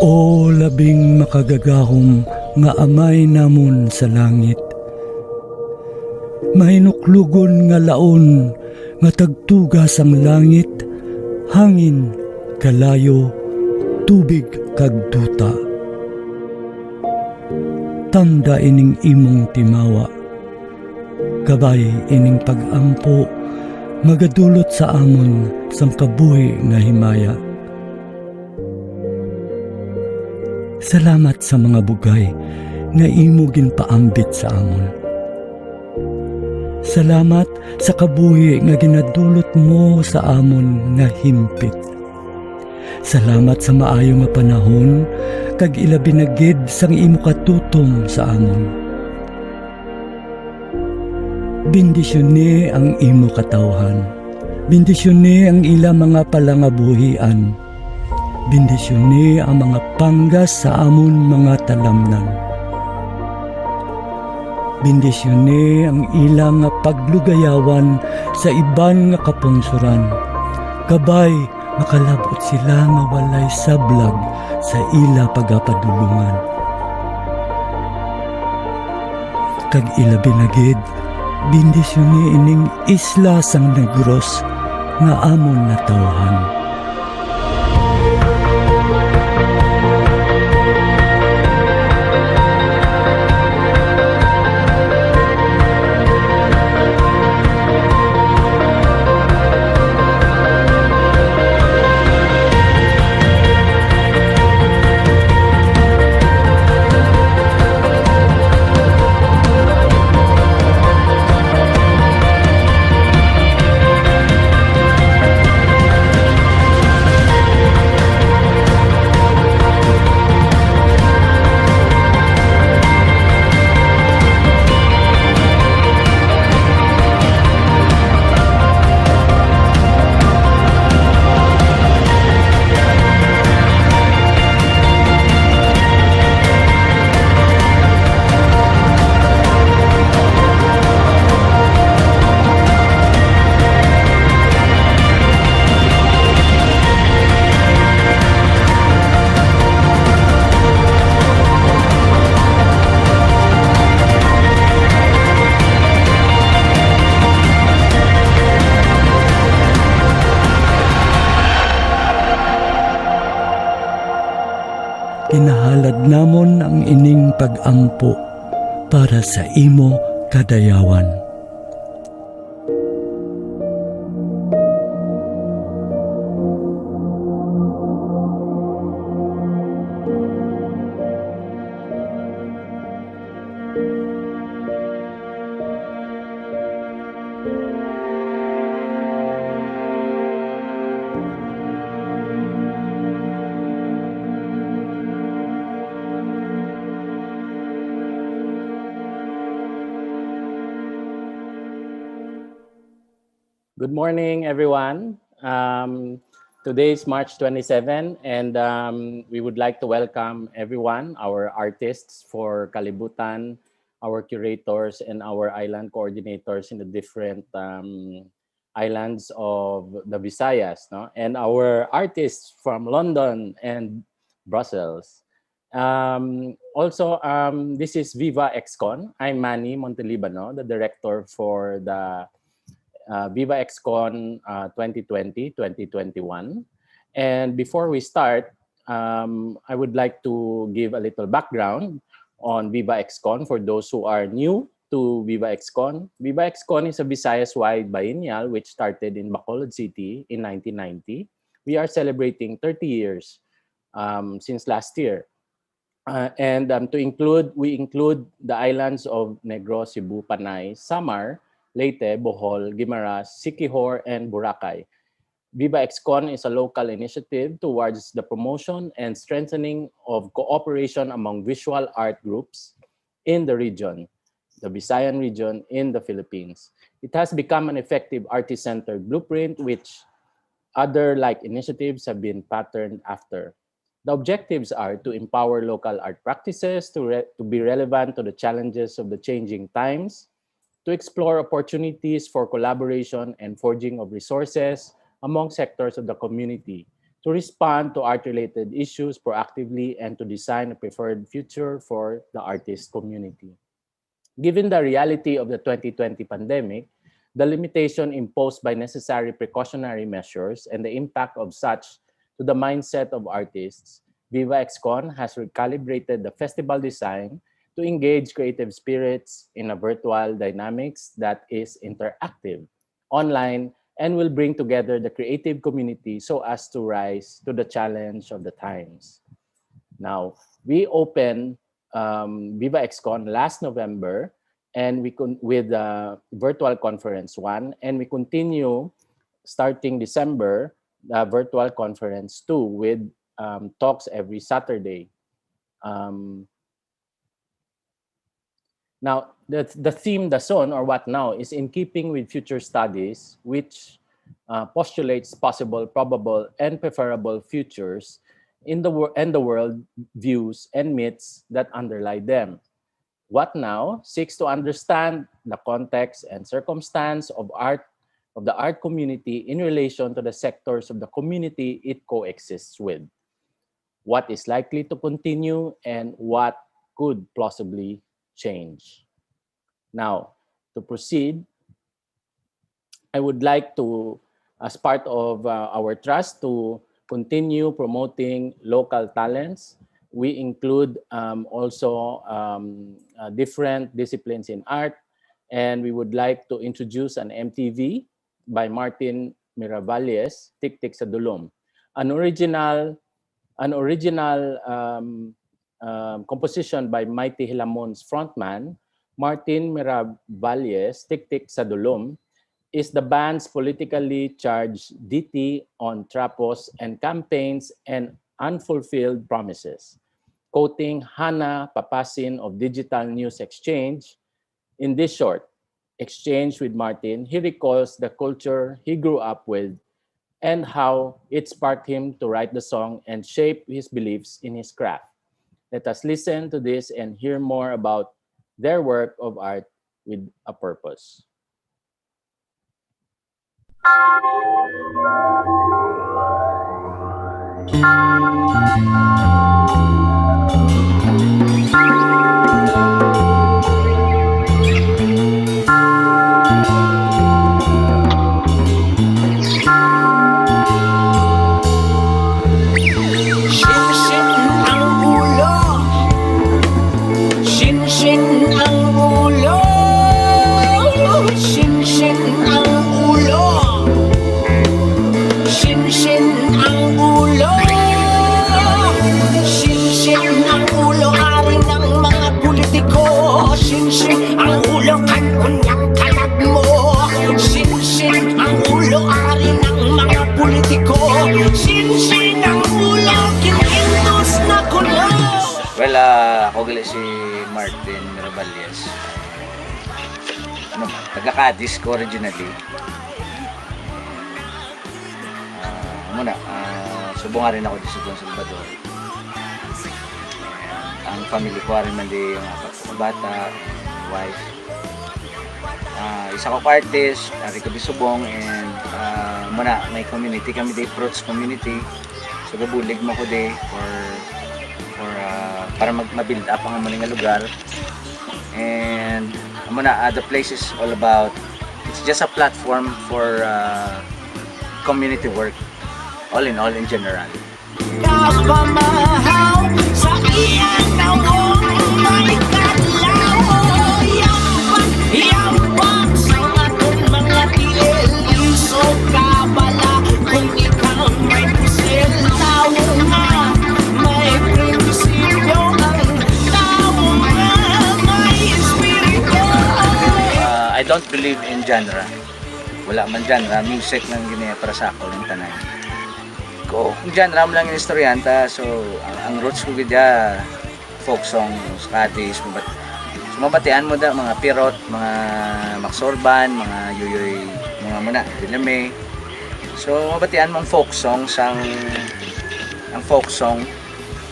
O labing makagagahom nga amay namon sa langit, mahinuklugon nga laon nga tagtugas ang langit, hangin, kalayo, tubig kag duta. Tanda ining imong timawa, kabay ining pag-ampo, magadulot sa amon sang kabuhi nga himaya. Salamat sa mga bugay nga imo ginpaambit sa amon. Salamat sa kabuhi nga ginadulot mo sa amon nga himpit. Salamat sa maayo nga panahon kag ilabi na gid sang imo katutom sa amon. Bendisyone ang imo katawhan. Bendisyone ang ila mga palangabuhian. Bendisyone ang mga panggas sa amon mga talamnan. Bendisyone ang ilang nga paglugayawan sa iban nga kapungsuran. Kabay makalabot sila nga walay sablag sa ila pagapadulungan. Kag ilabi na gid, bendisyone ining isla sang Negros nga amon natawhan. Kinahalad namon ang ining pag-ampo para sa imo kadayawan. Good morning, everyone. Today is March 27, and we would like to welcome everyone, our artists for Kalibutan, our curators, and our island coordinators in the different islands of the Visayas, no? And our artists from London and Brussels. This is Viva XCon. I'm Manny Montelibano, the director for the Viva XCon 2020-2021. And before we start, I would like to give a little background on Viva XCon for those who are new to Viva XCon. Viva XCon is a Visayas-wide biennial which started in Bacolod City in 1990. We are celebrating 30 years since last year. We include the islands of Negros, Cebu, Panay, Samar, Leyte, Bohol, Guimaras, Siquijor, and Boracay. Viva XCon is a local initiative towards the promotion and strengthening of cooperation among visual art groups in the region, the Visayan region in the Philippines. It has become an effective artist-centered blueprint which other like initiatives have been patterned after. The objectives are to empower local art practices to be relevant to the challenges of the changing times, to explore opportunities for collaboration and forging of resources among sectors of the community, to respond to art-related issues proactively, and to design a preferred future for the artist community. Given the reality of the 2020 pandemic, the limitation imposed by necessary precautionary measures, and the impact of such to the mindset of artists, Viva XCon has recalibrated the festival design to engage creative spirits in a virtual dynamics that is interactive, online, and will bring together the creative community so as to rise to the challenge of the times. Now, we opened Viva XCon last November, and with virtual conference one, and we continue starting December the virtual conference two with talks every Saturday. Um, Now, the theme, the zone, or what now, is in keeping with future studies, which postulates possible, probable, and preferable futures and the world views and myths that underlie them. What now seeks to understand the context and circumstance of the art community in relation to the sectors of the community it coexists with. What is likely to continue and what could plausibly change. Now, to proceed, I would like to, as part of our trust to continue promoting local talents, we include different disciplines in art, and we would like to introduce an MTV by Martin Miravalles, Tik Tik sa Dulom, an original composition by Mighty Hilamon's frontman, Martin Miravalles, Tik Tik sa Dulom, is the band's politically charged ditty on trapos and campaigns and unfulfilled promises. Quoting Hannah Papasin of Digital News Exchange, in this short exchange with Martin, he recalls the culture he grew up with and how it sparked him to write the song and shape his beliefs in his craft. Let us listen to this and hear more about their work of art with a purpose. Well, ako gali si Martin Miravalles. Taga Cadiz ko originally. muna, subong rin ako di sa San Salvador. Ang family ko rin man di yung apat ko bata, wife. Isa ko artist, ari ko bisubong, and muna may community kami di fruits community. So gabulig mo ko di for para ma-build up ang mga lugar. And muna the place is all about, it's just a platform for community work, all in general. Kapamahaw sa iyang nawong may kadlaw, yambak sa atong mga tiil, iso kabala kung ikaw may pusil. Tao nga may prinsipyo, ang tao nga may espiritu. I don't believe in genre. Wala man genre, music lang ginaya para sa ako ng tanan. Kung genre mo lang yung istoryanta, so ang roots ko gidya folk song, Scottish, mabatian mo da mga pirot, mga maksorban, mga yuyoy, mga muna, dilame. So mabatian mo ang folk song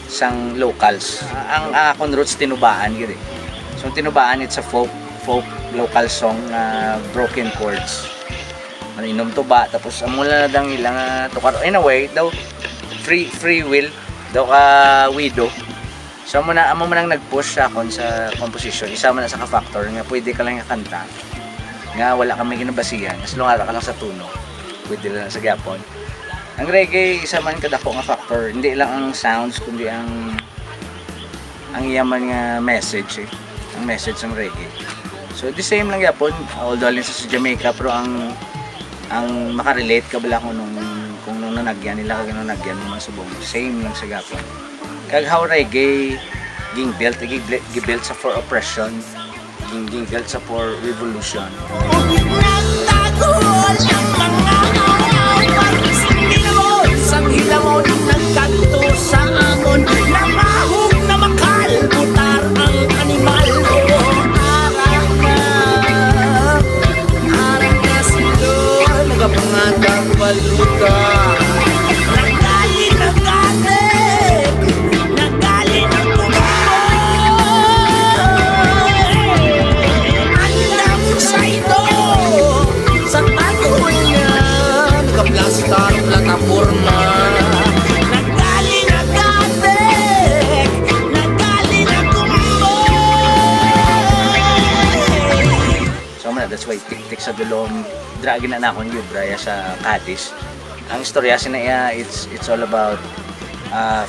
sang locals. Ang akong roots tinubaan gid. So tinubaan, it's a folk local song na broken chords. Inom to ba, tapos amula na dang ilang tukar, in a way daw free will daw ka widow. So amo man ang nag-push sa akon sa composition, isa man na sa ka-factor nga pwede ka lang kanta nga wala kami ginabasihan, as long as ka lang sa tuno pwede lang sa gyapon. Ang reggae isa man kadako nga factor, hindi lang ang sounds kundi ang iyaman nga message ang message ng reggae. So the same lang gyapon, although alin sa Jamaica, pero ang makarelate ka bala kung nung nanagyan nila kag nanagyan mo subong same lang sa gapon. Kag how reggae ging built sa for oppression, ging built sa for revolution. Nagtagol ang mga away sang hilamon ng kanto sa amon, namahog na makalbutar ang animal. Pangatang baluta, nagali ng gatik, nagali ng tumoy. Alam sa ito, sa tagoy niya, nagaplastar plataforma. Nagali ng gatik, nagali ng tumoy. So that's why tik-tik sa dulong dragin na akong yubraya sa Cadiz. Ang istorya sinaya, it's all about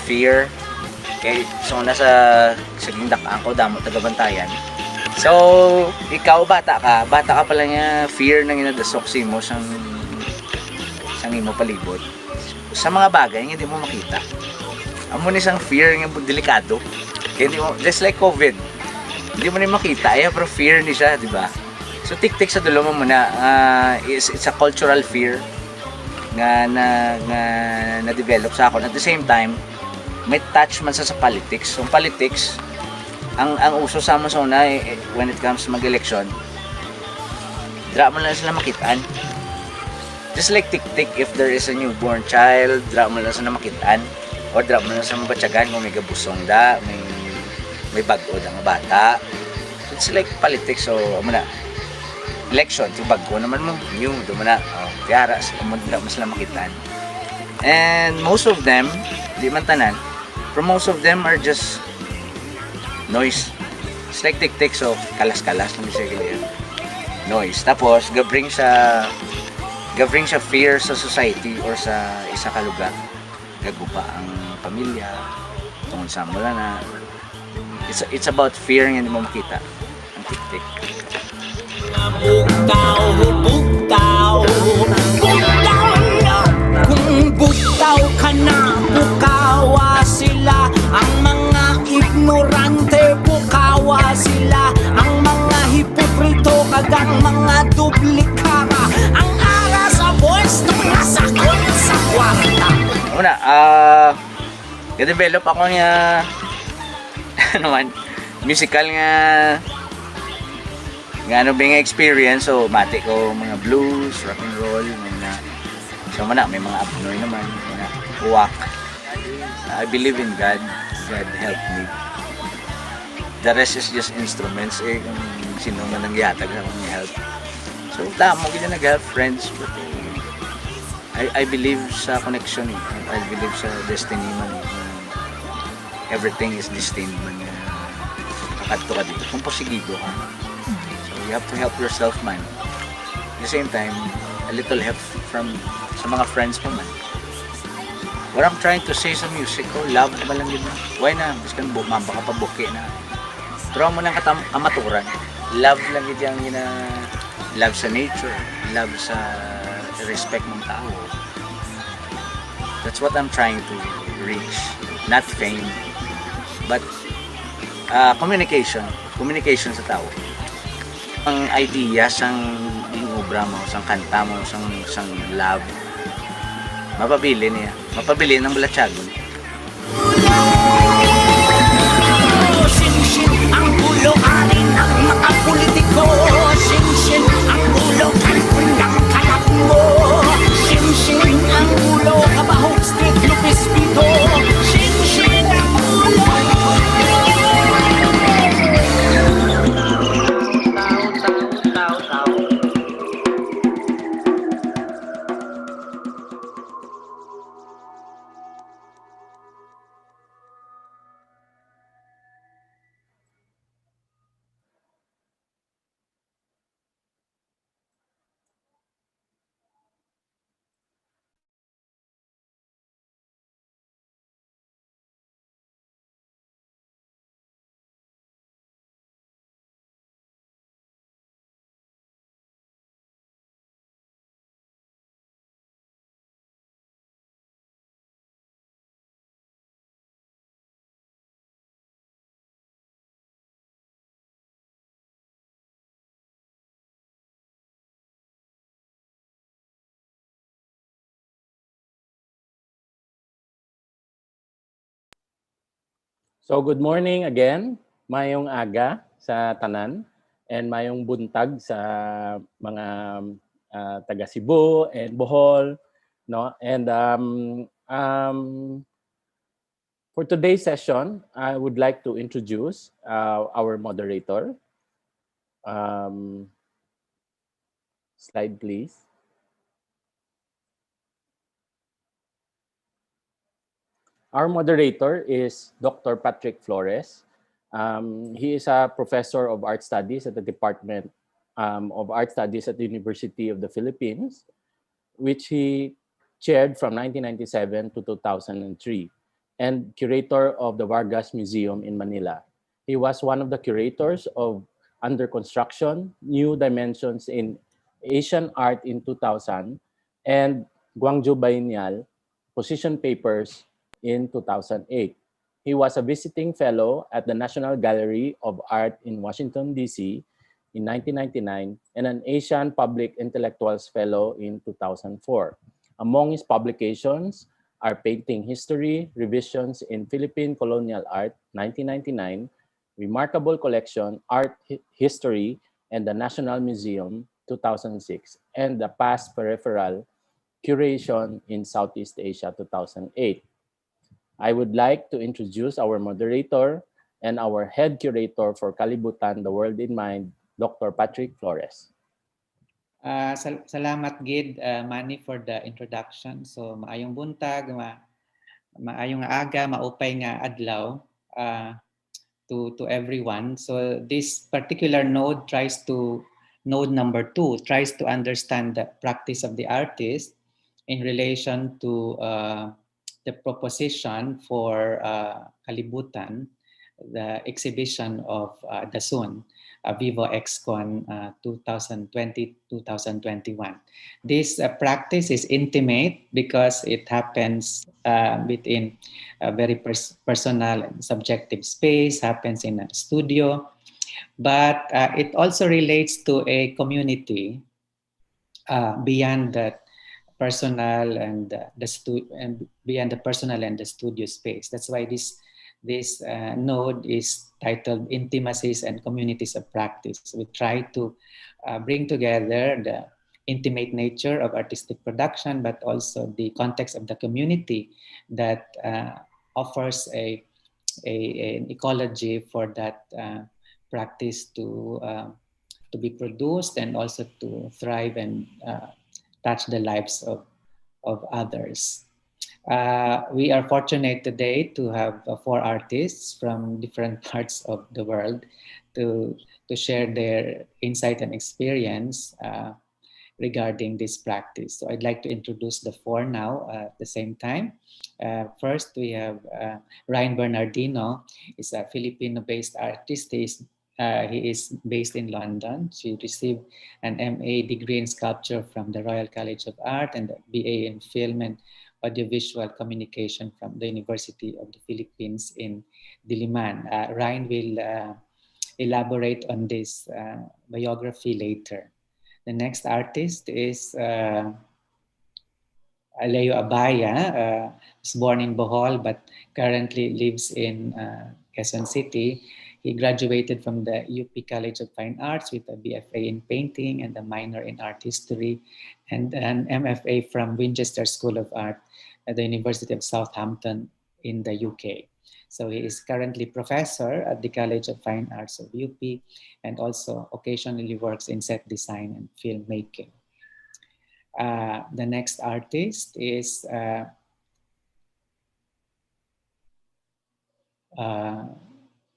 fear. Okay, so nasa saging dakaan ko damo tagabantayan. So ikaw bata ka pala niya, fear nang inadasok si mo sang imo palibot. Sa mga bagay nga hindi mo makita. Amo ni sang fear nga delikado. Hindi mo, just like COVID. Hindi mo ni makita, pero fear ni siya, di ba? So tik-tik sa dulo mo muna, it's a cultural fear nga na develop sa akon. At the same time, may touch man sa politics. So politics, ang uso sa Amazona when it comes to mag-election, dra mo lang sila makitaan. Just like tik-tik, if there is a newborn child, dra mo lang sila makitaan. O dra mo lang sila mabatyagan kung may gabusong da, may bag-o da nga bata. So it's like politics, so muna. Election, yung bago naman mo, new, doon mo na, kaya mas lang makitaan. And most of them, di man tanan, pero most of them are just noise. It's like tik-tik, so kalas-kalas, hindi siya giliyan. Noise. Tapos, gabring siya fear sa society or sa isa ka lugar. Gagupa ang pamilya, tungkol sa mula na. It's about fear nga hindi mo makita, ang tik-tik. Bugtaw na. Kung bugtaw ka na, bukawa sila. Ang mga ignorante, bukawa sila. Ang mga hipokrito, kagang mga duplikara. Ang ara sa voice, nung nasa kun sa kwarta. Una, develop ako niya musical nga ano ba yung experience. So mati ko mga blues, rock and roll, So may mga abnoy naman, mga uwak. I believe in God. God helped me. The rest is just instruments. Kung sino man ang yatag sa akong help. So, tama ko na nag-help friends. But, I believe sa connection. I believe sa destiny man. Everything is destined man. Kakadto ka dito. Kung posigido ka. So, you have to help yourself man. At the same time, a little help from sa mga friends mo man. What I'm trying to say sa music ko, love ba lang yun? Why na? Mas kan bumamba ka pa buki na. Pero mo lang kamaturan. Love lang yun yung love sa nature, love sa respect ng tao. That's what I'm trying to reach. Not fame, but communication. Communication sa tao. Ang idea sang obra mo, sang kanta mo, sang love, mapabili niya. Mapabili ng bulatsagon. Sing-sing ang ulo, alin ang mga politiko. Sing-sing ang ulo, kalkul ng kalat mo. Sing-sing ang ulo, kabahog street, lupis pito. Sing-sing ang ulo. So good morning again. Mayong aga sa tanan and mayong buntag sa mga taga Cebu and Bohol, no? And for today's session, I would like to introduce our moderator. Slide please. Our moderator is Dr. Patrick Flores. He is a professor of art studies at the Department of Art Studies at the University of the Philippines, which he chaired from 1997 to 2003, and curator of the Vargas Museum in Manila. He was one of the curators of Under Construction, New Dimensions in Asian Art in 2000, and Guangzhou Biennial, Position Papers in 2008. He was a visiting fellow at the National Gallery of Art in Washington, D.C. in 1999 and an Asian Public Intellectuals Fellow in 2004. Among his publications are Painting History, Revisions in Philippine Colonial Art, 1999, Remarkable Collection, Art History, and the National Museum, 2006, and the Past Peripheral, Curation in Southeast Asia, 2008. I would like to introduce our moderator and our head curator for Kalibutan, The World in Mind, Dr. Patrick Flores. Salamat Gid, Manny, for the introduction. So maayong buntag, maayong aga, maupay nga adlaw to everyone. So this particular node node number 2 tries to understand the practice of the artist in relation to the proposition for Kalibutan, the exhibition of the Sun, Vivo XCon 2020-2021. This practice is intimate because it happens within a very personal and subjective space, happens in a studio, but it also relates to a community beyond that personal and beyond the personal and the studio space. That's why this node is titled Intimacies and Communities of Practice. We try to bring together the intimate nature of artistic production, but also the context of the community that offers an ecology for that practice to be produced and also to thrive and touch the lives of others. We are fortunate today to have four artists from different parts of the world to share their insight and experience regarding this practice. So I'd like to introduce the four now at the same time. First, we have Ryan Bernardino. Is a Filipino-based artist. He is based in London. She received an MA degree in sculpture from the Royal College of Art and a BA in film and audiovisual communication from the University of the Philippines in Diliman. Ryan will elaborate on this biography later. The next artist is Leo Abaya. Was born in Bohol but currently lives in Quezon City. He graduated from the UP College of Fine Arts with a BFA in painting and a minor in art history and an MFA from Winchester School of Art at the University of Southampton in the UK. So he is currently professor at the College of Fine Arts of UP and also occasionally works in set design and filmmaking. The next artist is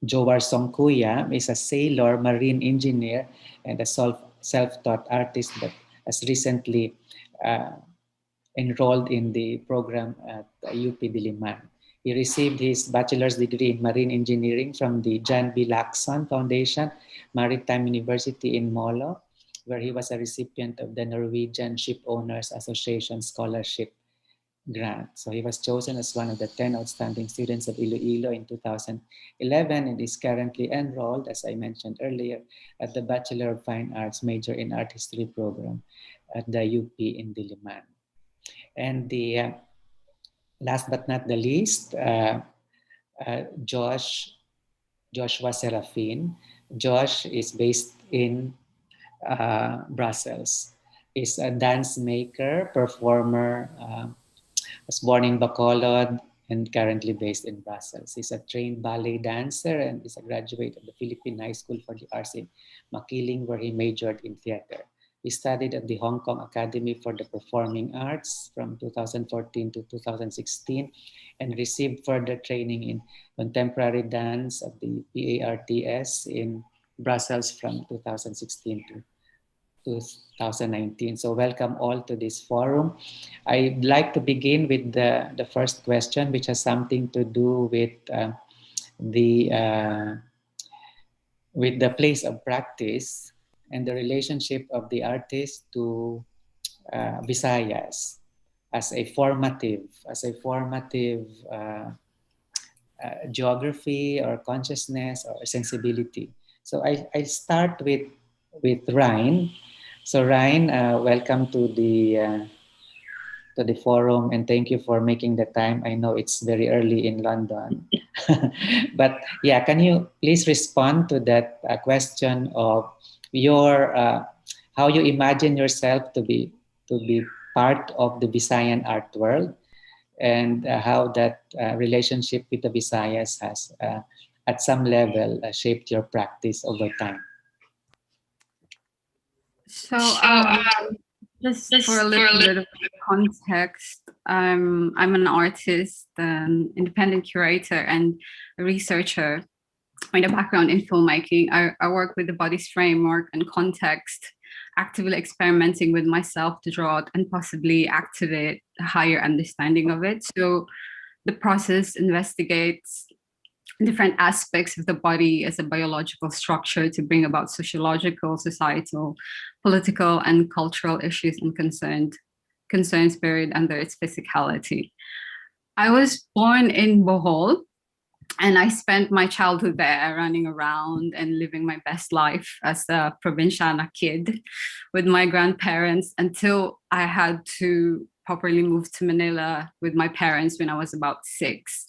Jowar Songkuya. Is a sailor, marine engineer, and a self-taught artist that has recently enrolled in the program at UP Diliman. He received his bachelor's degree in marine engineering from the John B. Lacson Foundation Maritime University in Molo, where he was a recipient of the Norwegian Ship Owners Association Scholarship Grant. So he was chosen as one of the 10 outstanding students of Iloilo in 2011 and is currently enrolled, as I mentioned earlier, at the Bachelor of Fine Arts major in Art History program at the UP in Diliman. And the last but not the least, Joshua Serafin. Josh is based in Brussels. He's a dance maker, performer, was born in Bacolod and currently based in Brussels. He's a trained ballet dancer and is a graduate of the Philippine High School for the Arts in Makiling, where he majored in theater. He studied at the Hong Kong Academy for the Performing Arts from 2014 to 2016 and received further training in contemporary dance at the PARTS in Brussels from 2016 to 2019. So welcome all to this forum. I'd like to begin with the first question, which has something to do with the place of practice and the relationship of the artist to Visayas as a formative geography or consciousness or sensibility. So I start with Ryan. So Ryan, welcome to the forum and thank you for making the time. I know it's very early in London, but yeah, can you please respond to that question of your how you imagine yourself to be part of the Visayan art world and how that relationship with the Visayas has at some level shaped your practice over time. So, just for a little bit of context, I'm an artist, an independent curator, and a researcher with a background in filmmaking. I work with the body's framework and context, actively experimenting with myself to draw out and possibly activate a higher understanding of it. So the process investigates different aspects of the body as a biological structure to bring about sociological, societal, political, and cultural issues and concerns buried under its physicality. I was born in Bohol, and I spent my childhood there running around and living my best life as a provinciana kid with my grandparents until I had to properly move to Manila with my parents when I was about 6.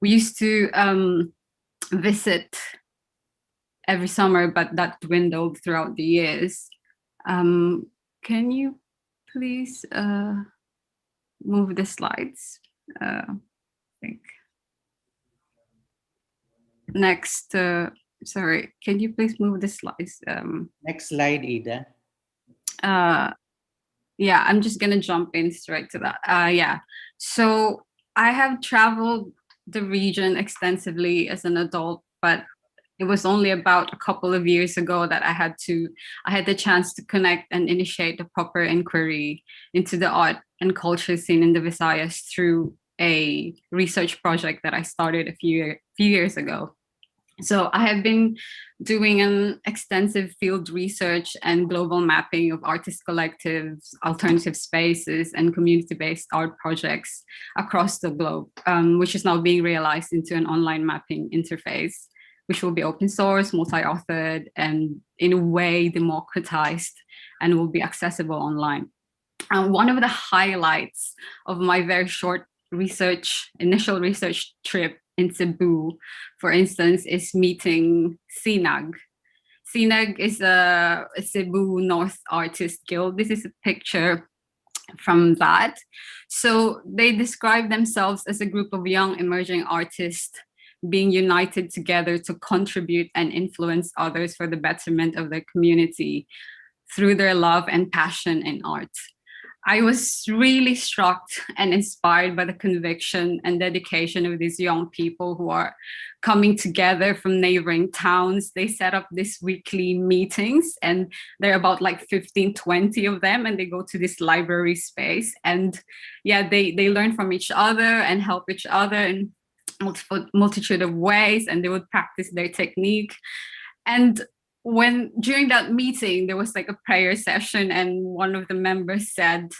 We used to visit every summer, but that dwindled throughout the years. Can you please move the slides? I think. Next, sorry, can you please move the slides? Next slide, Ida. Yeah, I'm just gonna jump in straight to that. Yeah, so I have traveled the region extensively as an adult, but it was only about a couple of years ago that I had the chance to connect and initiate a proper inquiry into the art and culture scene in the Visayas through a research project that I started a few years ago. So I have been doing an extensive field research and global mapping of artist collectives, alternative spaces, and community-based art projects across the globe, which is now being realized into an online mapping interface, which will be open source, multi-authored, and in a way democratized and will be accessible online. One of the highlights of my very short initial research trip in Cebu, for instance, is meeting Sinag. Sinag is a Cebu North Artist Guild. This is a picture from that. So they describe themselves as a group of young emerging artists being united together to contribute and influence others for the betterment of their community through their love and passion in art. I was really struck and inspired by the conviction and dedication of these young people who are coming together from neighboring towns. They set up these weekly meetings, and there are about like 15, 20 of them, and they go to this library space. And yeah, they learn from each other and help each other in multitude of ways, and they would practice their technique. And when during that meeting there was like a prayer session, and one of the members said,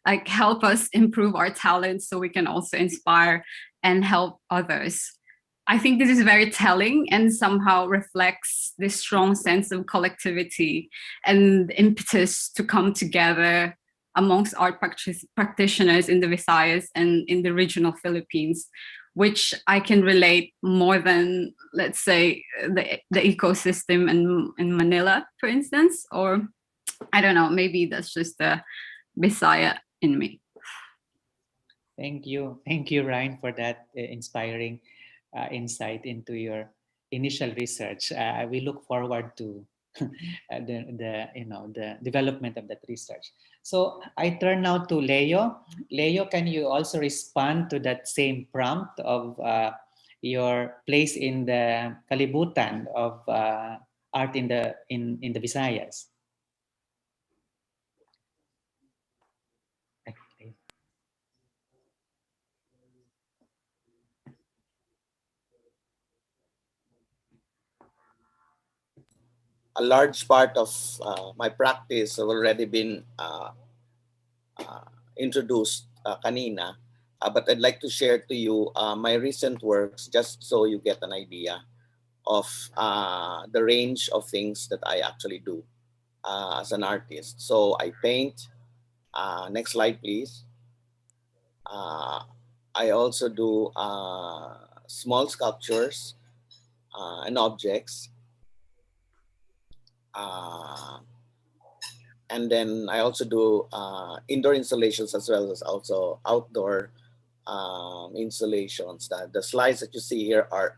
like, help us improve our talents so we can also inspire and help others. I think this is very telling and somehow reflects this strong sense of collectivity and impetus to come together amongst art practitioners in the Visayas and in the regional Philippines, which I can relate more than, let's say, the ecosystem in Manila, for instance, or I don't know, maybe that's just the Bisaya in me. Thank you, Ryan, for that inspiring insight into your initial research. We look forward to the development of that research. So I turn now to Leo. Leo, can you also respond to that same prompt of your place in the Kalibutan of art in the Visayas? A large part of my practice have already been introduced kanina, but I'd like to share to you my recent works just so you get an idea of the range of things that I actually do as an artist. So I paint. Next slide, please. I also do small sculptures and objects. And then I also do indoor installations as well as also outdoor installations. The slides that you see here are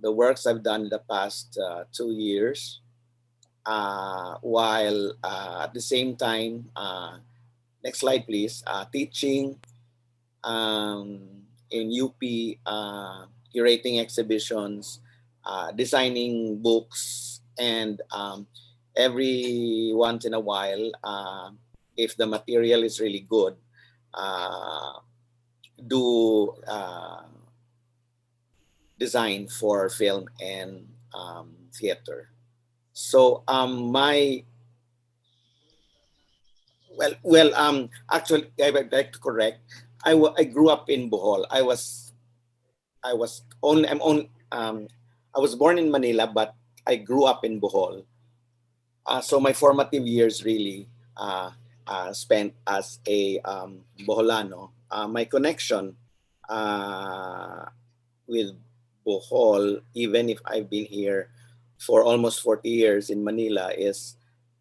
the works I've done in the past 2 years, while at the same time, next slide please, teaching in UP, curating exhibitions, designing books, and every once in a while, if the material is really good, do design for film and theater. So actually, I would like to correct. I grew up in Bohol. I was born in Manila, but I grew up in Bohol. So my formative years really spent as a Boholano. My connection with Bohol, even if I've been here for almost 40 years in Manila, is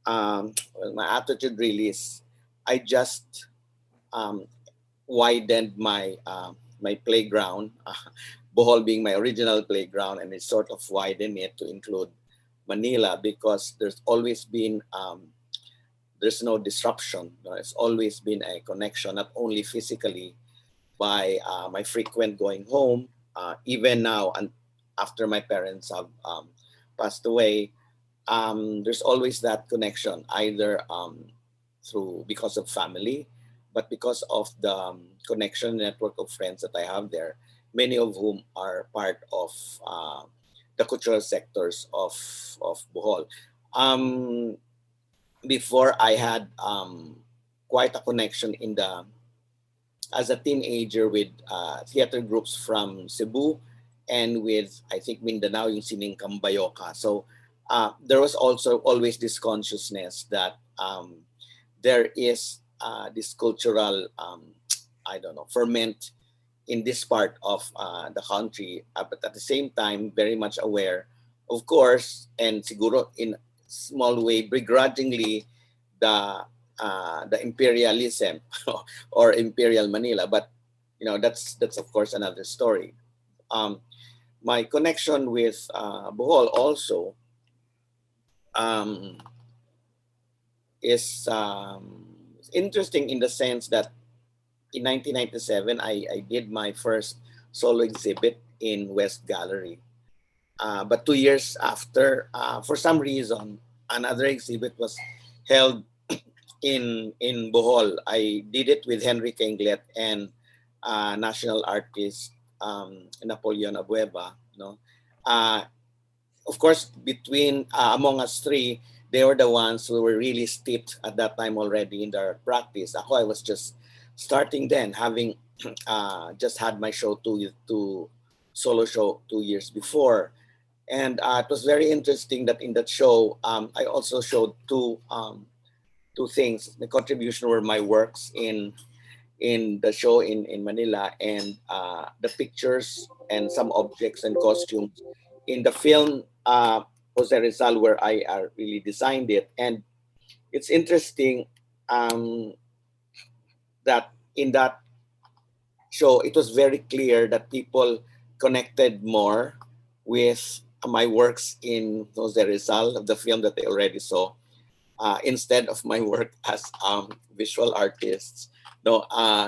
well, my attitude really is I just um, widened my playground, Bohol being my original playground, and it sort of widened it to include Manila because there's no disruption. It's always been a connection, not only physically by my frequent going home, even now and after my parents have passed away. There's always that connection, either through because of family, but because of the connection network of friends that I have there, many of whom are part of the cultural sectors of Bohol. Um, Before I had quite a connection in the as a teenager with theater groups from Cebu and with I think Mindanao yung Sining Kambayoka. So there was also always this consciousness that there is this cultural I don't know ferment in this part of the country, but at the same time very much aware, of course, and siguro in small way begrudgingly the imperialism or imperial Manila, but that's of course another story. Um, my connection with Bohol also um, is interesting in the sense that in 1997 I did my first solo exhibit in West Gallery. But 2 years after, for some reason, another exhibit was held in Bohol. I did it with Henry Kenglet and national artist Napoleon Abueva. Uh, of course, between among us three, they were the ones who were really steeped at that time already in their practice. Ako, I was just starting then, having just had my show two solo show 2 years before. And it was very interesting that in that show, I also showed two things. The contribution were my works in the show in Manila and the pictures and some objects and costumes in the film Jose Rizal where I really designed it. And it's interesting that in that show it was very clear that people connected more with my works in Jose Rizal of the film that they already saw instead of my work as visual artists. No,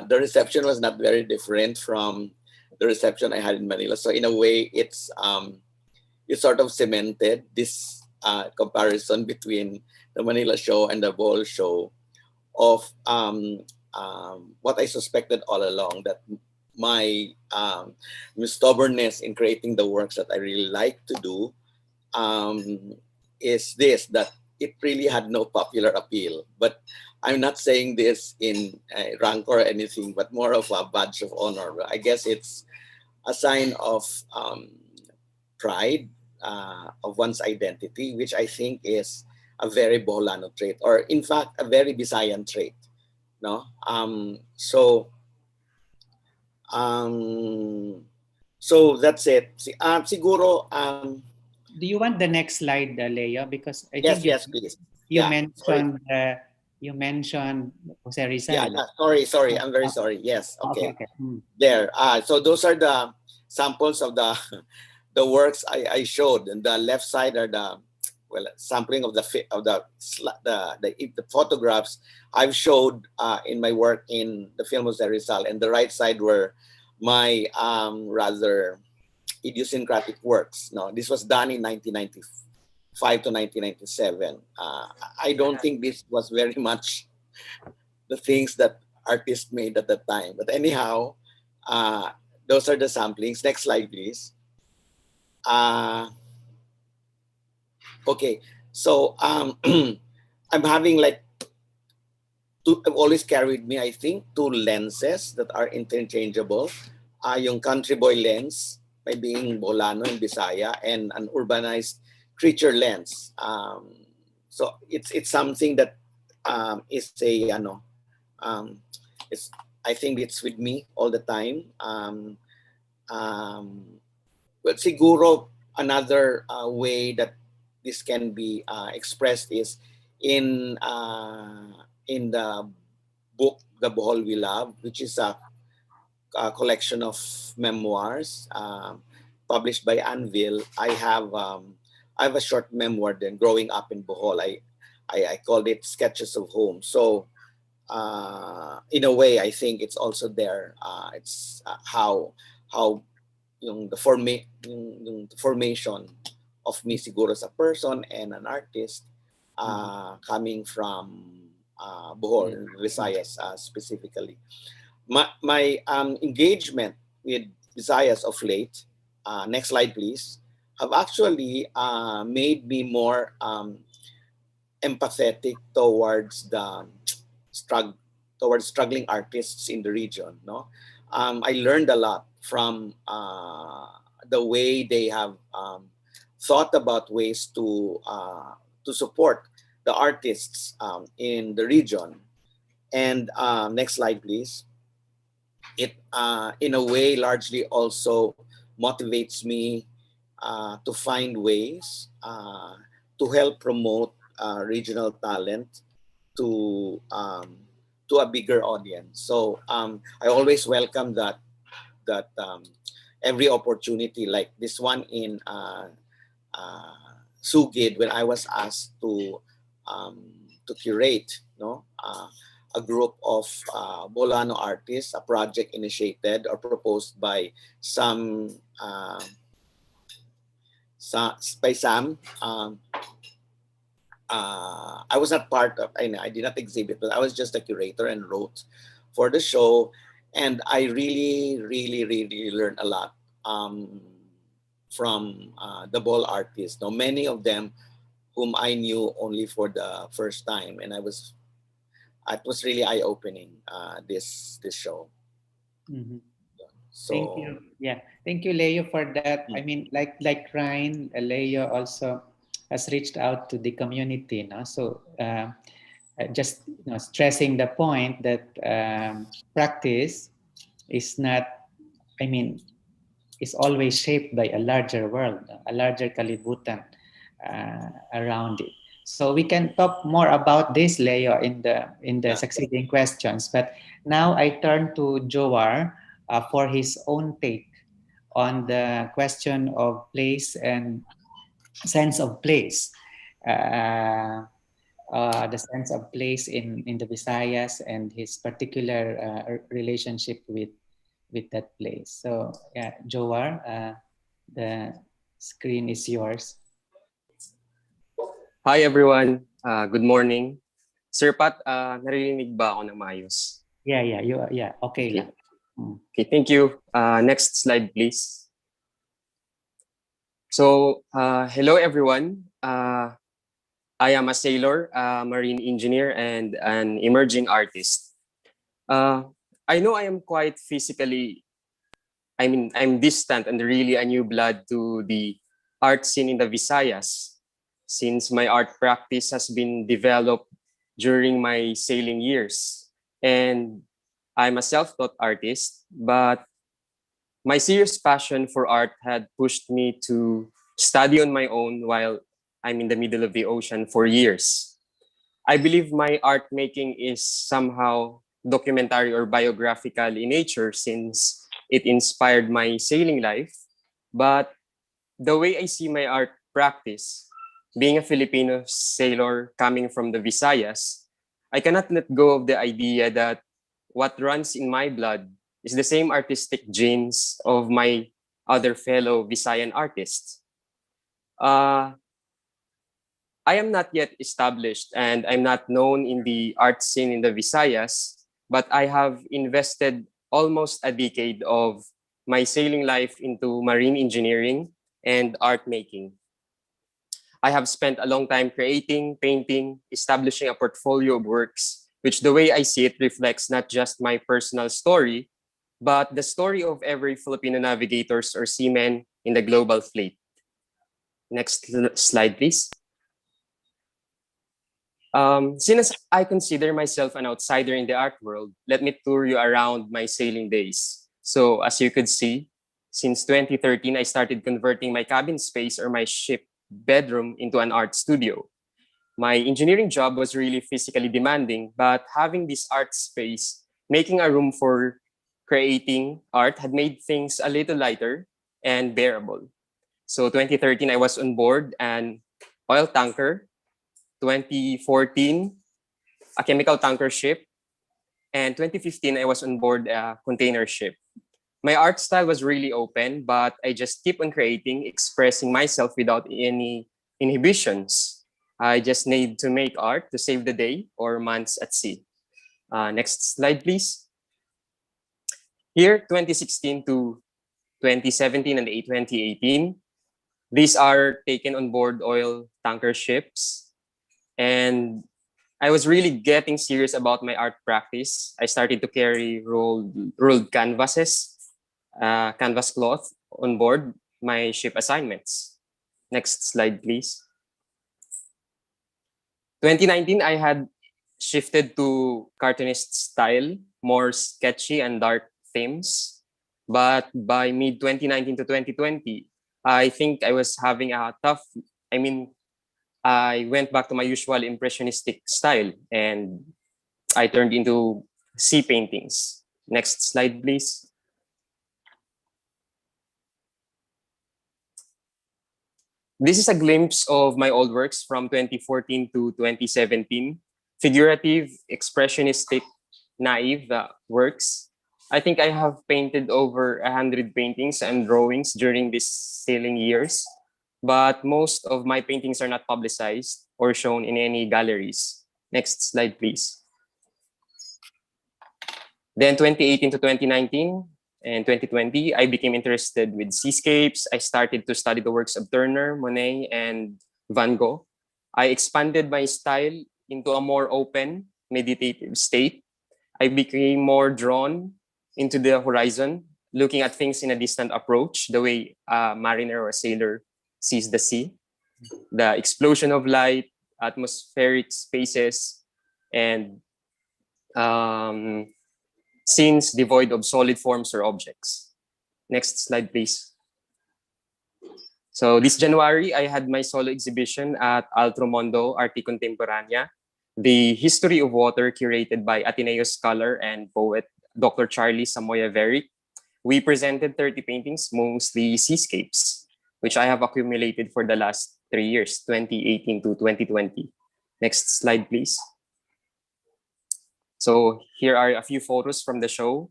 the reception was not very different from the reception I had in Manila. So in a way, it sort of cemented this comparison between the Manila show and the Bohol show of what I suspected all along, that my stubbornness in creating the works that I really like to do is this, that it really had no popular appeal. But I'm not saying this in rancor or anything, but more of a badge of honor. I guess it's a sign of pride of one's identity, which I think is a very Boholano trait, or in fact, a very Visayan trait. No, so that's it. Siguro. Do you want the next slide, Leo? Because I Yes, think yes, please. you Yeah, mentioned you mentioned Jose Rizal. Yeah. Sorry. I'm very sorry. Yes. Okay. Okay. There. So those are the samples of the the works I showed. And the left side are the sampling of the photographs I've showed in my work in the film Jose Rizal, and the right side were my rather idiosyncratic works. No, this was done in 1995 to 1997. I don't think this was very much the things that artists made at that time. But anyhow, those are the samplings. Next slide, please. Okay, so I'm having like I've always carried me, I think, two lenses that are interchangeable. Yung country boy lens, by being Bolano and Bisaya, and an urbanized creature lens. So it's something that is it's, I think it's with me all the time. But siguro another way that this can be expressed is in the book The Bohol We Love, which is a collection of memoirs published by Anvil. I have a short memoir then, growing up in Bohol. I called it Sketches of Home. So in a way, I think it's also there. It's how yung the formation of me siguro as a person and an artist coming from Bohol, Visayas specifically. My engagement with Visayas of late, next slide please, have actually made me more empathetic towards the struggling artists in the region. No, I learned a lot from the way they have thought about ways to support the artists in the region. And next slide, please. It in a way largely also motivates me to find ways to help promote regional talent to a bigger audience. So I always welcome that every opportunity like this one in Sugid, when I was asked to curate, no, a group of Bolano artists, a project initiated or proposed by some by Sam. I was not part of. I did not exhibit, but I was just a curator and wrote for the show, and I really learned a lot from the ball artists. Now, many of them whom I knew only for the first time, and it was really eye opening. This show. Mhm. So Thank you. Yeah, thank you, Leo, for that. I mean, like Ryan, Leo also has reached out to the community. No? So just stressing the point that practice is not, I mean, is always shaped by a larger world, a larger Kalibutan around it. So we can talk more about this, Leo, in the succeeding questions. But now I turn to Joar for his own take on the question of place and sense of place. The sense of place in the Visayas and his particular relationship with that place. So yeah, Joar, the screen is yours. Hi everyone, good morning. Sir Pat, naririnig ba ako ng maayos? Yeah, okay lang. Okay, thank you. Next slide please. So, hello everyone. I am a sailor, a marine engineer, and an emerging artist. I know I am quite I'm distant and really a new blood to the art scene in the Visayas, since my art practice has been developed during my sailing years. And I'm a self-taught artist, but my serious passion for art had pushed me to study on my own while I'm in the middle of the ocean for years. I believe my art making is somehow documentary or biographical in nature since it inspired my sailing life. But the way I see my art practice, being a Filipino sailor coming from the Visayas, I cannot let go of the idea that what runs in my blood is the same artistic genes of my other fellow Visayan artists. I am not yet established and I'm not known in the art scene in the Visayas, but I have invested almost a decade of my sailing life into marine engineering and art making. I have spent a long time creating, painting, establishing a portfolio of works, which the way I see it reflects not just my personal story, but the story of every Filipino navigators or seamen in the global fleet. Next slide, please. Since I consider myself an outsider in the art world, let me tour you around my sailing days. So as you could see, since 2013, I started converting my cabin space or my ship bedroom into an art studio. My engineering job was really physically demanding, but having this art space, making a room for creating art had made things a little lighter and bearable. So 2013, I was on board an oil tanker. 2014, a chemical tanker ship. And 2015, I was on board a container ship. My art style was really open, but I just keep on creating, expressing myself without any inhibitions. I just need to make art to save the day or months at sea. Next slide, please. Here, 2016 to 2017 and 2018, these are taken on board oil tanker ships. And I was really getting serious about my art practice. I started to carry ruled canvases, canvas cloth on board my ship assignments. Next slide, please. 2019, I had shifted to cartoonist style, more sketchy and dark themes. But by mid 2019 to 2020, I think I was having a tough, I mean, I went back to my usual impressionistic style and I turned into sea paintings. Next slide, please. This is a glimpse of my old works from 2014 to 2017. Figurative, expressionistic, naive works. I think I have painted over 100 paintings and drawings during these sailing years, but most of my paintings are not publicized or shown in any galleries. Next slide, please. Then 2018 to 2019 and 2020, I became interested with seascapes. I started to study the works of Turner, Monet, and Van Gogh. I expanded my style into a more open, meditative state. I became more drawn into the horizon, looking at things in a distant approach, the way a mariner or a sailor sees the sea. The explosion of light, atmospheric spaces, and scenes devoid of solid forms or objects. Next slide, please. So this January, I had my solo exhibition at Altro Mondo Arte Contemporanea, the history of water curated by Ateneo scholar and poet Dr. Charlie Samoya Veric. We presented 30 paintings, mostly seascapes, which I have accumulated for the last 3 years, 2018 to 2020. Next slide, please. So here are a few photos from the show,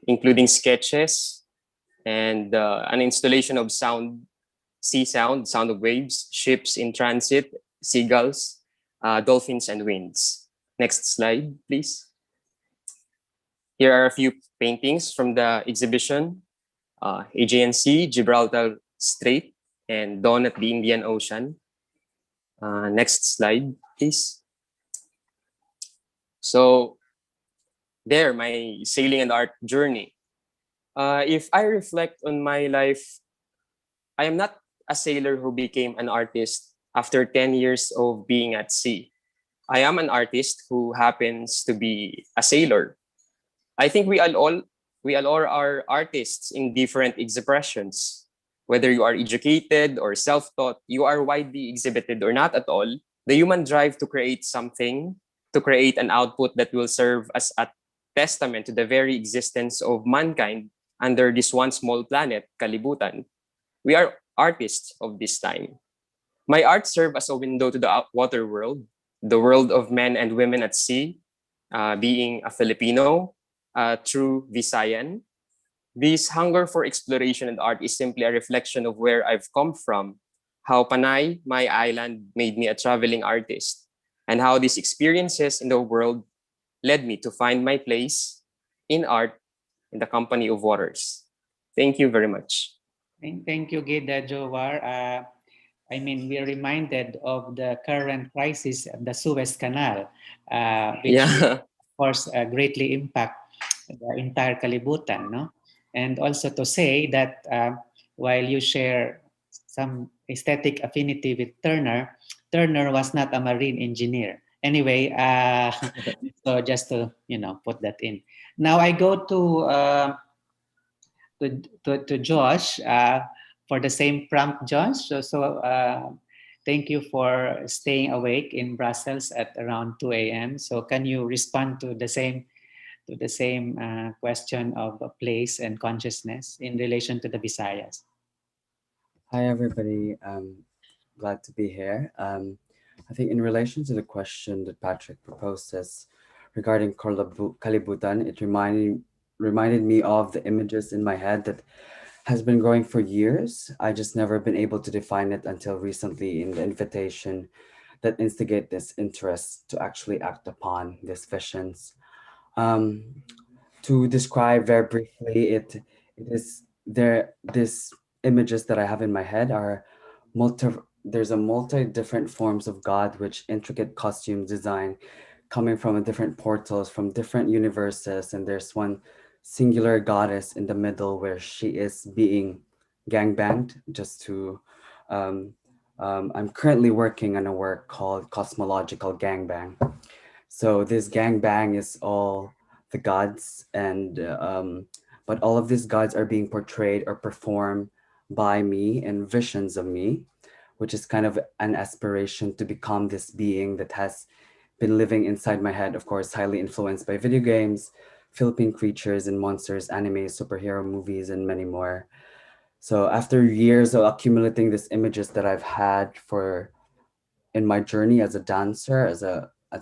including sketches and an installation of sound, sea sound, sound of waves, ships in transit, seagulls, dolphins, and winds. Next slide, please. Here are a few paintings from the exhibition, Aegean Sea, Gibraltar Strait, and Dawn at the Indian Ocean. Next slide, please. So there, my sailing and art journey. If I reflect on my life, I am not a sailor who became an artist after 10 years of being at sea. I am an artist who happens to be a sailor. I think we all are artists in different expressions. Whether you are educated or self-taught, you are widely exhibited or not at all, the human drive to create something, to create an output that will serve as a testament to the very existence of mankind under this one small planet, Kalibutan. We are artists of this time. My art serves as a window to the water world, the world of men and women at sea, being a Filipino, a true Visayan. This hunger for exploration and art is simply a reflection of where I've come from, how Panay, my island, made me a traveling artist, and how these experiences in the world led me to find my place in art in the company of waters. Thank you very much. Thank you, Gida Jowar. I mean, we are reminded of the current crisis of the Suez Canal, which Yeah. of course greatly impact the entire Kalibutan, no? And also to say that while you share some aesthetic affinity with Turner, Turner was not a marine engineer. Anyway, so just to put that in. Now I go to Josh for the same prompt, Josh. So thank you for staying awake in Brussels at around 2 a.m. So can you respond to the same question of place and consciousness in relation to the Visayas? Hi, everybody. Glad to be here. I think in relation to the question that Patrick proposed us regarding Kalibutan, it reminded me of the images in my head that has been growing for years. I just never been able to define it until recently in the invitation that instigate this interest to actually act upon these visions. Um, to describe very briefly, it is there. These images that I have in my head are multi. There's a multi different forms of God, which intricate costume design coming from different portals from different universes, and there's one singular goddess in the middle where she is being gangbanged. Just to, um, I'm currently working on a work called Cosmological Gangbang. So this gangbang is all the gods, and but all of these gods are being portrayed or performed by me and visions of me, which is kind of an aspiration to become this being that has been living inside my head, of course, highly influenced by video games, Philippine creatures and monsters, anime, superhero movies, and many more. So after years of accumulating these images that I've had for in my journey as a dancer, as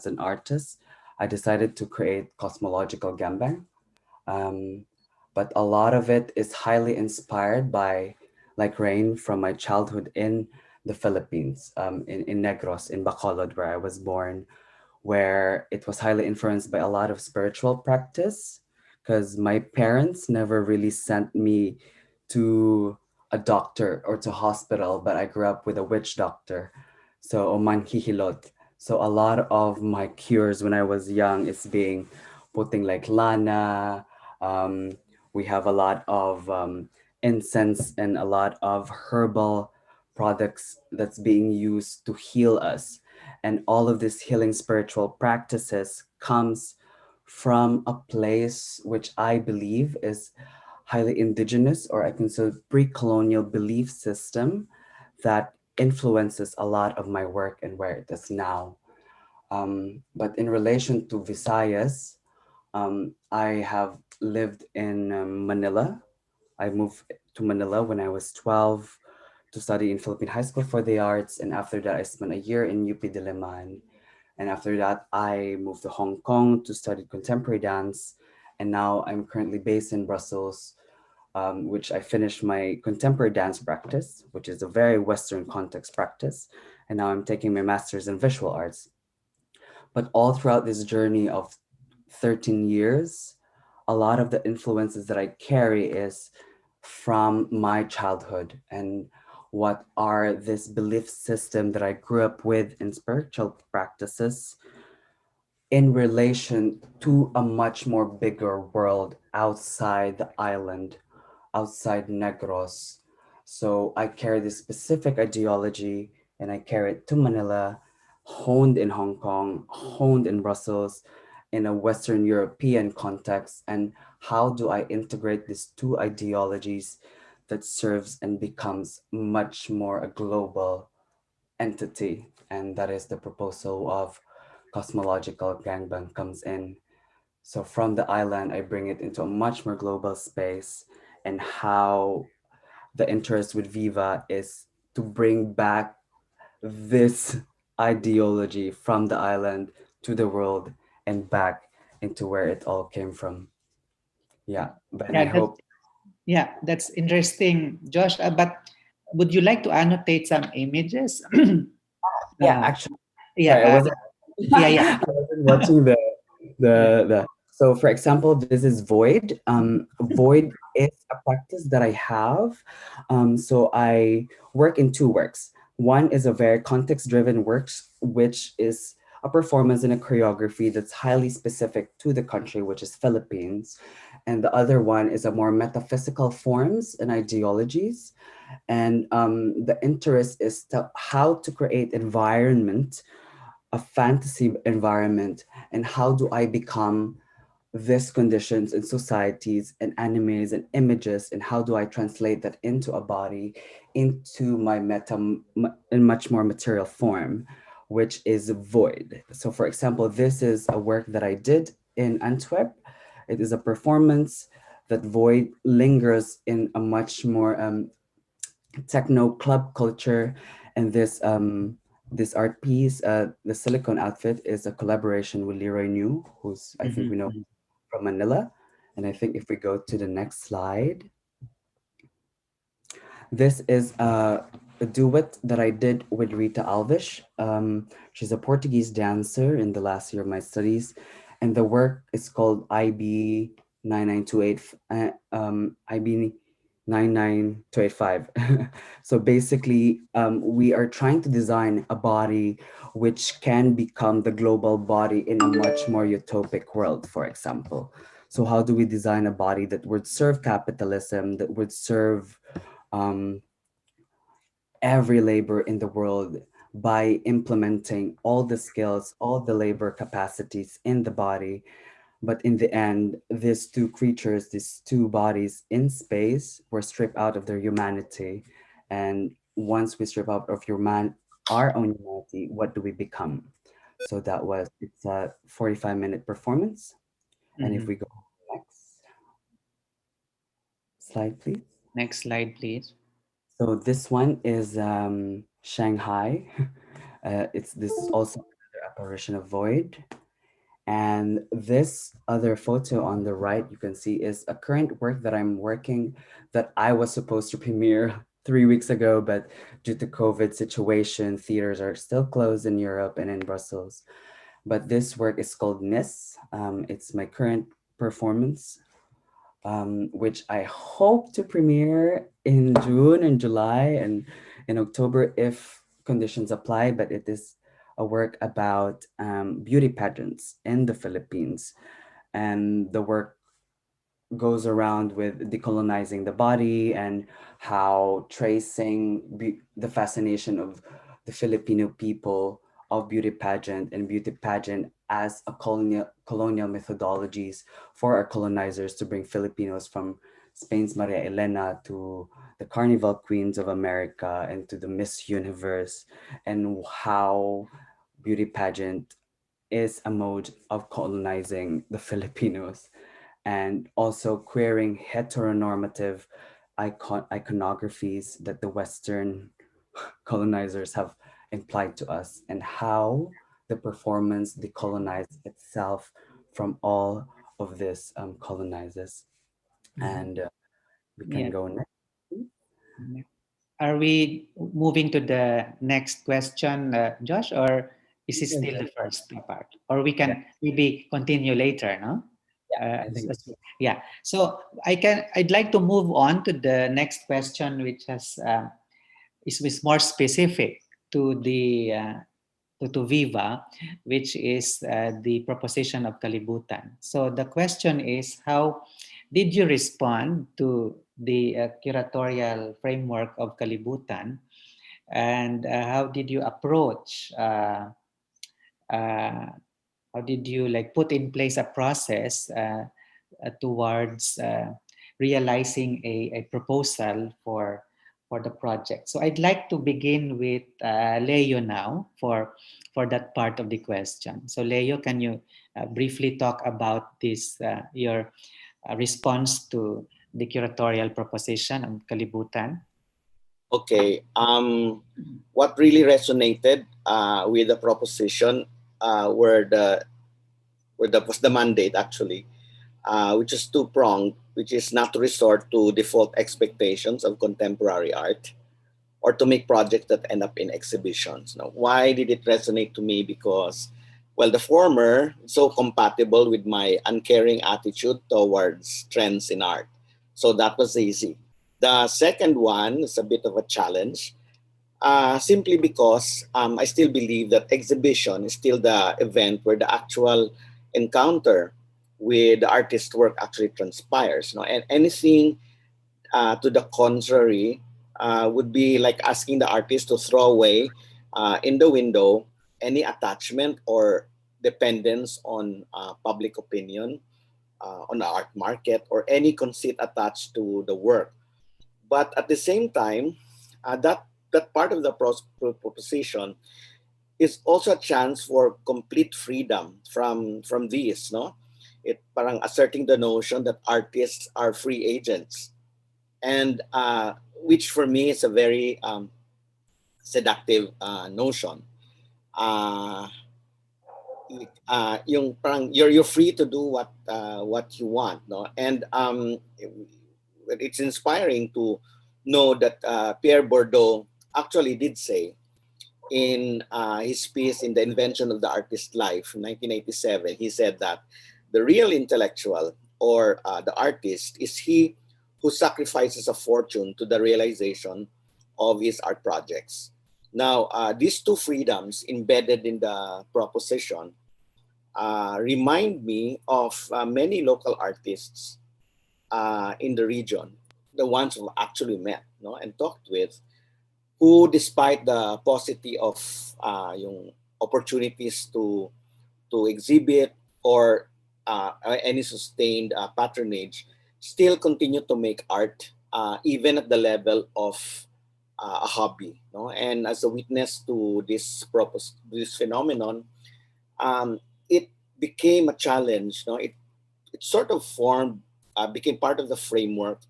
an artist, I decided to create Cosmological Gambang. Um, but a lot of it is highly inspired by, like Rain, from my childhood in the Philippines, in Negros, in Bacolod, where I was born, where it was highly influenced by a lot of spiritual practice, because my parents never really sent me to a doctor or to hospital, but I grew up with a witch doctor, so Oman Hihilot. So a lot of my cures when I was young is being putting like lana. Um, we have a lot of incense and a lot of herbal products that's being used to heal us, and all of these healing spiritual practices comes from a place which I believe is highly indigenous, or I can say pre-colonial belief system that influences a lot of my work and where it is now. But in relation to Visayas, I have lived in Manila. I moved to Manila when I was 12 to study in Philippine High School for the Arts, and after that I spent a year in UP Diliman. And after that, I moved to Hong Kong to study contemporary dance. And now I'm currently based in Brussels, which I finished my contemporary dance practice, which is a very Western context practice. And now I'm taking my master's in visual arts. But all throughout this journey of 13 years, a lot of the influences that I carry is from my childhood and what are this belief system that I grew up with in spiritual practices in relation to a much more bigger world outside the island, outside Negros. So I carry this specific ideology and I carry it to Manila, honed in Hong Kong, honed in Brussels, in a Western European context. And how do I integrate these two ideologies that serves and becomes much more a global entity? And that is the proposal of cosmological gangbang comes in. So from the island, I bring it into a much more global space, and how the interest with Viva is to bring back this ideology from the island to the world and back into where it all came from. Yeah, but I hope. Yeah, that's interesting, Josh. But would you like to annotate some images? Yeah, actually, yeah, sorry, I wasn't. yeah. I wasn't watching the. So, for example, this is void. Void is a practice that I have. So I work in two works. One is a very context-driven works, which is a performance and a choreography that's highly specific to the country, which is Philippines, and the other one is a more metaphysical forms and ideologies. And the interest is how to create environment, a fantasy environment, and how do I become these conditions in societies and animes and images, and how do I translate that into a body, into my in much more material form, which is void. So for example, this is a work that I did in Antwerp. It is a performance that void lingers in a much more techno club culture. And this art piece, the silicone outfit, is a collaboration with Leroy New, who's, I think we know, from Manila. And I think if we go to the next slide, this is a duet that I did with Rita Alves. She's a Portuguese dancer in the last year of my studies, and the work is called IB 9928, IB 99285. So basically, we are trying to design a body which can become the global body in a much more utopic world, for example. So how do we design a body that would serve capitalism, that would serve um, every labor in the world by implementing all the skills, all the labor capacities in the body. But in the end, these two creatures, these two bodies in space, were stripped out of their humanity. And once we strip out of our own humanity, what do we become? So it's a 45-minute performance. And if we go next slide, please. Next slide, please. So this one is Shanghai. This is also another apparition of void. And this other photo on the right, you can see, is a current work that I'm working that I was supposed to premiere 3 weeks ago, but due to COVID situation, theaters are still closed in Europe and in Brussels. But this work is called Nis. It's my current performance, which I hope to premiere in June and July and in October if conditions apply. But it is a work about beauty pageants in the Philippines. And the work goes around with decolonizing the body and how tracing the fascination of the Filipino people of beauty pageant and beauty pageant as a colonial methodologies for our colonizers to bring Filipinos from Spain's Maria Elena to the Carnival Queens of America and to the Miss Universe, and how beauty pageant is a mode of colonizing the Filipinos, and also queering heteronormative iconographies that the Western colonizers have implied to us, and how the performance decolonized itself from all of this colonizers. And we can go next. Are we moving to the next question, Josh, or is it still the first part? Or we can maybe continue later, no? I think yeah. So I'd like to move on to the next question, which is more specific to the to Viva, which is the proposition of Kalibutan. So the question is, how did you respond to the curatorial framework of Kalibutan, and how did you approach? How did you put in place a process towards realizing a proposal for the project? So I'd like to begin with Leo now for that part of the question. So Leo, can you briefly talk about this, your response to the curatorial proposition on Kalibutan? Okay. What really resonated with the proposition was the mandate actually, which is two-pronged, which is not to resort to default expectations of contemporary art or to make projects that end up in exhibitions. Now, why did it resonate to me? Because, well, the former is so compatible with my uncaring attitude towards trends in art. So that was easy. The second one is a bit of a challenge, simply because I still believe that exhibition is still the event where the actual encounter with the artist's work actually transpires. And anything to the contrary would be like asking the artist to throw away in the window any attachment or dependence on public opinion. on the art market or any conceit attached to the work. But at the same time, that part of the proposition is also a chance for complete freedom from these, no? It parang asserting the notion that artists are free agents, and which for me is a very seductive notion. Uh, yung parang you're free to do what you want, no? And it's inspiring to know that Pierre Bourdieu actually did say in his piece in The Invention of the Artist's Life, 1987, he said that the real intellectual or the artist is he who sacrifices a fortune to the realization of his art projects. Now, these two freedoms embedded in the proposition remind me of many local artists in the region, the ones who actually met, no, and talked with, who despite the paucity of yung opportunities to exhibit or any sustained patronage, still continue to make art even at the level of a hobby, no? And as a witness to this phenomenon, it became a challenge, no? It sort of formed, became part of the framework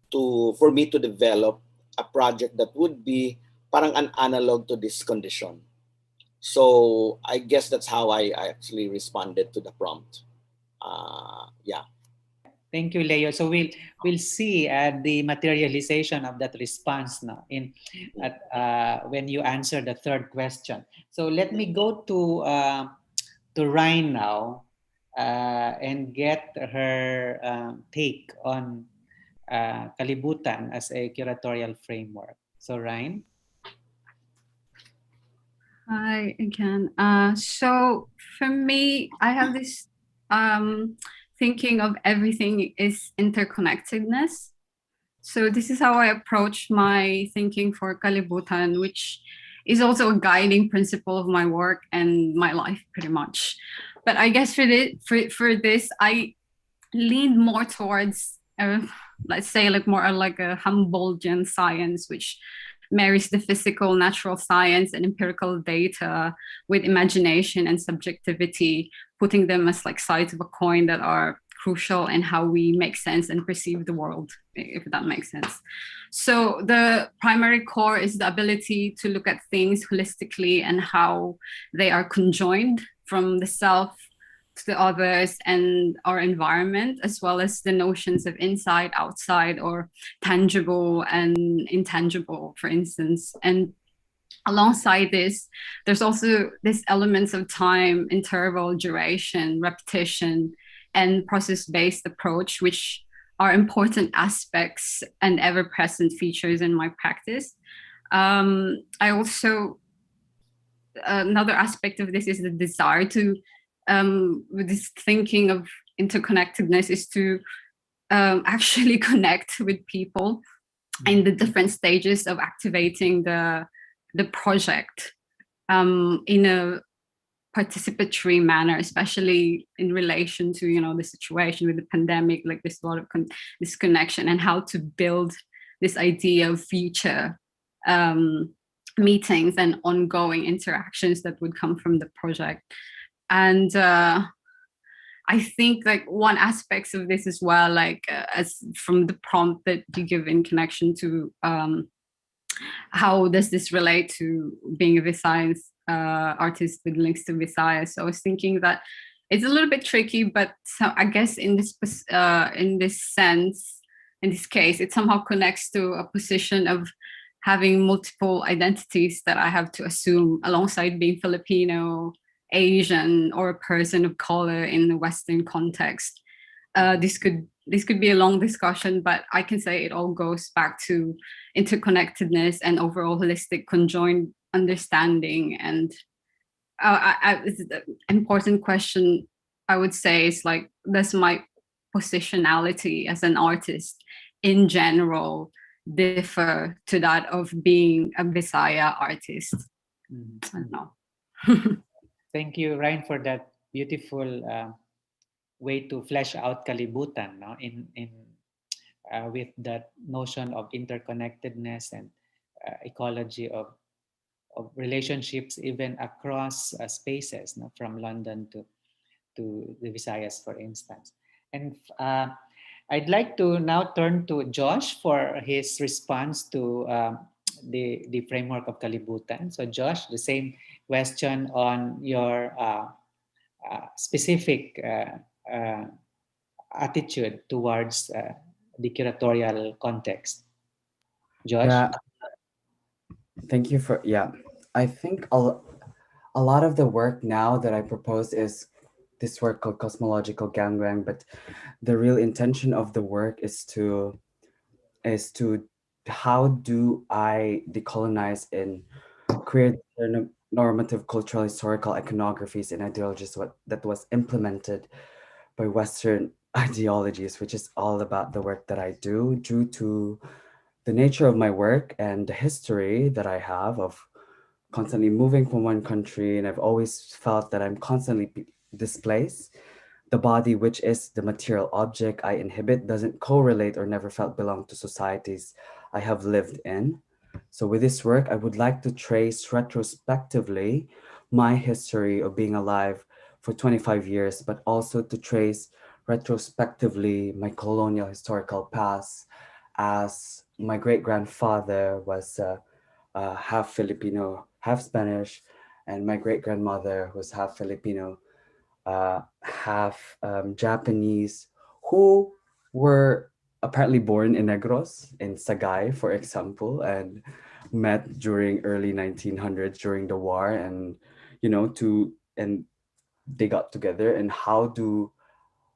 for me to develop a project that would be parang an analog to this condition. So I guess that's how I actually responded to the prompt. Yeah. Thank you, Leo. So we'll see the materialization of that response now when you answer the third question. So let me go to Ryan now and get her take on Kalibutan as a curatorial framework. So Ryan. Hi again. So for me, I have this thinking of everything is interconnectedness. So this is how I approach my thinking for Kalibutan, which is also a guiding principle of my work and my life, pretty much. But I guess for this, I lean more towards, let's say, like more like a Humboldtian science, which marries the physical, natural science, and empirical data with imagination and subjectivity, putting them as like sides of a coin that are crucial in how we make sense and perceive the world, if that makes sense. So the primary core is the ability to look at things holistically and how they are conjoined from the self to the others and our environment, as well as the notions of inside, outside, or tangible and intangible, for instance. And alongside this, there's also these elements of time, interval, duration, repetition, and process-based approach, which are important aspects and ever-present features in my practice. I also, another aspect of this is the desire to, with this thinking of interconnectedness, is to actually connect with people in the different stages of activating the project in a participatory manner, especially in relation to, you know, the situation with the pandemic, like there's a lot of disconnection, and how to build this idea of future meetings and ongoing interactions that would come from the project. And I think like one aspect of this as well, like as from the prompt that you give in connection to how does this relate to being a Visayas artist with links to Visayas. So I was thinking that it's a little bit tricky, but so I guess in this sense, in this case, it somehow connects to a position of having multiple identities that I have to assume alongside being Filipino, Asian, or a person of color in the Western context. This could be a long discussion, but I can say it all goes back to interconnectedness and overall holistic conjoined understanding. And the important question I would say is like, does my positionality as an artist in general differ to that of being a Visaya artist? I don't know. Thank you, Ryan, for that beautiful way to flesh out Kalibutan, no? With that notion of interconnectedness and ecology of relationships even across spaces, no? From London to the Visayas, for instance. And I'd like to now turn to Josh for his response to the framework of Kalibutan. So Josh, the same question on your specific attitude towards the curatorial context. Josh? Yeah, thank you for, yeah. I think a lot of the work now that I propose is this work called cosmological gangwang, but the real intention of the work is to how do I decolonize and create normative cultural historical iconographies and ideologies that was implemented by Western ideologies, which is all about the work that I do due to the nature of my work and the history that I have of constantly moving from one country. And I've always felt that I'm constantly displaced. The body, which is the material object I inhabit, doesn't correlate or never felt belong to societies I have lived in. So, with this work, I would like to trace retrospectively my history of being alive for 25 years, but also to trace retrospectively my colonial historical past, as my great grandfather was half Filipino, half Spanish, and my great grandmother was half Filipino, half Japanese, who were apparently born in Negros, in Sagay, for example, and met during early 1900s during the war, and and they got together. And how do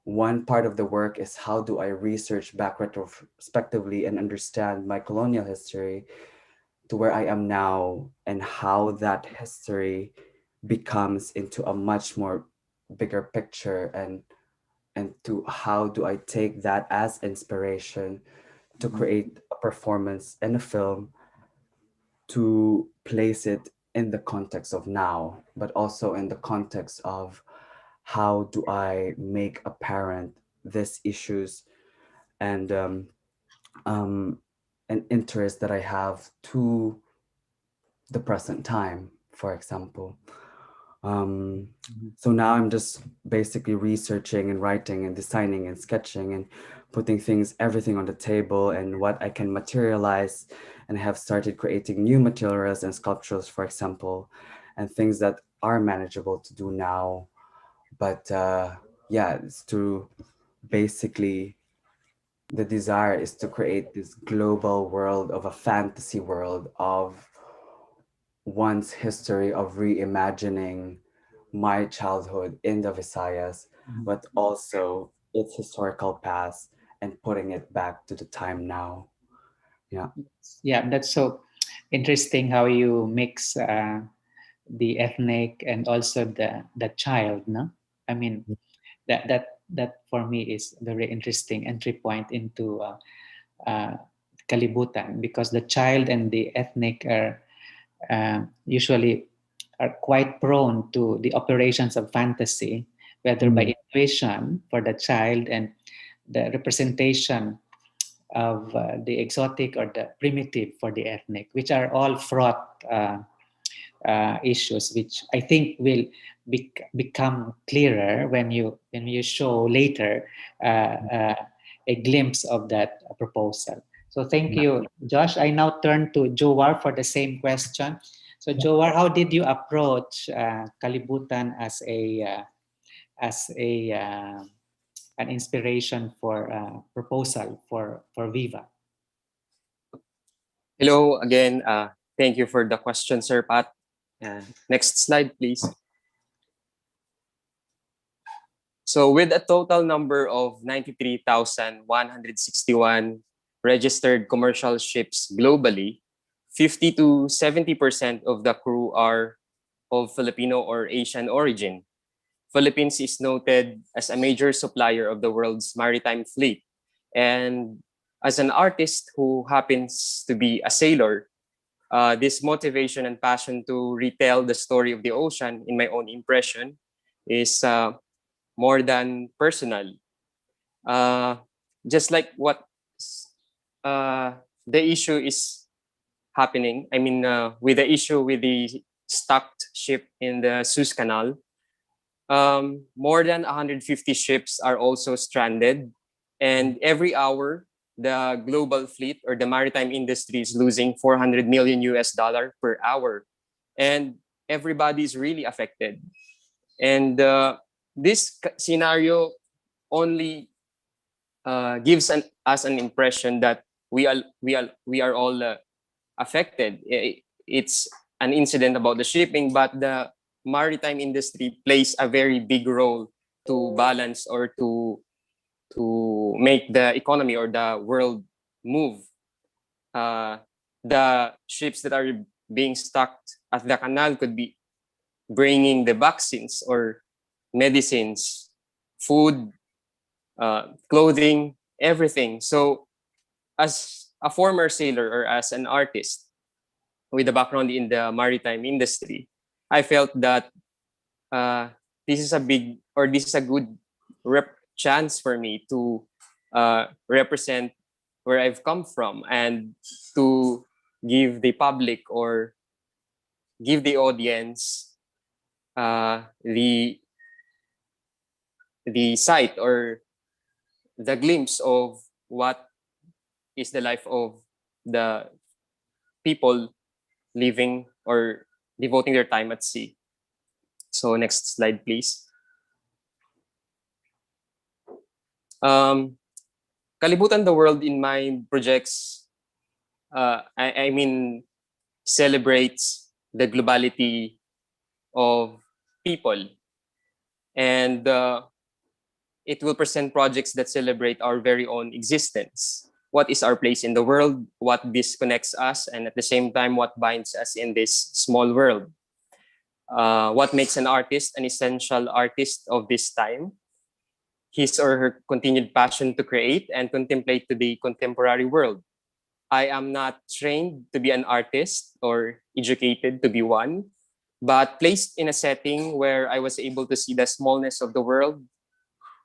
one part of the work is how do I research back retrospectively and understand my colonial history to where I am now, and how that history becomes into a much more bigger picture, and to how do I take that as inspiration to create a performance and a film to place it in the context of now, but also in the context of how do I make apparent these issues and an interest that I have to the present time, for example. So now I'm just basically researching and writing and designing and sketching and putting everything on the table and what I can materialize, and have started creating new materials and sculptures, for example, and things that are manageable to do now. But yeah, it's to basically the desire is to create this global world of a fantasy world of one's history of reimagining my childhood in the Visayas, but also its historical past and putting it back to the time now. Yeah. Yeah, that's so interesting how you mix the ethnic and also the child, no? I mean, that for me is a very interesting entry point into uh, Kalibutan, because the child and the ethnic are usually are quite prone to the operations of fantasy, whether by intuition for the child and the representation of the exotic or the primitive for the ethnic, which are all fraught issues, which I think will become clearer when you show later a glimpse of that proposal. So thank you, Josh. I now turn to Jowar for the same question. So Jowar, how did you approach Kalibutan as an inspiration for proposal for Viva? Hello again. Thank you for the question, Sir Pat. Next slide, please. So with a total number of 93,161 registered commercial ships globally, 50 to 70% of the crew are of Filipino or Asian origin. Philippines is noted as a major supplier of the world's maritime fleet. And as an artist who happens to be a sailor, this motivation and passion to retell the story of the ocean, in my own impression, is more than personal. Just like what the issue is happening. I mean, with the issue with the stocked ship in the Suez Canal, more than 150 ships are also stranded, and every hour the global fleet or the maritime industry is losing 400 million US dollar per hour, and everybody is really affected. And this scenario only gives us an impression that we are all affected. It's an incident about the shipping, but the maritime industry plays a very big role to balance or to make the economy or the world move. The ships that are being stuck at the canal could be bringing the vaccines or medicines, food, clothing, everything. So, as a former sailor or as an artist with a background in the maritime industry, I felt that this is a big or this is a good chance for me to represent where I've come from and to give the public or give the audience the sight or the glimpse of what is the life of the people living or devoting their time at sea. So next slide, please. Kalibutan the World in my projects, I mean, celebrates the globality of people. And it will present projects that celebrate our very own existence. What is our place in the world? What disconnects us? And at the same time, what binds us in this small world? What makes an artist an essential artist of this time? His or her continued passion to create and contemplate to the contemporary world. I am not trained to be an artist or educated to be one, but placed in a setting where I was able to see the smallness of the world,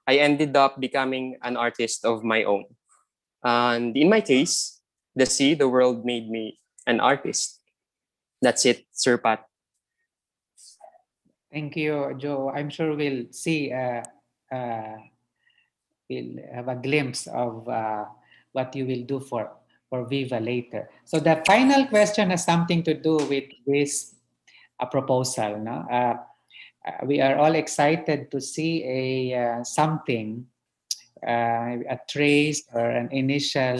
I ended up becoming an artist of my own. And in my case, the sea, the world made me an artist. That's it, Sir Pat. Thank you, Joe. I'm sure we'll see, we'll have a glimpse of what you will do for Viva later. So the final question has something to do with this proposal. No? We are all excited to see a something, a trace or an initial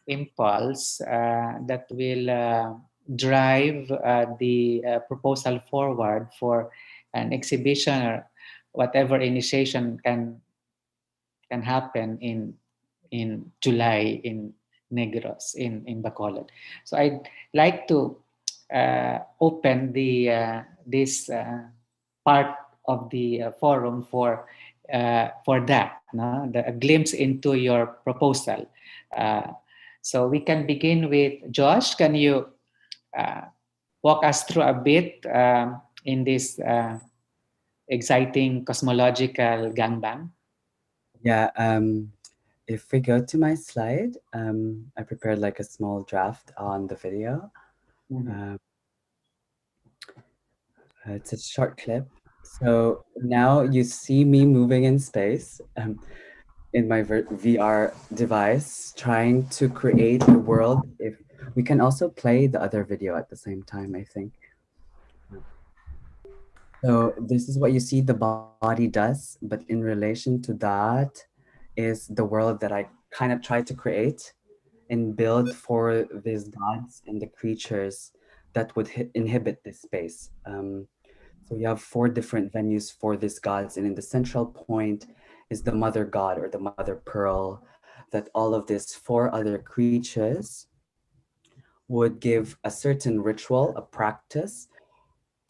impulse that will drive the proposal forward for an exhibition or whatever initiation can happen in July in Negros in Bacolod. So I'd like to open the this part of the forum for that, no? A glimpse into your proposal. So we can begin with Josh. Can you walk us through a bit in this exciting cosmological gangbang? Yeah, if we go to my slide, I prepared like a small draft on the video. It's a short clip. So now you see me moving in space in my VR device, trying to create a world. If we can also play the other video at the same time, I think. So this is what you see the body does, but in relation to that is the world that I kind of tried to create and build for these gods and the creatures that would inhibit this space. So you have 4 different venues for these gods, and in the central point is the mother god or the mother pearl that all of these 4 other creatures would give a certain ritual, a practice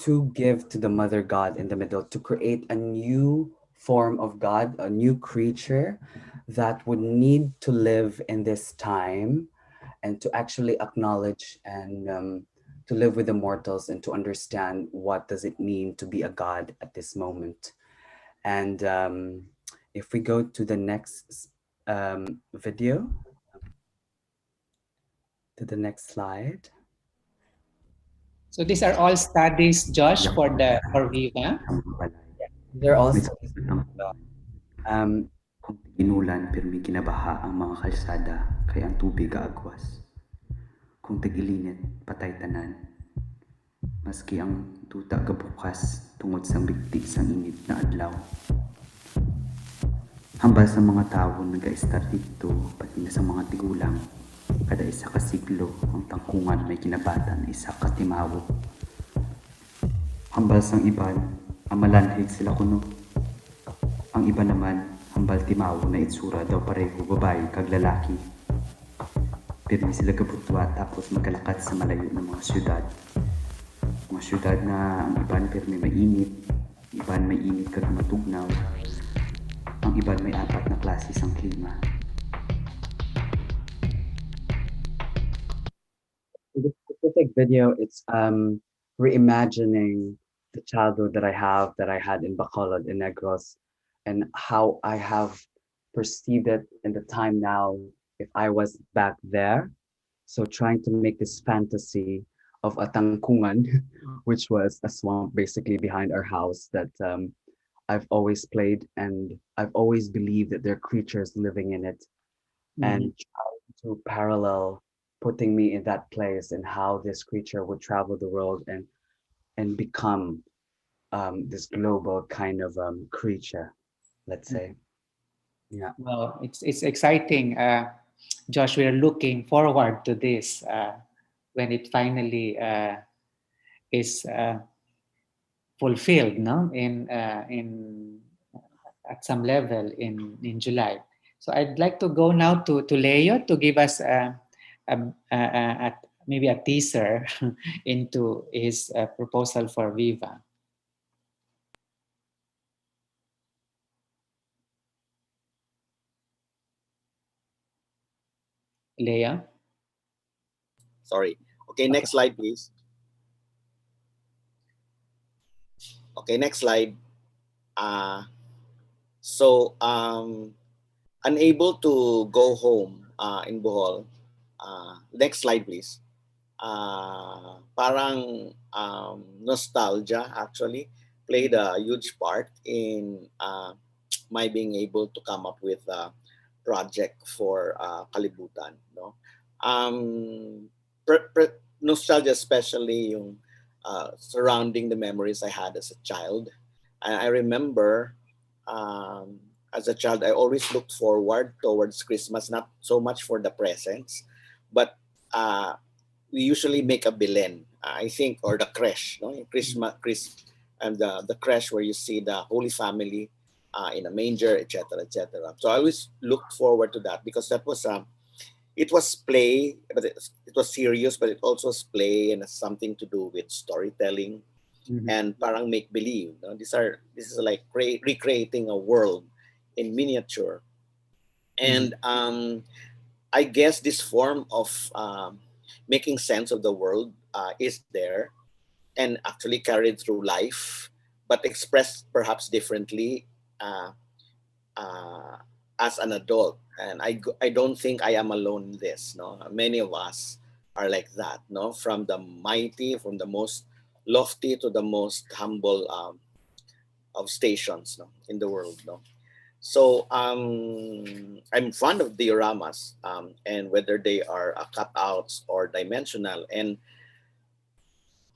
to give to the mother god in the middle to create a new form of god, a new creature that would need to live in this time and to actually acknowledge and to live with the mortals and to understand what does it mean to be a god at this moment. And if we go to the next video, to the next slide. So these are all studies, Josh, for Viva. They're all studies. Kung inulan pero may kinabaha ang mga kalsada kaya ang tubig aagwas. Kung tag-ilinit, patay tanan. Maski ang duta gabukas tungod sa bigti sang init na adlaw. Hambal sa mga tao nag-a-start dito, pati na sa mga tigulang. Kada isa ka siglo, ang tangkungan may kinabatan na isa ka timawo. Hambal sang iban, ang malanhig sila kuno. Ang iba naman, hambal timawo na itsura daw pareho babae kag lalaki. Pero sila kabutwa tapos magkalakat sa malayo ng mga syudad. Mga syudad na ang iban pero may mainit, iban may init kag matugnaw. Ang iban may apat na klase sang klima. This specific video, it's reimagining the childhood that I had in Bacolod, in Negros, and how I have perceived it in the time now if I was back there. So trying to make this fantasy of a tangkungan, which was a swamp basically behind our house that I've always played, and I've always believed that there are creatures living in it, and trying to parallel putting me in that place and how this creature would travel the world and become this global kind of creature, let's say. Yeah. Well, it's exciting, Josh. We are looking forward to this when it finally is fulfilled, no, in at some level in July. So I'd like to go now to Leo to give us maybe a teaser into his proposal for Viva. Leo? Sorry. Okay, next slide, please. Okay, next slide. So, unable to go home in Bohol. Next slide, please. Parang nostalgia actually played a huge part in my being able to come up with a project for Kalibutan. No, nostalgia, especially yung surrounding the memories I had as a child. I remember as a child, I always looked forward towards Christmas, not so much for the presents, but we usually make a bilen, I think, or the creche, no? And the creche where you see the Holy Family in a manger, etc., etc. So I always looked forward to that because that was it was play, but it was serious, but it also was play and has something to do with storytelling and parang make believe. No? This is like recreating a world in miniature, and I guess this form of making sense of the world is there and actually carried through life, but expressed perhaps differently as an adult. And I don't think I am alone in this. No, many of us are like that. No, from the mighty, from the most lofty to the most humble of stations, no, in the world. No, so I'm fond of dioramas, and whether they are cutouts or dimensional. And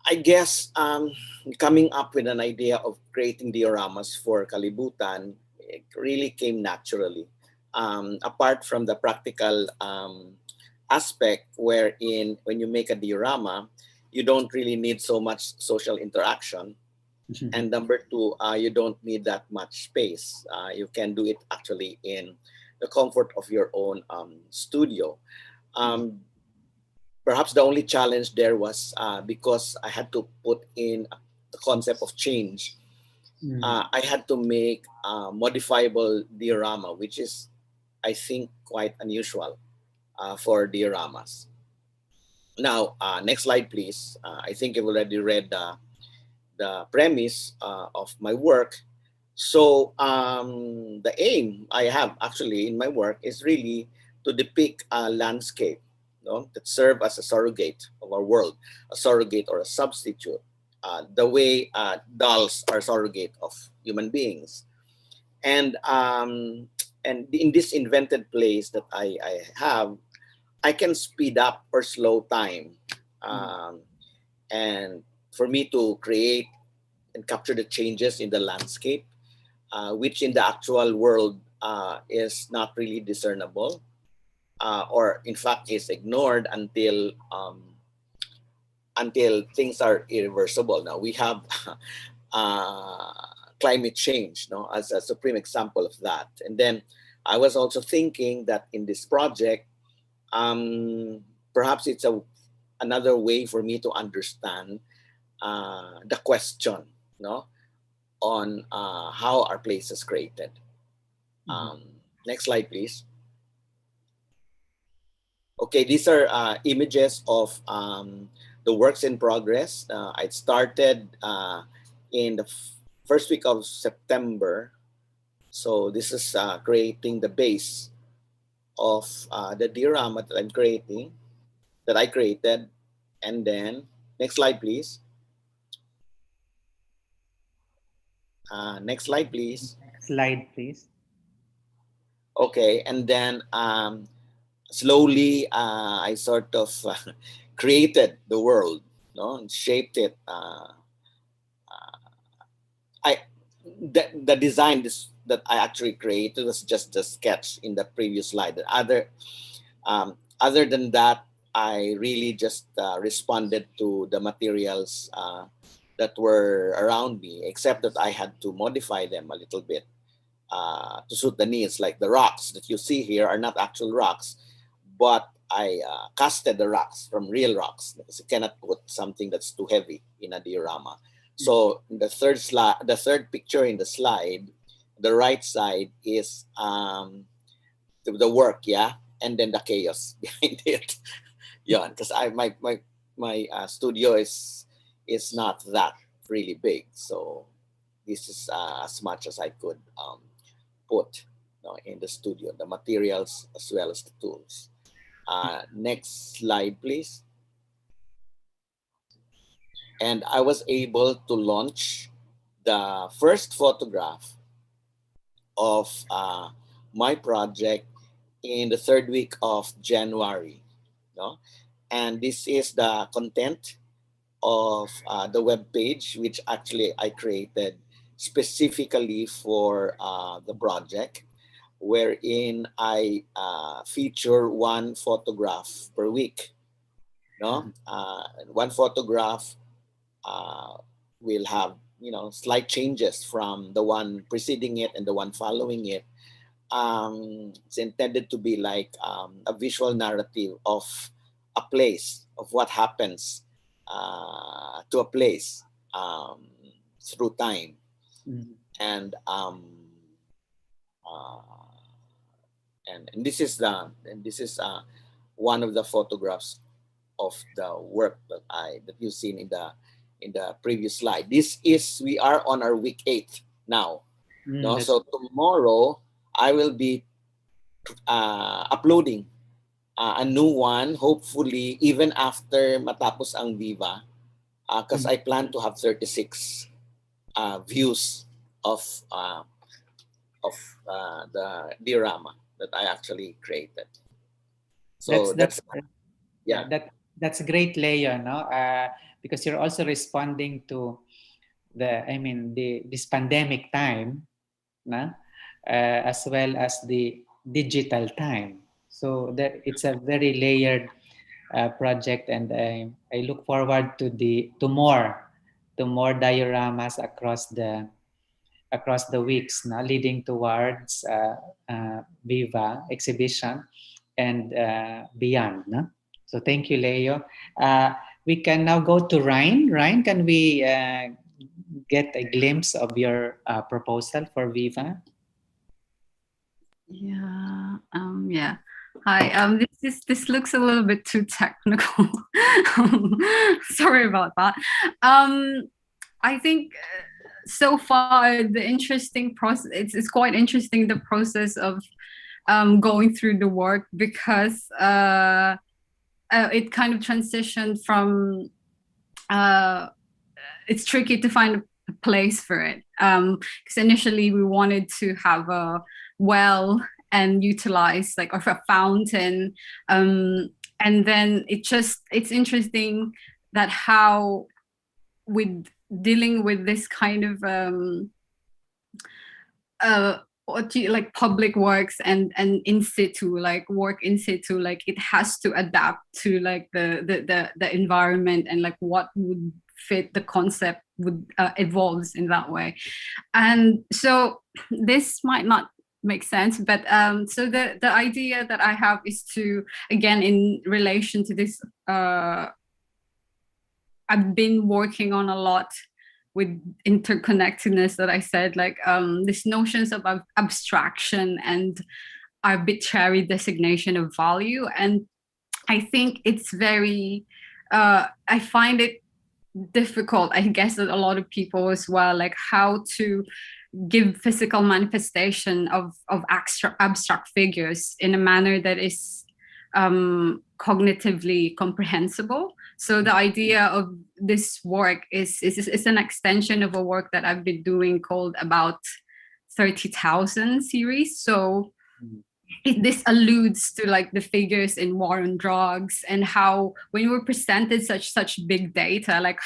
I guess coming up with an idea of creating dioramas for Kalibutan, it really came naturally. Apart from the practical aspect, wherein when you make a diorama, you don't really need so much social interaction. And number two, you don't need that much space. You can do it actually in the comfort of your own studio. Perhaps the only challenge there was because I had to put in the concept of change. I had to make a modifiable diorama, which is, I think, quite unusual for dioramas. Now, next slide, please. I think you've already read the premise of my work. So the aim I have actually in my work is really to depict a landscape, that serve as a surrogate of our world, a surrogate or a substitute, the way dolls are surrogate of human beings. And in this invented place that I have, I can speed up or slow time, and for me to create and capture the changes in the landscape, which in the actual world is not really discernible, or in fact is ignored until things are irreversible. Now we have uh, climate change, no, as a supreme example of that. And then I was also thinking that in this project, perhaps it's another way for me to understand the question, no, on how our place is created. Next slide, please. Okay, these are images of the works in progress. I started in the first week of September. So this is creating the base of the diorama that I'm creating, that I created. And then, next slide, please. Next slide, please. Slide, please. Okay, and then slowly I sort of created the world, no, and shaped it. The design that I actually created was just a sketch in the previous slide. Other than that, I really just responded to the materials that were around me, except that I had to modify them a little bit to suit the needs. Like the rocks that you see here are not actual rocks, but I casted the rocks from real rocks, because you cannot put something that's too heavy in a diorama. So the third picture in the slide, the right side is the work, yeah, and then the chaos behind it. Yeah, because my studio is not that really big, so this is as much as I could put, in the studio, the materials as well as the tools. Next slide, please. And I was able to launch the first photograph of my project in the third week of January. No? And this is the content of the web page, which actually I created specifically for the project, wherein I feature one photograph per week. No, one photograph will have slight changes from the one preceding it and the one following it. It's intended to be like a visual narrative of a place, of what happens to a place through time. And and this is one of the photographs of the work that you've seen in the previous slide. We are on our week 8 now. No? So tomorrow I will be uploading a new one, hopefully even after matapos ang Viva, because I plan to have 36 views of the diorama that I actually created. So that's great, Leo, no? Because you're also responding to this pandemic time, no? As well as the digital time. So that it's a very layered project, and I look forward to more dioramas across the weeks, no? Leading towards Viva exhibition and beyond. No? So thank you, Leo. We can now go to Ryan. Ryan, can we get a glimpse of your proposal for Viva? Yeah. Hi. This looks a little bit too technical. Sorry about that. I think so far the interesting process, it's quite interesting, the process of going through the work, because it kind of transitioned from it's tricky to find a place for it, because initially we wanted to have a well and utilize like or a fountain, and then it's interesting that how with dealing with this kind of what do you like public works and in situ, like work in situ, like it has to adapt to like the environment, and like what would fit the concept would evolves in that way. And so this might not make sense, but so the idea that I have is to, again, in relation to this, I've been working on a lot with interconnectedness that I said, like these notions of abstraction and arbitrary designation of value. And I think it's very, I find it difficult, I guess, that a lot of people as well, like how to give physical manifestation of abstract figures in a manner that is cognitively comprehensible. So the idea of this work is an extension of a work that I've been doing called About 30,000 series. So this alludes to like the figures in War on Drugs, and how when we're presented such big data, like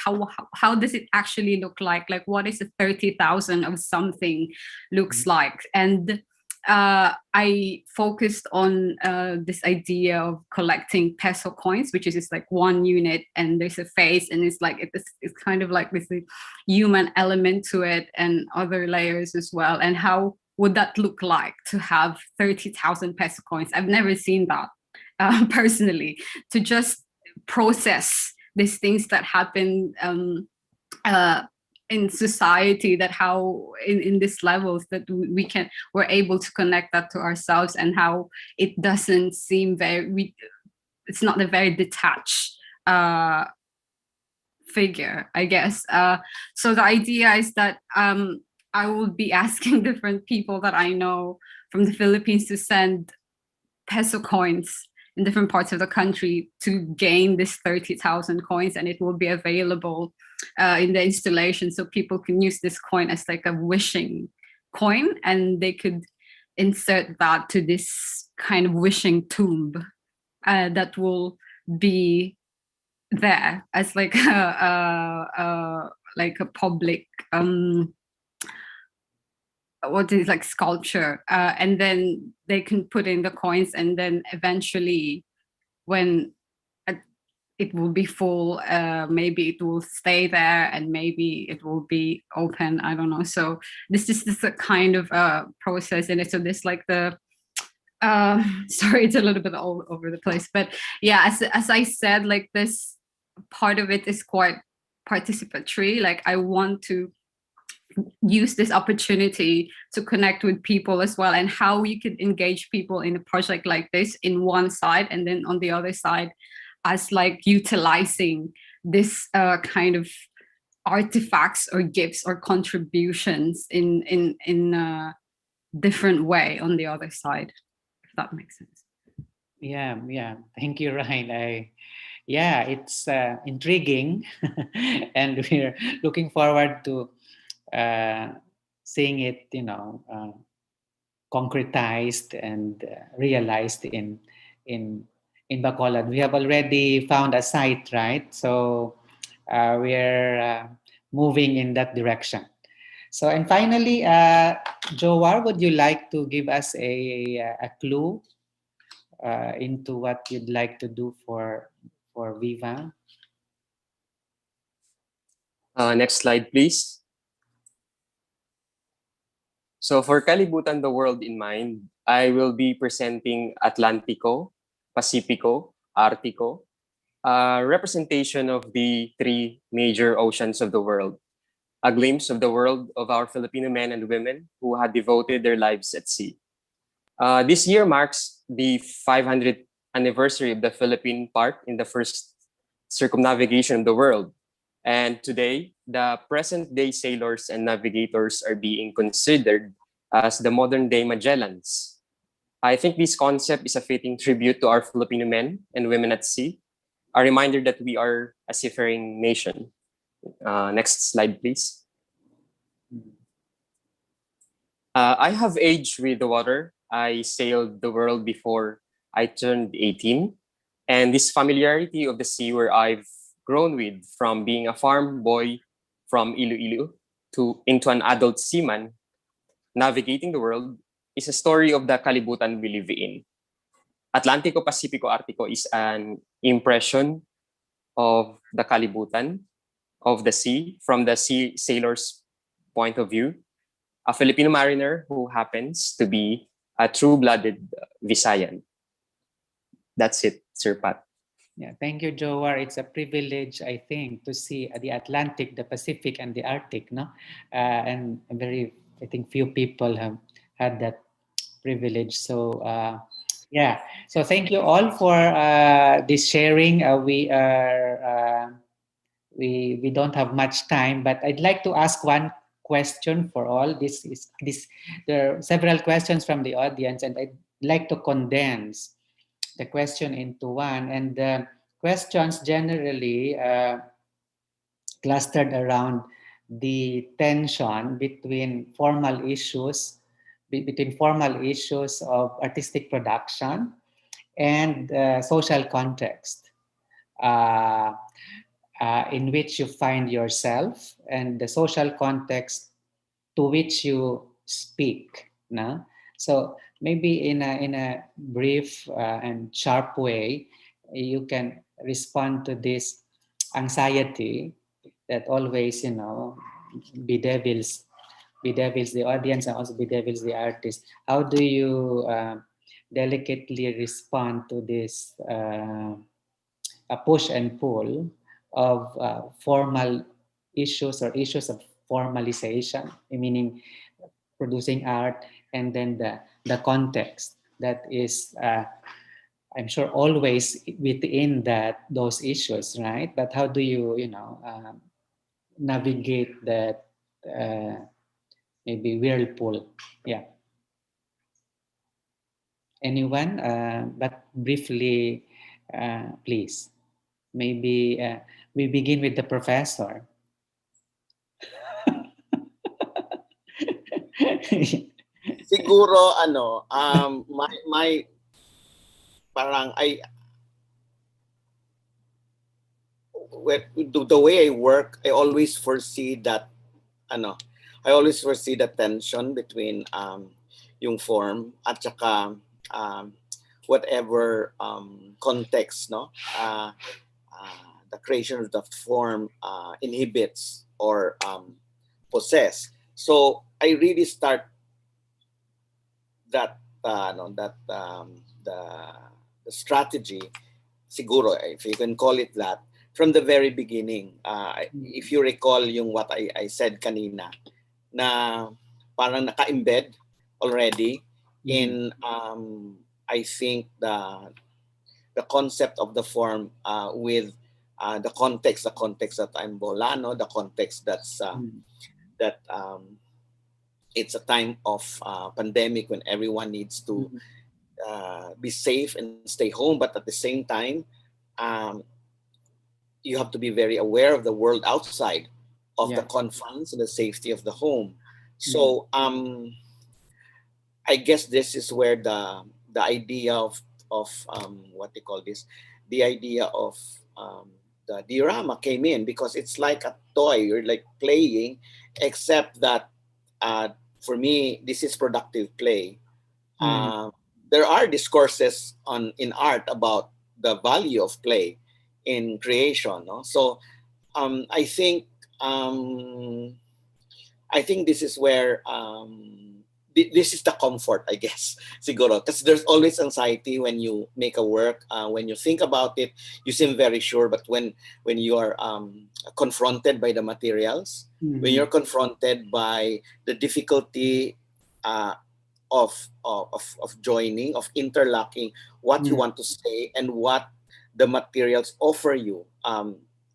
how does it actually look like what is a 30,000 of something looks like. And I focused on this idea of collecting peso coins, which is just like 1 unit, and there's a face, and it's like it's kind of like this human element to it, and other layers as well. And how would that look like to have 30,000 peso coins? I've never seen that personally. To just process these things that happen in society, that how in these levels that we're able to connect that to ourselves, and how it doesn't seem it's not a very detached figure, I guess. So the idea is that I will be asking different people that I know from the Philippines to send peso coins in different parts of the country to gain this 30,000 coins, and it will be available in the installation, so people can use this coin as like a wishing coin, and they could insert that to this kind of wishing tomb that will be there as like a public what is like sculpture, and then they can put in the coins, and then eventually when it will be full, maybe it will stay there, and maybe it will be open, I don't know. So this is a kind of process in it. So this like the sorry, it's a little bit all over the place, but yeah, as I said, like this part of it is quite participatory. Like I want to use this opportunity to connect with people as well, and how you could engage people in a project like this in one side, and then on the other side as like utilizing this kind of artifacts or gifts or contributions in a different way on the other side, if that makes sense. Yeah, thank you, Ryan. Yeah, it's intriguing and we're looking forward to seeing it, concretized and realized in Bacolod. We have already found a site, right? So we're moving in that direction. So, and finally, Jowar, would you like to give us a clue into what you'd like to do for Viva? Next slide, please. So for Kalibutan, the world in mind, I will be presenting Atlantico, Pacifico, Artico, a representation of the 3 major oceans of the world, a glimpse of the world of our Filipino men and women who had devoted their lives at sea. This year marks the 500th anniversary of the Philippine part in the first circumnavigation of the world. And today, the present-day sailors and navigators are being considered as the modern-day Magellans. I think this concept is a fitting tribute to our Filipino men and women at sea, a reminder that we are a seafaring nation. Next slide, please. I have aged with the water. I sailed the world before I turned 18. And this familiarity of the sea where I've grown with, from being a farm boy from Iloilo to into an adult seaman navigating the world, is a story of the Kalibutan we live in. Atlantico Pacifico Artico is an impression of the Kalibutan, of the sea, from the sea sailor's point of view. A Filipino mariner who happens to be a true-blooded Visayan. That's it, Sir Pat. Yeah, thank you, Jowar. It's a privilege, I think, to see the Atlantic, the Pacific, and the Arctic, no? And I think few people have had that privilege. So, yeah. So thank you all for this sharing. We don't have much time, but I'd like to ask one question for all. There are several questions from the audience, and I'd like to condense the question into one. And the questions generally clustered around the tension between formal issues of artistic production and social context in which you find yourself, and the social context to which you speak. No? So maybe in a brief and sharp way, you can respond to this anxiety that always, bedevils the audience and also bedevils the artist. How do you delicately respond to this push and pull of formal issues or issues of formalization, meaning producing art, and then the context that is, I'm sure, always within those issues, right? But how do you, navigate that maybe whirlpool? Yeah. Anyone? But briefly, please. Maybe we begin with the professor. Siguro my parang the way I work, I always foresee that I always foresee the tension between yung form at saka whatever context, no? The creation of the form inhibits or possess. So I really start that the strategy, siguro, if you can call it that, from the very beginning. If you recall yung what I said kanina, na parang naka-embed already in I think the concept of the form with the context that I'm Bolano, the context that's that it's a time of pandemic when everyone needs to be safe and stay home, but at the same time you have to be very aware of the world outside of the confines and the safety of the home. So I guess this is where the idea of what they call this, the idea of the diorama came in, because it's like a toy, you're like playing, except that for me this is productive play. There are discourses in art about the value of play in creation, no? So I think this is where this is the comfort, I guess, siguro, because there's always anxiety when you make a work. When you think about it, you seem very sure, but when you are confronted by the materials, when you're confronted by the difficulty of joining, of interlocking what you want to say and what the materials offer you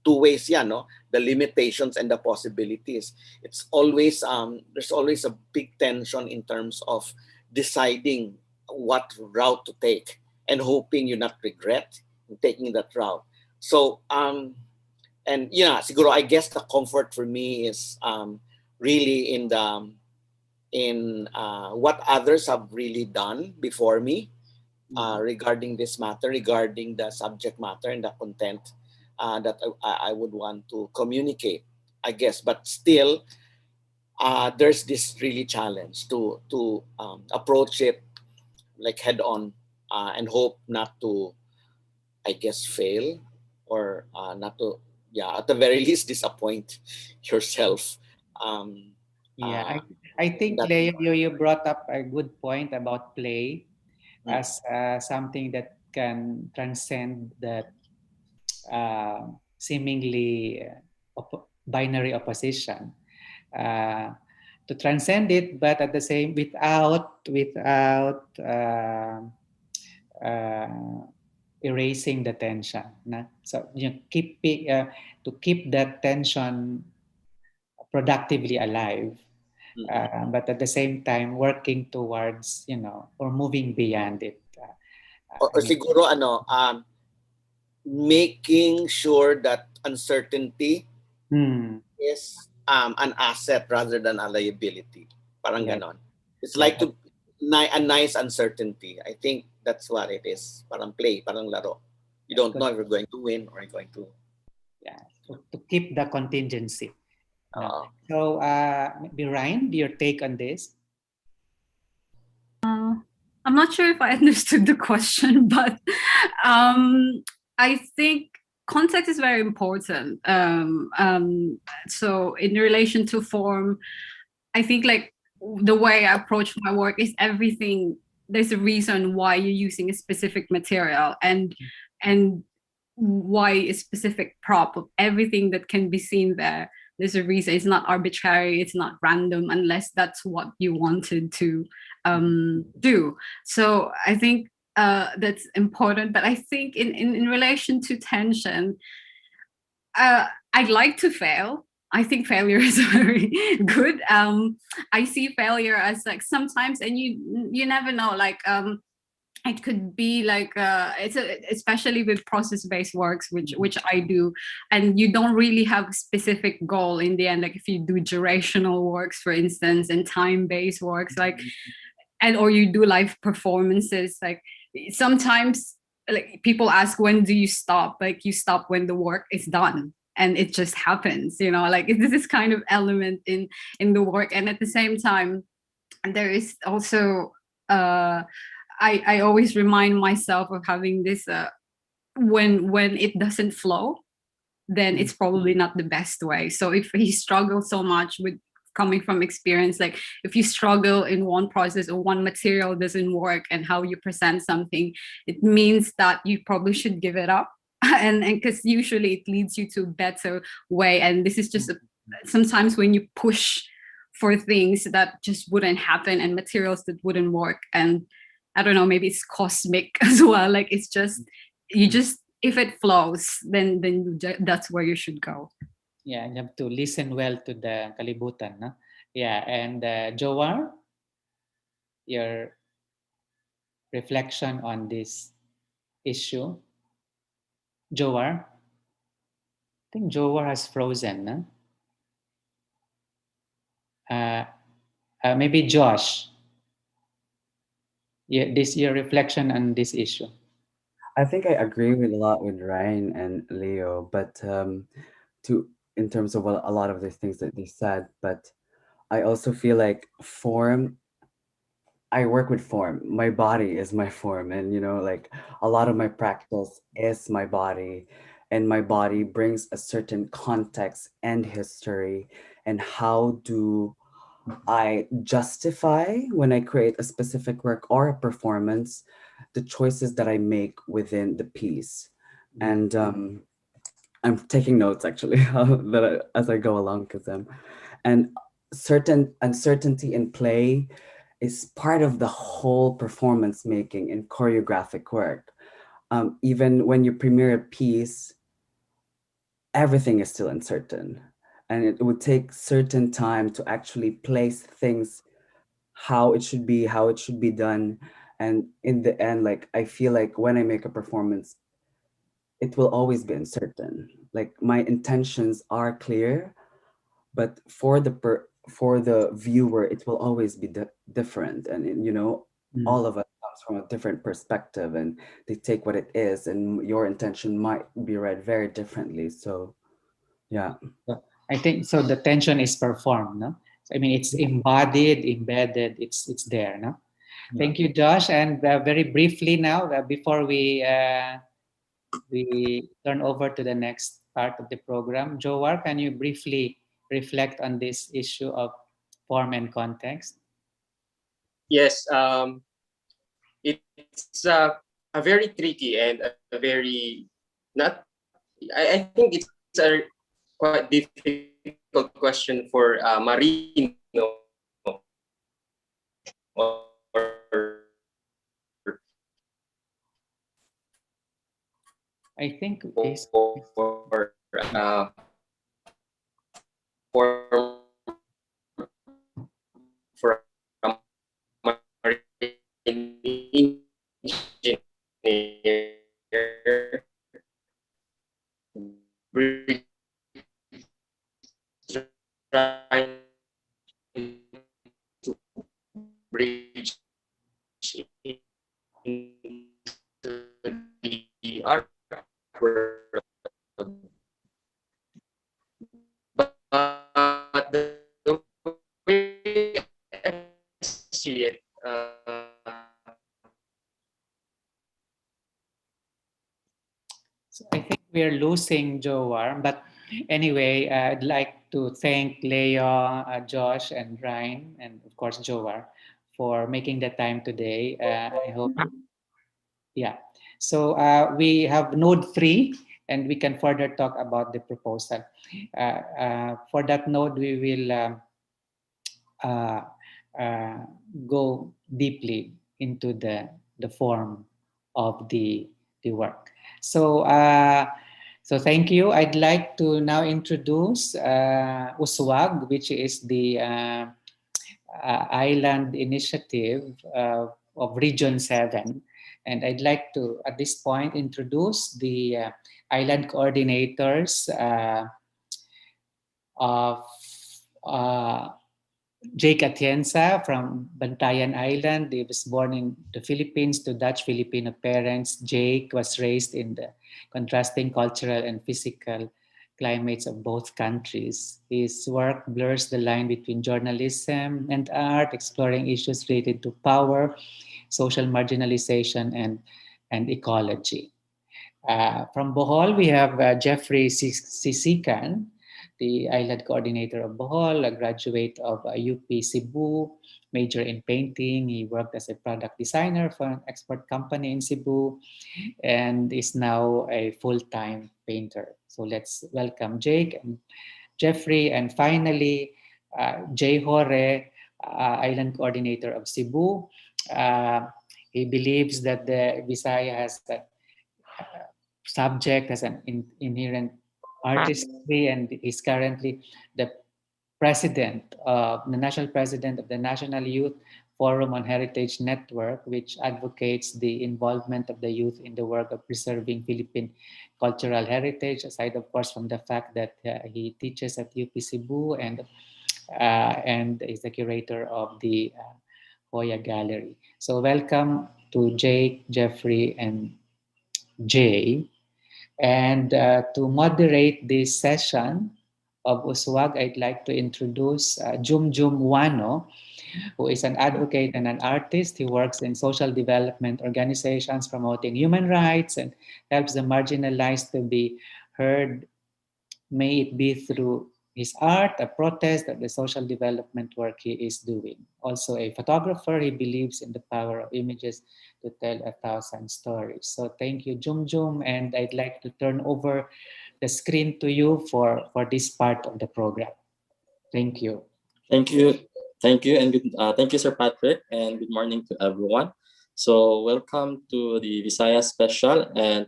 two ways yan, no? The limitations and the possibilities. It's always there's always a big tension in terms of deciding what route to take and hoping you not regret taking that route. So and yeah, siguro I guess the comfort for me is really in the what others have really done before me regarding this matter, regarding the subject matter and the content that I would want to communicate, I guess. But still, there's this really challenge to approach it like head on and hope not to, I guess, fail or not to, yeah, at the very least, disappoint yourself. Yeah, Uh, I think that Leo, you brought up a good point about play Mm. as something that can transcend that seemingly binary opposition. To transcend it, but at the same without erasing the tension. So to keep that tension productively alive, but at the same time working towards or moving beyond it. or siguro making sure that uncertainty is an asset rather than a liability. Parang Yeah, ganon. It's yeah, like a nice uncertainty. I think that's what it is. Parang play, parang laro. You don't know if you're going to win or you're going to. yeah, to keep the contingency. Uh, So, maybe Ryan, your take on this? I'm not sure if I understood the question, but I think context is very important. So in relation to form, I think like the way I approach my work is everything. There's a reason why you're using a specific material and why a specific prop of everything that can be seen there. There's a reason. It's not arbitrary. It's not random unless that's what you wanted to do. So I think that's important. But I think in relation to tension, I'd like to fail. I think failure is very good. I see failure as like sometimes, and you never know. Like it could be like especially with process-based works, which I do, and you don't really have a specific goal in the end. Like if you do durational works, for instance, and time-based works, like or you do live performances, like sometimes like people ask when do you stop, like you stop when the work is done and it just happens, like this is kind of element in the work. And at the same time there is also I always remind myself of having this when it doesn't flow, then it's probably not the best way. So if he struggles so much with coming from experience, like if you struggle in one process or one material doesn't work and how you present something, it means that you probably should give it up. And because usually it leads you to a better way. And this is just sometimes when you push for things that just wouldn't happen and materials that wouldn't work. And I don't know, maybe it's cosmic as well. Like it's just, you just, if it flows, then that's where you should go. Yeah, you have to listen well to the Kalibutan. No? Yeah, and Jowar, your reflection on this issue. Jowar, I think Jowar has frozen. No? Maybe Josh, your reflection on this issue. I think I agree with a lot with Ryan and Leo, but to in terms of a lot of the things that they said, but I also feel like form. I work with form. My body is my form, and like a lot of my practice is my body, and my body brings a certain context and history. And how do I justify when I create a specific work or a performance, the choices that I make within the piece? And I'm taking notes actually as I go along because and certain uncertainty in play is part of the whole performance making and choreographic work. Even when you premiere a piece, everything is still uncertain, and it would take certain time to actually place things how it should be, how it should be done. And in the end, like, I feel like when I make a performance, it will always be uncertain. Like, my intentions are clear, but for the viewer, it will always be different. And all of us comes from a different perspective, and they take what it is, and your intention might be read very differently. So yeah. So I think so. The tension is performed, no? So, I mean, it's embodied, embedded. It's there, no? Thank you, Josh. And very briefly now, before we turn over to the next part of the program, Jowar, can you briefly reflect on this issue of form and context? Yes, it's a very tricky and a very not. I think it's a quite difficult question for Marino or I think for for for a marine engineer, bridge trying to bridge into the art world. But the way I see it, So I think we're losing Jowar, but anyway, I'd like to thank Leo, Josh, and Ryan, and of course Jowar, for making the time today. I hope, yeah. So we have node 3, and we can further talk about the proposal. For that node, we will uh, uh, go deeply into the form of the work. So, so thank you. I'd like to now introduce USWAG, which is the island initiative of Region 7. And I'd like to, at this point, introduce the island coordinators of Jake Atienza from Bantayan Island. He was born in the Philippines to Dutch Filipino parents. Jake was raised in the contrasting cultural and physical climates of both countries. His work blurs the line between journalism and art, exploring issues related to power, social marginalization, and ecology. From Bohol, we have Jeffrey Sisikan, the island coordinator of Bohol, a graduate of UP Cebu, major in painting. He worked as a product designer for an export company in Cebu and is now a full-time painter. So let's welcome Jake and Jeffrey, and finally, Jay Hore, island coordinator of Cebu. He believes that the Visaya has a subject, has an inherent artistry, and is currently the president, the national president of the National Youth Forum on Heritage Network, which advocates the involvement of the youth in the work of preserving Philippine cultural heritage, aside, of course, from the fact that he teaches at UP Cebu and is the curator of the Hoya Gallery. So welcome to Jake, Jeffrey, and Jay. And to moderate this session of USWAG, I'd like to introduce Jum Wano, who is an advocate and an artist. He works in social development organizations promoting human rights and helps the marginalized to be heard, may it be through his art, a protest, or the social development work he is doing. Also a photographer, he believes in the power of images to tell 1,000 stories. So thank you, Jum, and I'd like to turn over the screen to you for this part of the program. Thank you. Thank you, and thank you, Sir Patrick, and good morning to everyone. So welcome to the Visaya Special, and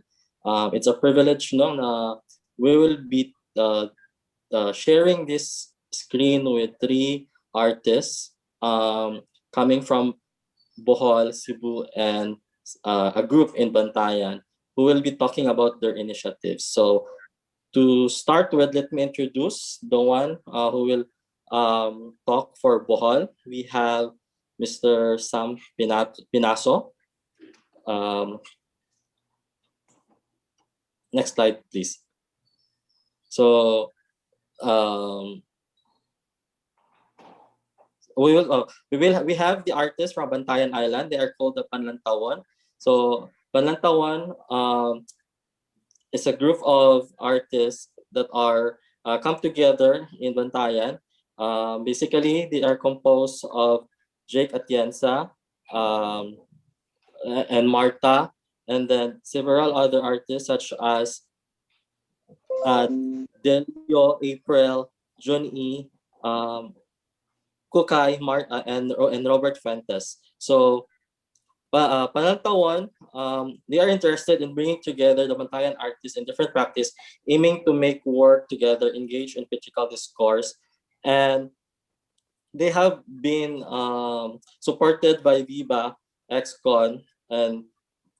it's a privilege, no, na we will be sharing this screen with three artists coming from Bohol, Cebu, and a group in Bantayan who will be talking about their initiatives. So to start with, let me introduce the one who will talk for Bohol. We have Mr. Sam Pinaso. Next slide, please. So we have the artists from Bantayan Island. They are called the Panlantawan. So Panlantawan is a group of artists that are come together in Bantayan. Basically, they are composed of Jake Atienza and Marta, and then several other artists such as Delio, April, John E, Kukay, and Robert Fuentes. So Panantawan, they are interested in bringing together the Bantayan artists in different practice, aiming to make work together, engage in critical discourse, and they have been supported by Viva XCon, and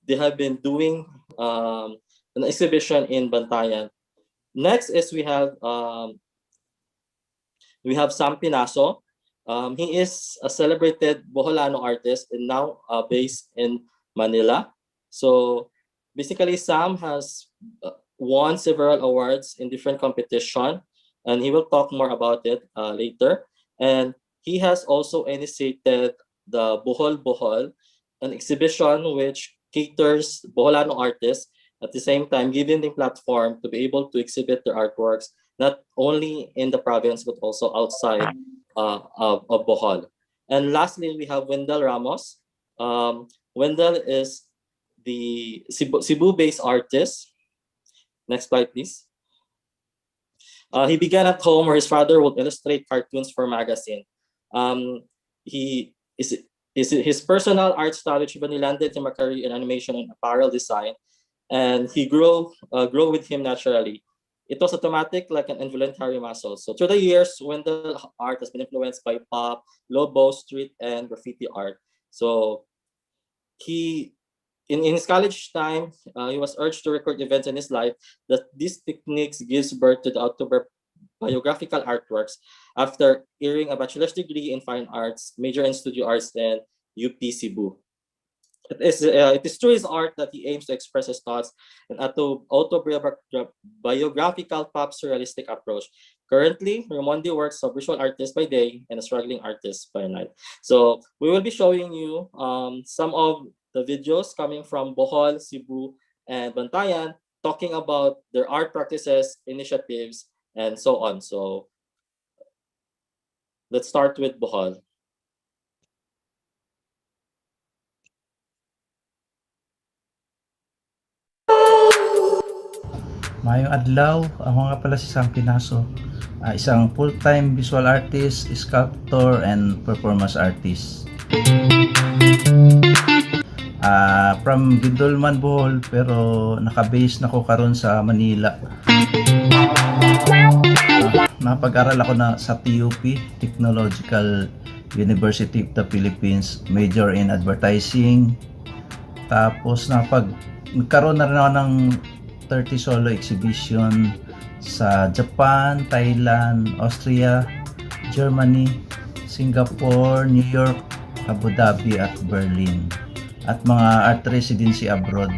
they have been doing an exhibition in Bantayan. Next is we have Sam Pinaso. He is a celebrated Boholano artist and now based in Manila. So basically, Sam has won several awards in different competition, and he will talk more about it later. And he has also initiated the Bohol Bohol, an exhibition which caters Boholano artists, at the same time giving them platform to be able to exhibit their artworks not only in the province but also outside of Bohol. And lastly, we have Wendell Ramos. Wendell is the Cebu-based artist. Next slide, please. He began at home where his father would illustrate cartoons for magazine. His personal art style, which eventually landed him a career in animation and apparel design, and he grew with him naturally. It was automatic, like an involuntary muscle. So through the years, Wendell art has been influenced by pop, lobo, street, and graffiti art. So in his college time, he was urged to record events in his life. That these techniques gives birth to the autobiographical artworks after earning a bachelor's degree in fine arts, major in studio arts, and UP Cebu. It is through his art that he aims to express his thoughts in autobiographical pop surrealistic approach. Currently, Raimondi works as a visual artist by day and a struggling artist by night. So we will be showing you some of the videos coming from Bohol, Cebu, and Bantayan, talking about their art practices, initiatives, and so on. So let's start with Bohol. Mayong adlaw, ako nga pala si Sam Pinaso, isang full-time visual artist, sculptor, and performance artist. From Bindolman, Bohol, pero naka-base na ko karon sa Manila. Napag-aral ako sa TUP, Technological University of the Philippines, major in advertising. Tapos nagkaroon na rin ako ng 30 solo exhibition sa Japan, Thailand, Austria, Germany, Singapore, New York, Abu Dhabi at Berlin, at mga art residency abroad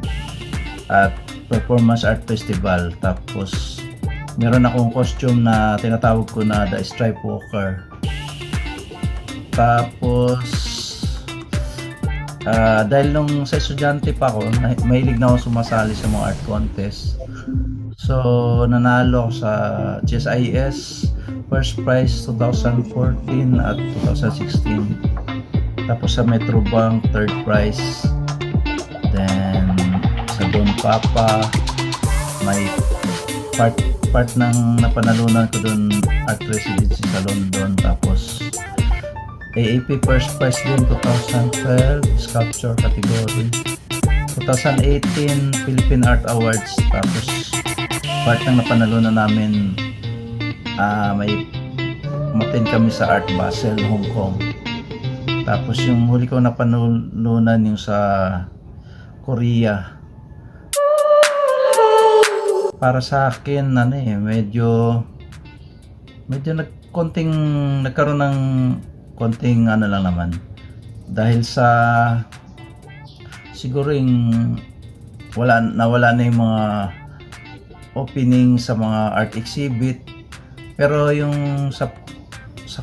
at performance art festival. Tapos meron akong costume na tinatawag ko na The Stripe Walker. Tapos dahil nung sa estudyante pa ako, mahilig na ako sumasali sa mga art contest. So nanalo ako sa GSIS first prize 2014 at 2016. Tapos sa Metro Bank third prize. Then sa Don Papa may part ng napanalunan ko doon art residency sa London. Tapos AAP first prize din 2012 sculpture category. 2018 Philippine Art Awards. Tapos part ng napanalunan namin, may umattend kami sa Art Basel, Hong Kong. Tapos yung huli ko napanalunan yung sa Korea. Para sa akin, medyo nagkaroon ng konting lang naman. Dahil sa siguro yung nawala na yung mga opening sa mga art exhibit. Pero yung sa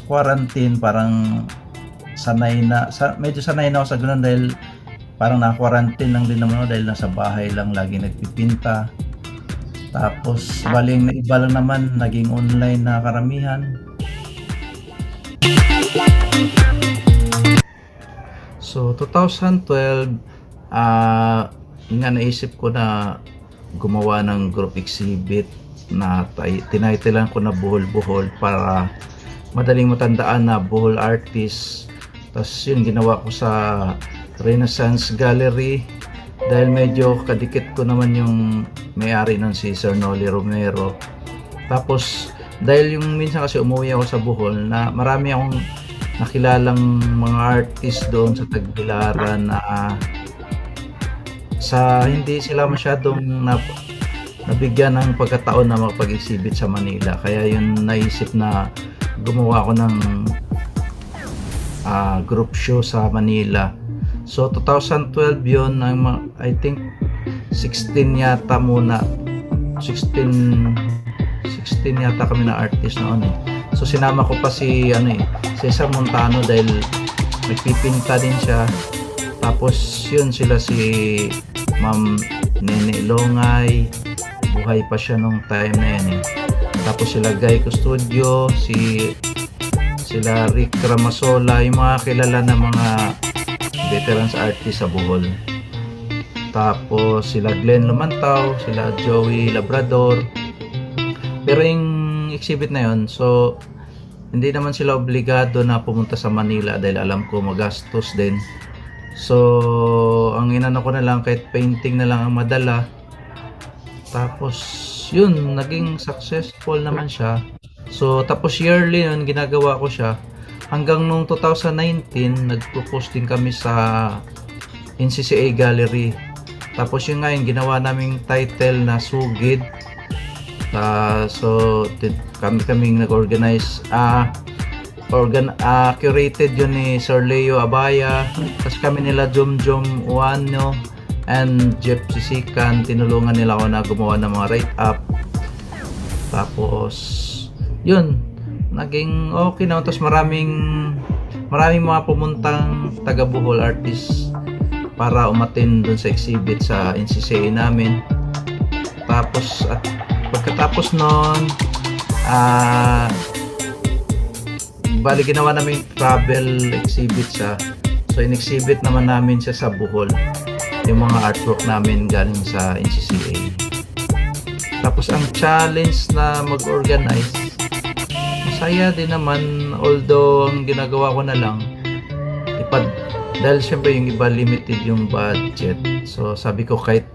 quarantine parang medyo sanay na ako sa ganun dahil parang na-quarantine lang din naman ako dahil nasa bahay lang lagi nagpipinta. Tapos baling na iba lang naman naging online na karamihan. So 2012 nga naisip ko na gumawa ng group exhibit na tinitlean ko na Buhol-Buhol para madaling matandaan na Buhol artist. Tapos yun ginawa ko sa Renaissance Gallery dahil medyo kadikit ko naman yung may-ari nun si Sir Noli Romero. Tapos dahil yung minsan kasi umuwi ako sa Bohol na marami akong nakilalang mga artist doon sa Tagbilaran na hindi sila masyadong nabigyan ng pagkataon na makapag-exhibit sa Manila. Kaya yun naisip na gumawa ako ng group show sa Manila. So 2012 yun, I think 16 yata muna. 16 yata kami na artist noon eh. So sinama ko pa si Cesar Montano dahil nagpipinta din siya. Tapos yun sila si Ma'am Nene Longay, buhay pa siya nung time na yan eh. Tapos sila Guy Custodio, sila Rick Ramasola, yung mga kilala na mga veterans artist sa Bohol. Tapos sila Glenn Lumantaw, sila Joey Labrador. Pero yung exhibit na yun, so hindi naman sila obligado na pumunta sa Manila dahil alam ko magastos din. So ang inano ko na lang kahit painting na lang ang madala. Tapos yun, naging successful naman siya. So tapos yearly yun, ginagawa ko siya. Hanggang nung 2019, nag-propose din kami sa NCCA Gallery. Tapos yun nga yung ginawa naming title na Sugid. So kaming nag-organize curated yun ni Sir Leo Abaya. Tapos kami nila Jom Uano and Jeff Sisikan, tinulungan nila ako na gumawa ng mga write-up. Tapos yun, naging okay na. Tapos maraming mga pumuntang taga Bohol artists para umattend dun sa exhibit sa NCCA namin. Tapos at pagkatapos nun bali ginawa namin travel exhibit siya. So in-exhibit naman namin siya sa Bohol, yung mga artwork namin galing sa NCCA. Tapos ang challenge na mag-organize, masaya din naman, although ang ginagawa ko na lang dahil syempre yung iba limited yung budget. So sabi ko kahit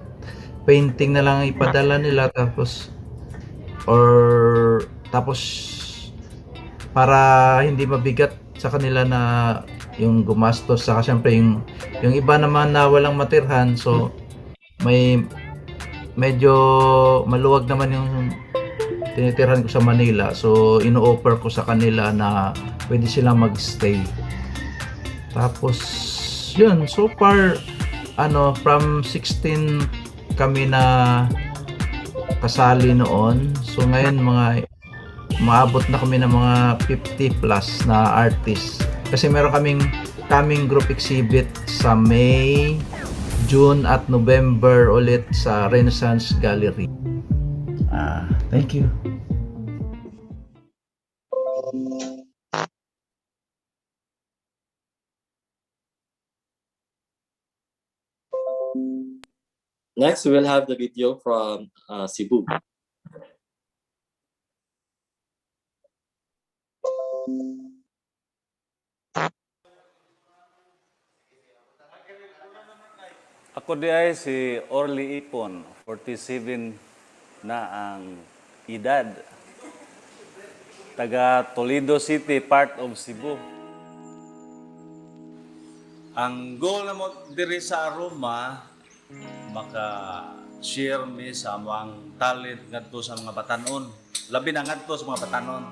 painting na lang ipadala nila, tapos para hindi mabigat sa kanila na yung gumastos. Saka syempre yung iba naman na walang matirhan, so may medyo maluwag naman yung tinitirhan ko sa Manila, so ino-offer ko sa kanila na pwede silang magstay. Tapos yun, so far from 16 kami na kasali noon, so ngayon maabot na kami ng mga 50 plus na artists. Kasi meron kaming group exhibit sa May, June at November ulit sa Renaissance Gallery. Thank you. Next, we will have the video from Cebu. Ako di ay si Orly Ipon, 47 na ang edad. Taga Toledo City, part of Cebu. Ang goal na mo diri sa Aroma, maka-share mi sa mga talent ngadto sa mga batanon. Labi na ngadto sa mga batanon.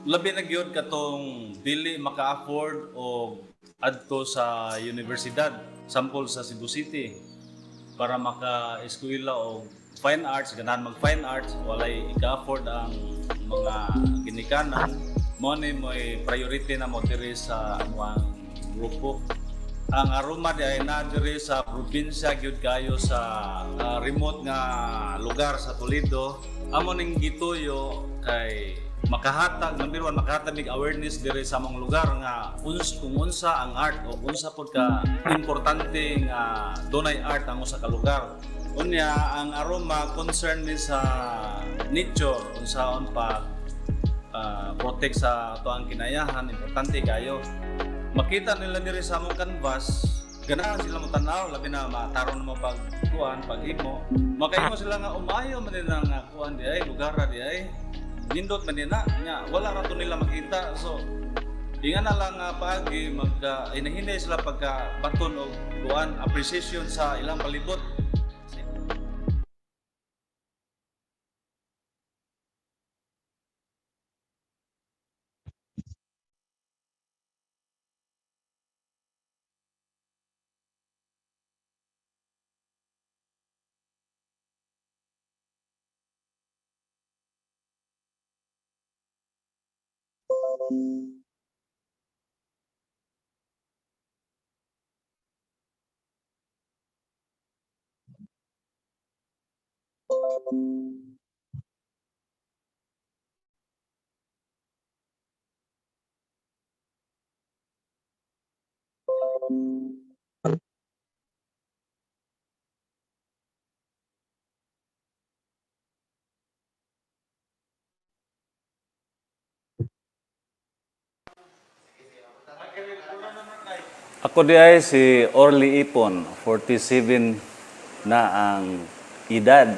Labi na gyud katong dili maka-afford o adto sa universidad, sample sa Cebu City, para maka-eskwela o fine arts, ganahan mag-fine arts, walay ika-afford ang mga ginikanan. Mo ni mo'y priority na mo diri sa amuang grupo. Ang Aroma di ay na diri sa probinsya gyud kayo sa remote nga lugar sa Toledo. Amo ning gituyo kay makahatag number 1 makahatag mig awareness diri sa among lugar nga kung unsa ang art o unsa pod ka importante nga dunay art ang usa ka lugar. Unya ang Aroma concern ni sa nature unsaon pa protect sa ato ang kinayahan, importante kayo. Makita nila diri sa among canvas, ganahan sila mo tanaw, labi na mataron mo pagkuan, paghimo. Makaimo sila nga umayo man nila nga kuan di ay lugar di ay nindot man nila nya wala ra to nila makita. So inga na lang paagi magka hinahinay sila pagka baton og kuan appreciation sa ilang palibot. Ako di ay si Orly Ipon, 47 na ang edad.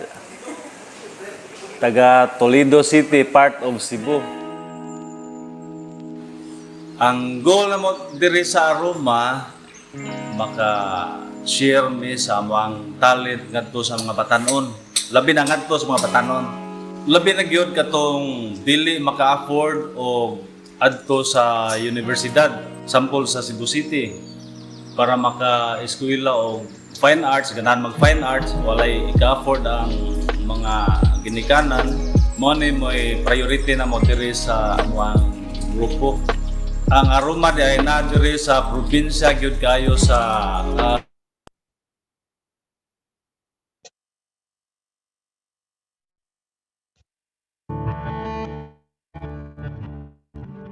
Taga Toledo City, part of Cebu. Ang goal na mo diri sa Aroma, maka-share mi sa mga talent ngadto sa mga batanon. Labi na ngadto sa mga batanon. Labi na gyud katong dili maka-afford o adto sa universidad, sample sa Cebu City, para maka-eskwela o fine arts, ganahan mag-fine arts, walay ika-afford ang mga ginikanan. Mo ni mo'y priority na mo diri sa amuang grupo. Ang Aroma di ay na diri sa probinsya gyud kayo sa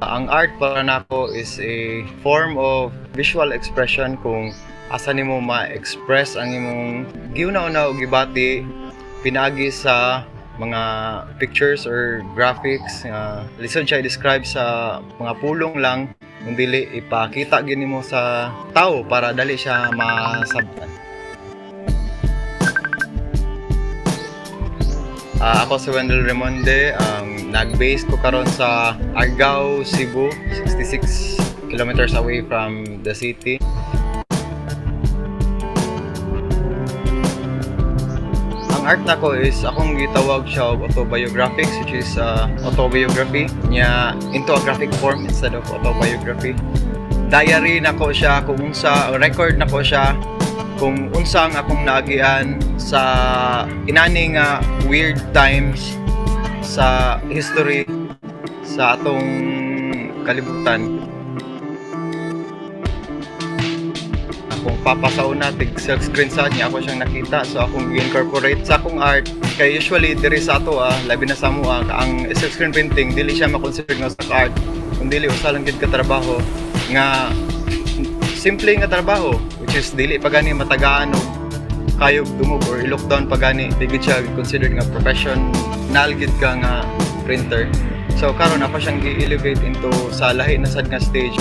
Ang art para nako is a form of visual expression kung asa nimo ma-express ang imong giuna-una o gibati pinaagi sa mga pictures or graphics lisod siya i-describe sa mga pulong lang kung dili ipakita gini mo sa tao para dali siya masabtan. Ako si Wendell Remonde, nag-base ko karon sa Argao, Cebu, 66 kilometers away from the city. Ang art nako is akong gitawag siya og autobiographics, which is autobiography niya into a graphic form instead of autobiography. Diary nako siya kung unsa, record nako siya kung unsa ang akong naagian sa inani nga weird times sa history sa atong kalibutan. Akong papasauna tig silk screen sa niya ako siyang nakita, so akong i-incorporate sa akong art kay usually diri sa ato labi na sa mua ang silk screen printing dili siya ma-consider nga stock art kung dili usa lang gid ka trabaho nga simple nga trabaho, which is dili pa gani matagaan og kayog dumog or i-look down pa gani, di gid siya considered nga professional gid ka nga printer. So karon ako siyang i-elevate into sa lahi na sad nga stage.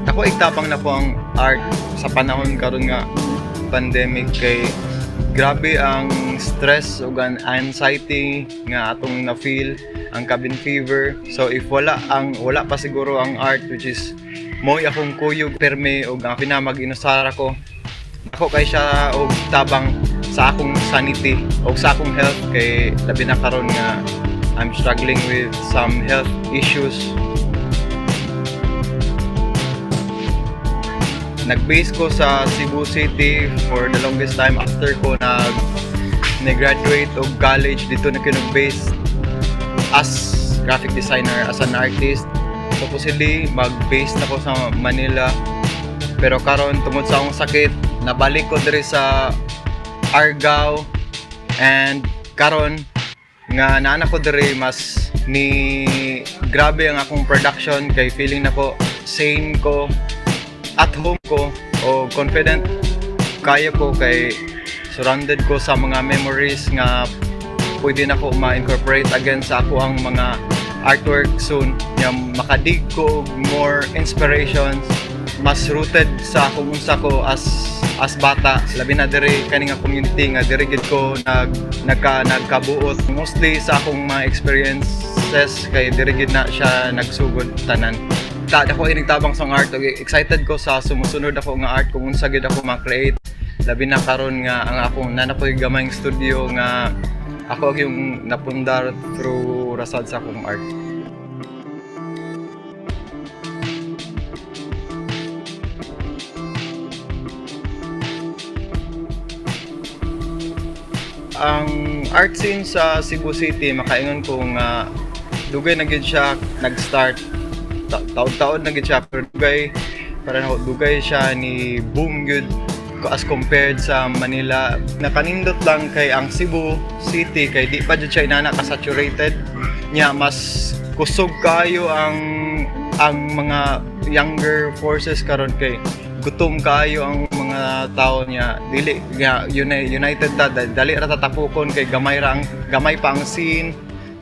Ako igtapang na po ang art sa panahon karon nga pandemic kay grabe ang stress ug ang anxiety nga atong na-feel, ang cabin fever. So if wala pa siguro ang art, which is mo'y akong kuyog perme ug ang pinamag-inusara ko. Ako kay siya og tabang sa akong sanity o sa akong health kay labi na karon nga I'm struggling with some health issues. Nag-base ko sa Cebu City for the longest time after ko nag-graduate og college. Dito na ko nag-base as graphic designer, as an artist. Supposedly, mag-base na ko sa Manila. Pero karon tungod sa akong sakit, nabalik ko diri sa Argao. And karon nga naana ko diri mas ni grabe ang akong production kay feeling nako sane ko, at home ko o confident kaya ko kay surrounded ko sa mga memories nga pwede na ko ma-incorporate again sa ako ang mga artwork soon. Nga makadig ko more inspirations, mas rooted sa akong unsa ko as bata, labi na diri kani nga community nga diri gid ko nagkabuot mostly sa akong mga experiences kay diri gid na siya nagsugod tanan. Ako ay nagtabang sa art, excited ko sa sumusunod ako nga art kung unsa gid ako ma-create. Labi na karon nga ang akong nanapoy gamayng studio nga ako yung napundar through rasad sa akong art. Ang art scene sa Cebu City, makaingon ko nga dugay na gid siya nag-start. Taon-taon na gid siya, pero dugay siya ni boom good as compared sa Manila. Nakanindot lang kay ang Cebu City kay di pa jud siya inana ka-saturated nya, mas kusog kayo ang mga younger forces karon kay gutom kayo ang mga tao niya, dili nga united ta, dali ra tatapukon kay gamay pa ang scene,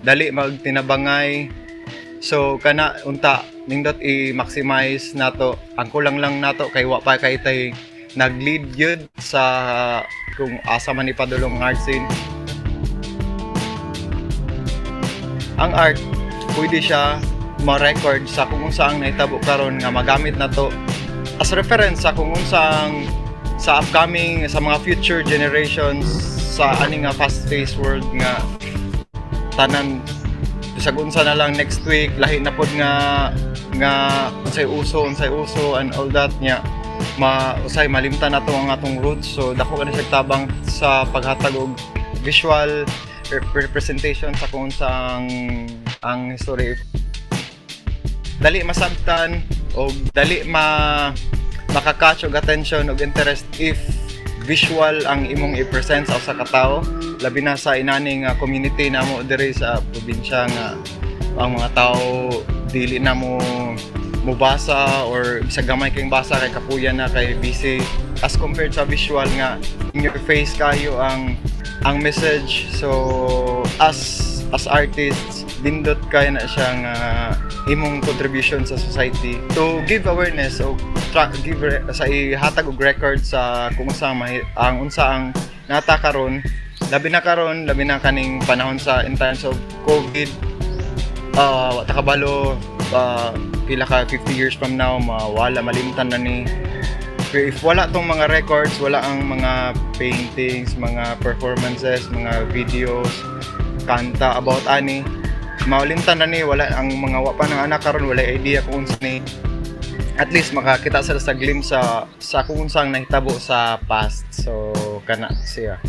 dali magtinabangay. So kana unta nindot i-maximize nato ang kulang lang nato kay wa pa kay tay nag-lead yun sa kung asa man ipadulong art scene. Ang art pwede siya ma-record sa kung saang nahitabo karon nga magamit nato as reference sa kung unsang sa upcoming sa mga future generations sa ani nga fast-paced world nga tanan bisag unsa na lang next week lahi na pod nga unsay uso and all that nya usay malimtan nato ang atong roots. So dako ka na siya tabang sa paghatag og visual representation sa kung unsang ang history. Dali masabtan o dali makakatch og attention og interest if visual ang imong i-present sa usa ka tawo, labi na sa inaning community namo diri sa probinsya nga ang mga tao dili na mo mubasa or sa gamay kayong basa kay kapuyan na kay busy as compared sa visual nga in your face kayo ang message. So as artists dindot kay na siya nga imong contribution sa society to give awareness o give sa ihatag og record sa kung ang unsa ang nata karon, labi na kaning panahon sa in times of COVID. Wa ta kabalo pila ka 50 years from now mawala malimtan na ni. If wala tong mga records, wala ang mga paintings, mga performances, mga videos, kanta about ani, maulimtan na ni, wala ang mga wapa ng anak karon wala idea kung unsa ni. At least makakita sila sa glimpse sa kung unsang nahitabo sa past. So kana siya.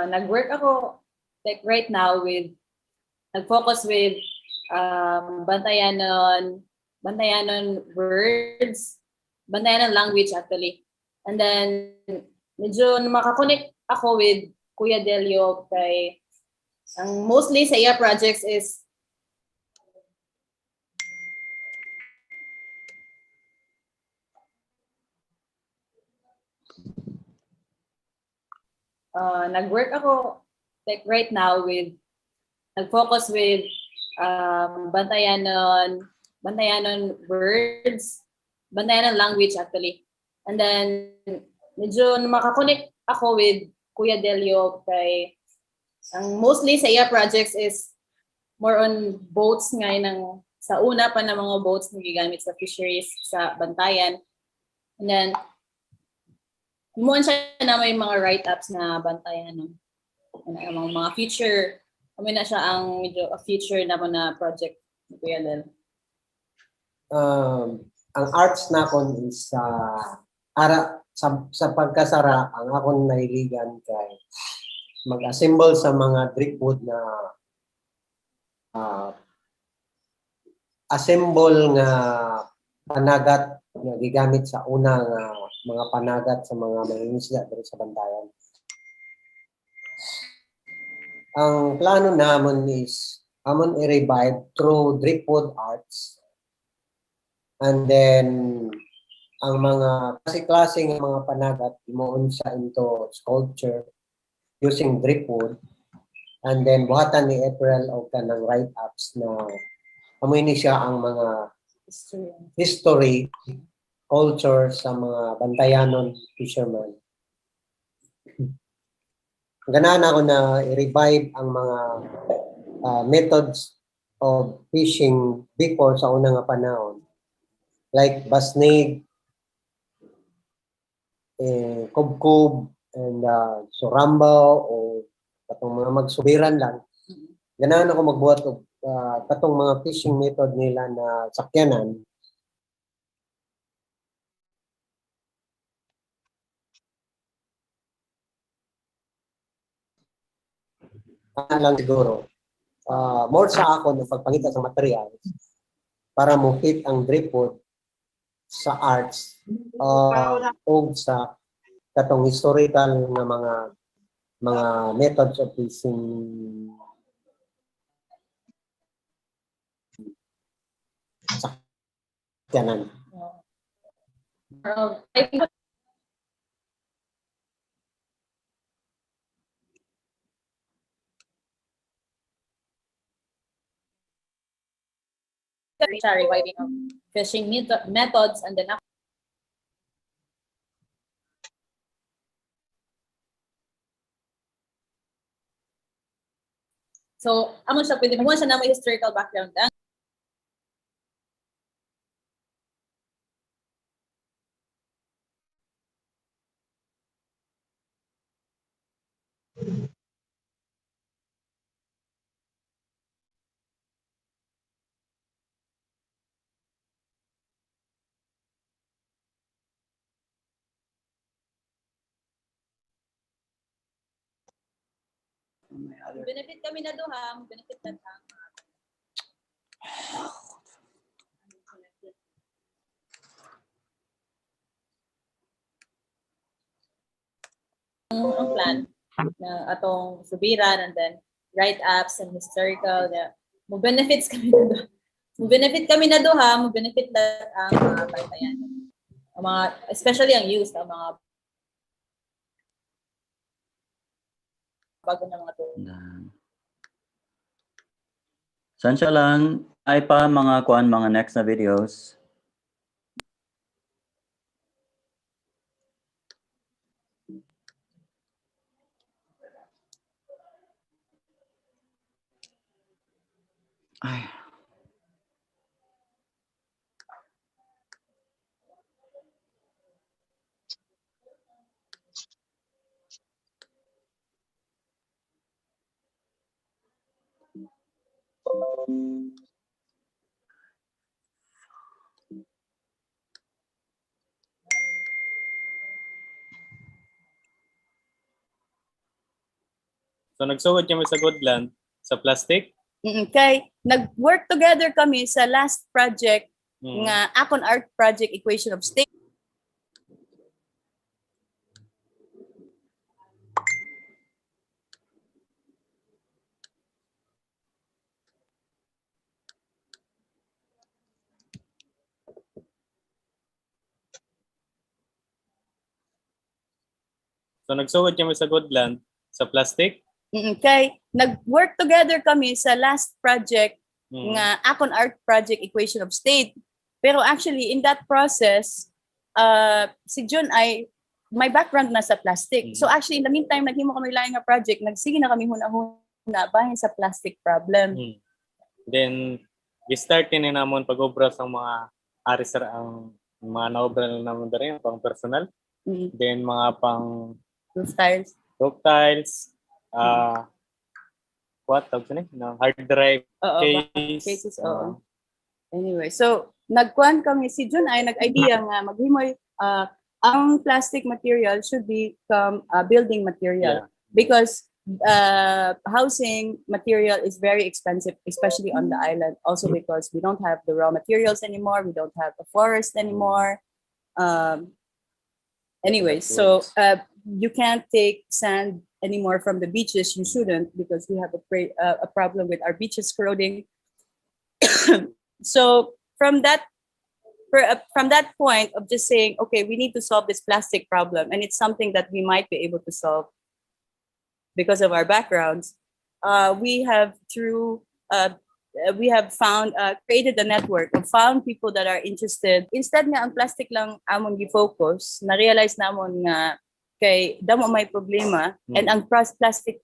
Nag-work ako like right now with, nag-focus with Bantayanon words, Bantayanon language actually. And then medyo makakonect ako with Kuya Delio kay ang mostly sa iya projects is nag-work ako like right now with, nag-focus with Bantayanon words, Bantayanon language actually. And then medyo makakonect ako with Kuya Delio kay ang mostly sa iya projects is more on boats ngayon ng sa una pa ng mga boats na gigamit sa fisheries sa Bantayan. And then kumuha siya na may mga write-ups na Bantayan, no? Mga feature, kami na siya ang medyo a feature naman na project ni Kuya Del. Ang arts na kon is sa pagkasara, ang akong nahiligan kay mag-assemble sa mga driftwood na assemble nga panagat nga gigamit sa unang mga panagat sa mga mangingisda diri sa Bantayan. Ang plano namon is amon i-revive through driftwood arts, and then ang mga klase-klaseng mga panagat imoon sa into sculpture using driftwood, and then buhatan ni April og kanang write-ups na amoy ni siya ang mga history culture sa mga Bantayanon fishermen. Ganahan ako na i-revive ang mga methods of fishing before sa unang nga panahon, like basnig, kubkub, and surambaw, o katong mga magsubiran lang. Ganahan ako magbuhat og katong mga fishing method nila na sakyanan. Lang siguro, more sa ako ng pagpangita sa materials para mo fit ang driftwood sa arts o sa katong historical na mga methods of fishing. Sakyanan. Reviving of fishing methods, and then so amo siya pwede mo siya na may historical background. Benefit kami na duha, benefit na ang plan na atong subiran, and then write-ups and historical na mo benefits kami na duha. Mo benefit lahat ang mga Bantayan. Ang mga, especially ang youth, ang mga bago na mga Saan siya lang ay pa mga mga next na videos. Ay. So nagsugod kami sa Goodland sa plastic. Kay nag-work together kami sa last project nga akon art project equation of state. So nagsugod kami sa Goodland sa plastic. Kay nag-work together kami sa last project nga akon art project equation of state. Pero actually in that process si Jun ay may background na sa plastic. So actually in the meantime naghimo kami lain nga project, nagsige na kami huna-huna bahin sa plastic problem. Then gi-start ni namon pag-obra sa mga arisar ang mga naobra na namon diri pang personal. Then mga pang roof tiles. What tawag ni? Hard drive cases. Anyway, so nagkuan kami si Jun ay nag-idea nga maghimoy ang plastic material should become building material because housing material is very expensive, especially on the island. Also because we don't have the raw materials anymore, we don't have the forest anymore. Anyway, so you can't take sand anymore from the beaches. You shouldn't because we have a problem with our beaches corroding. So from that point of just saying, okay, we need to solve this plastic problem, and it's something that we might be able to solve because of our backgrounds. We have created a network of found people that are interested. Instead nga ang plastic lang amon gi-focus, na-realize namon nga kay damo may problema and ang plastic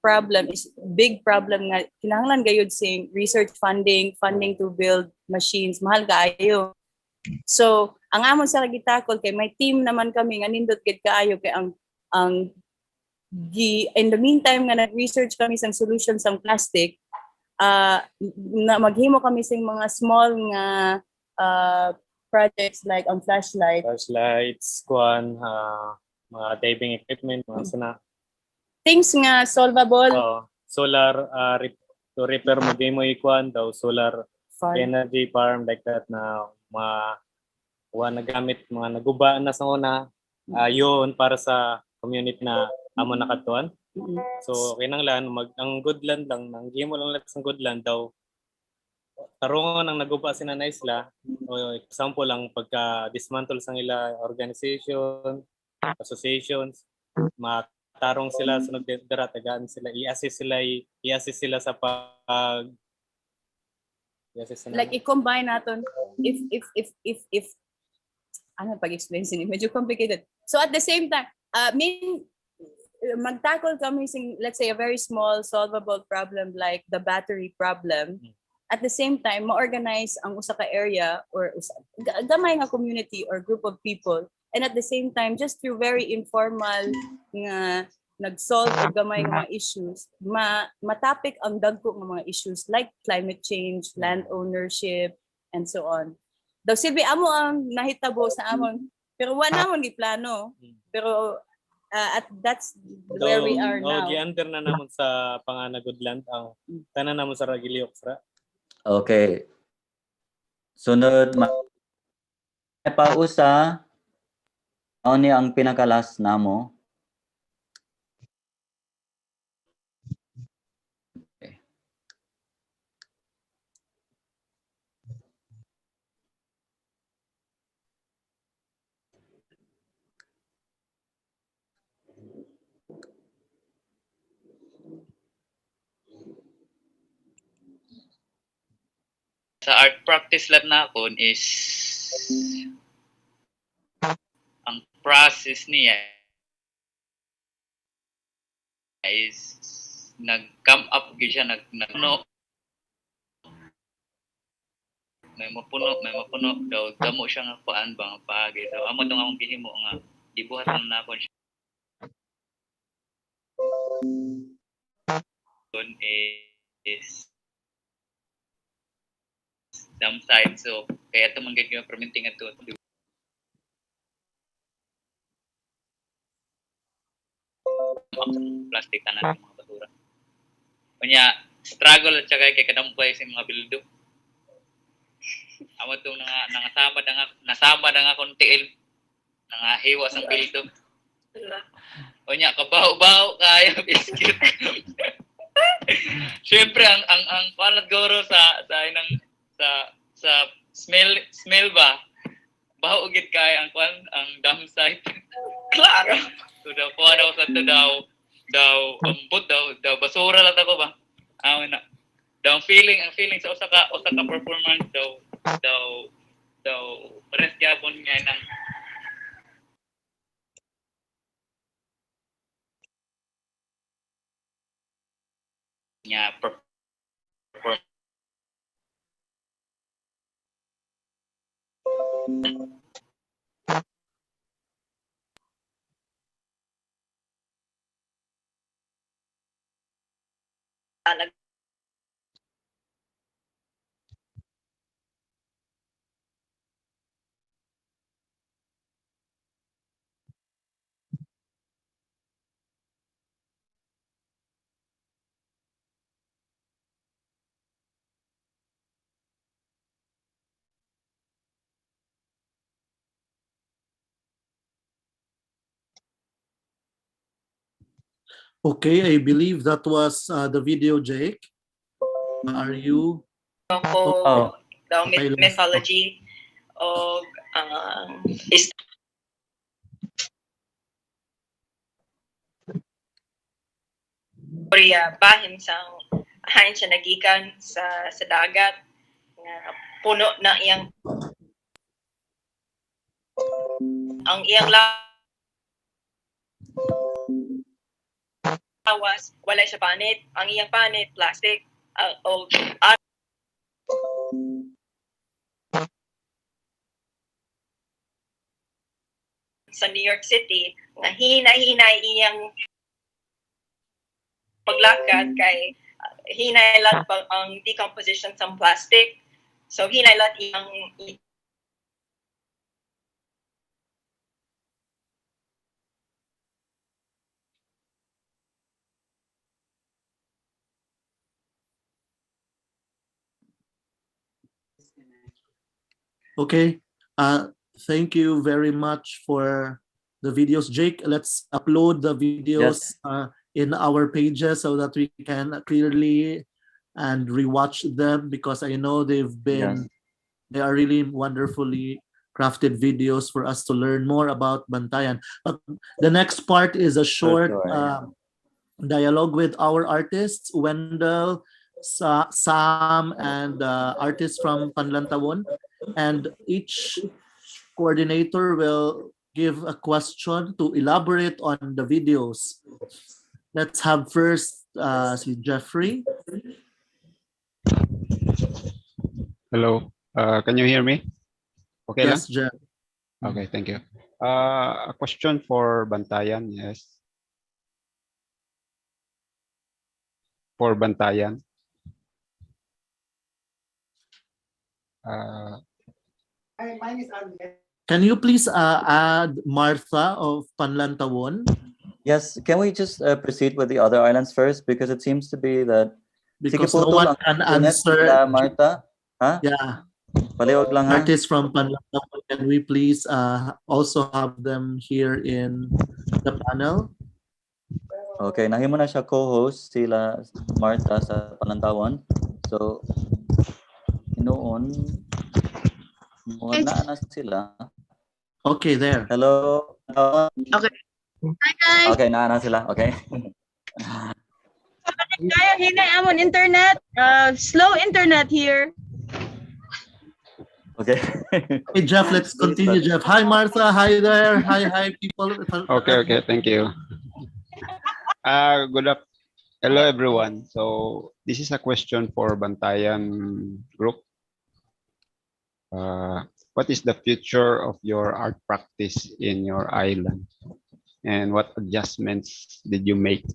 problem is big problem nga kinahanglan gayud sing research funding to build machines, mahal kaayo. So ang amon sa gitakol kay may team naman kami nga nindot gid kaayo kay ang in the meantime nga nag-research kami sang solution sang plastic, na maghimo kami sing mga small nga projects like on flashlights, mga diving equipment, mga sana. Things nga solvable. Solar to repair mo game mo ikuan daw solar energy farm like that na nagamit mga naguba na sa una yun para sa community na amo nakatuan. So kinanglan ang Goodland lang nang gimo lang sa Goodland daw tarungon ang naguba sina na isla. O example lang pagka dismantle sang ila organization, associations, matarong sila sunod dira tagaan sila i-assist sila sa pag like i-combine naton if ano pag-explain sini medyo complicated. So at the same time mag-tackle kami sing let's say a very small solvable problem like the battery problem. At the same time ma-organize ang usa ka area or gamay nga community or group of people, and at the same time just through very informal nga nag-solve og gamay nga mga issues, matapik ang dagko nga mga issues like climate change, land ownership, and so on. Daw silbi amo ang nahitabo sa amon pero wala namon giplano, pero at that's where we are now. Gi-under na namon sa Pangana Goodland ang tanan namon sa Ragilioxra. Okay. Sunod, pausa, ano ni ang pinakalas namo? Okay. Sa art practice lab na akon is ang process niya is nag-come up gid siya nagpuno may mapuno daw damo siya nga kuan bang paagi so amo tong akong gihimo nga gibuhatan na ako is dam side so kaya ito man gid permitting ato ang plastic tanan ng mga basura. Kanya struggle at saka kay kadampay sa mga bildo. Amo tong nasama na nga kung tiil nga hiwas ang bildo. Kanya kabaw-baw kaya biscuit. Siyempre ang panat goro sa inang sa smell ba baho gid kay ang dam site. Klaro. So daw ko daw sa daw ambot daw basura lang ako ba. Na daw ang feeling sa usa ka performance daw pares gyapon nga nang nya perform Okay, I believe that was the video, Jake. Are you? Ko daw Okay lang. mythology o istorya bahin sa hain siya nagikan sa dagat nga puno na iyang ang iyang lawas wala siya panit, ang iyang panit plastic o sa New York City na hinay-hinay iyang paglakad kay hinay lang ang decomposition sa plastic. So hinay lang iyang Okay. Thank you very much for the videos, Jake. Let's upload the videos in our pages so that we can clearly and rewatch them, because I know they are really wonderfully crafted videos for us to learn more about Bantayan. But the next part is a short dialogue with our artists, Wendell, Sam, and artists from Panlantawon. And each coordinator will give a question to elaborate on the videos. Let's have first si Jeffrey. Hello, can you hear me? Okay Yes, lang? Jeff. Okay, thank you. A question for Bantayan, yes. For Bantayan. Can you please add Martha of Panlantawon? Yes, can we just proceed with the other islands first? Because it seems to be that Because no one can answer. Martha. Huh? Yeah. Paliwag lang ha. Artists from Panlantawon, can we please also have them here in the panel? Okay, nahimo na siya co-host sila Martha sa Panlantawon. So noon na sila. Okay, there. Hello. Okay. Hi guys. Okay, na sila. Okay. Kaya hinay amon internet. Slow internet here. Okay. Hey Jeff, let's continue, Jeff. Hi Martha, hi there. Hi people. Okay, thank you. Hello everyone. So this is a question for Bantayan group. What is the future of your art practice in your island? And what adjustments did you make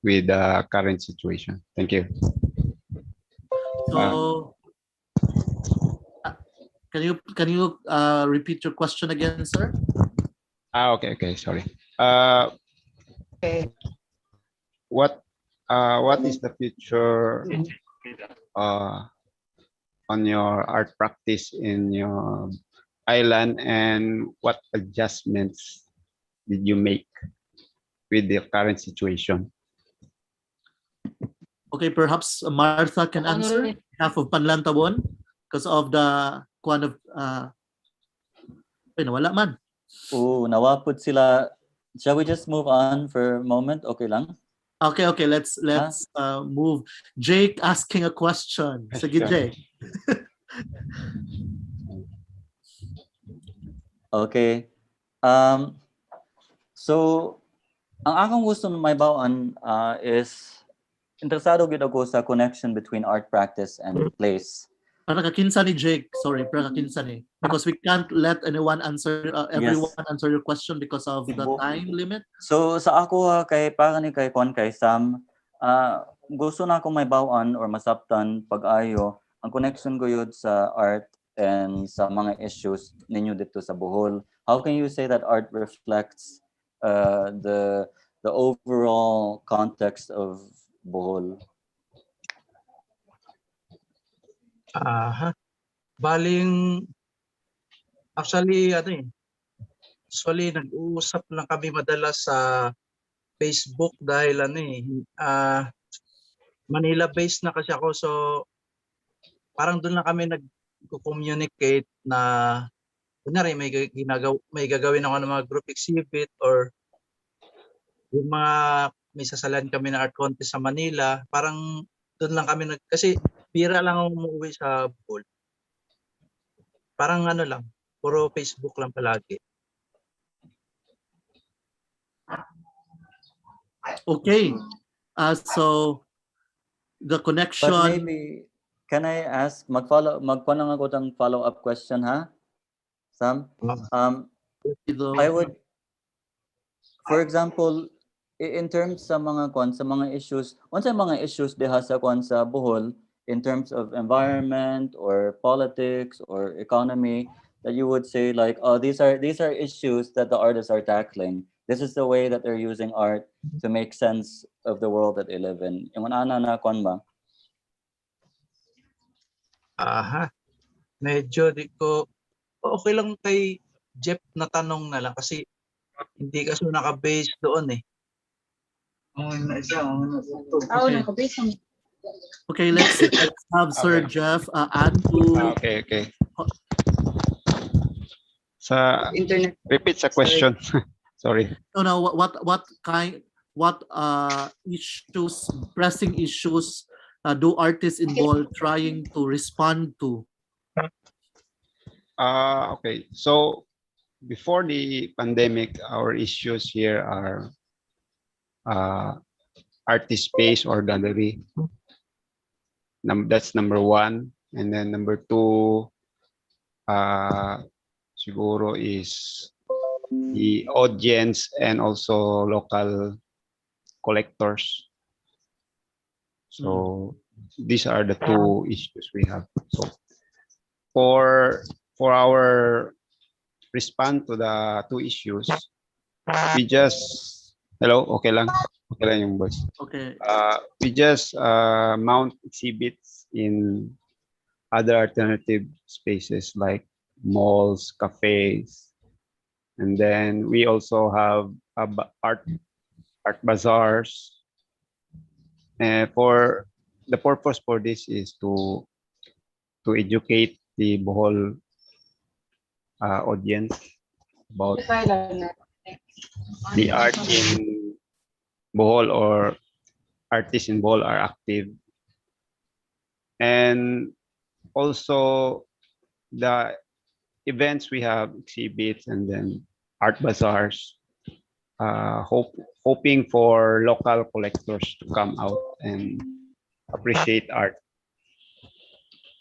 with the current situation? Thank you. So, can you repeat your question again, sir? Okay, sorry. What is the future on your art practice in your island, and what adjustments did you make with the current situation? Okay, perhaps Martha can answer half of Panlantabon because of the kind of nawala man. Oo, nawapod sila. Shall we just move on for a moment? Okay lang? Okay, let's move. Jake asking a question. Sige, Jake. Okay. So, ang akong gusto may bawaan is interesado gid ako sa connection between art practice and place. Para kakinsa ni Jake, sorry, para kakinsa ni. Because we can't let anyone answer, everyone answer your question because of the time limit. So sa ako kay para ni kay Sam, gusto na akong may bawaan or masabtan pag-ayo ang connection ko yun sa art and sa mga issues ninyo dito sa Bohol. How can you say that art reflects the overall context of Bohol? Baling actually usually nag-uusap lang kami madalas sa Facebook dahil Manila based na kasi ako, so parang doon lang kami nag-communicate na kunyari may gagawin ako ng mga group exhibit or yung may sasalan kami na art contest sa Manila, parang doon lang kami kasi bira lang ako umuwi sa Bohol. Parang lang, puro Facebook lang palagi. Okay. So the connection. But maybe can I ask magpanang ako ng follow-up question ha? Sam? I would, for example, in terms sa mga issues, unsa mga issues diha sa sa Bohol in terms of environment or politics or economy that you would say like, oh, these are issues that the artists are tackling. This is the way that they're using art to make sense of the world that they live in. Yung ana na ba? Medyo di ko okay lang kay Jeff na tanong na lang kasi hindi kasi naka-base doon eh. Okay, let's have Sir Jeff add to. Okay. Internet. Repeat the question. Sorry. No. What issues, pressing issues, do artists involved trying to respond to? Okay. So before the pandemic, our issues here are artist space or gallery. That's number one. And then number two, siguro is the audience and also local collectors. So these are the two issues we have. So for our response to the two issues, we just okay lang yung voice. Okay. We just mount exhibits in other alternative spaces like malls, cafes, and then we also have art bazaars. And for the purpose for this is to educate the Bohol audience about the art in Bohol or artists in Bohol are active, and also the events we have exhibits and then art bazaars, hoping for local collectors to come out and appreciate art.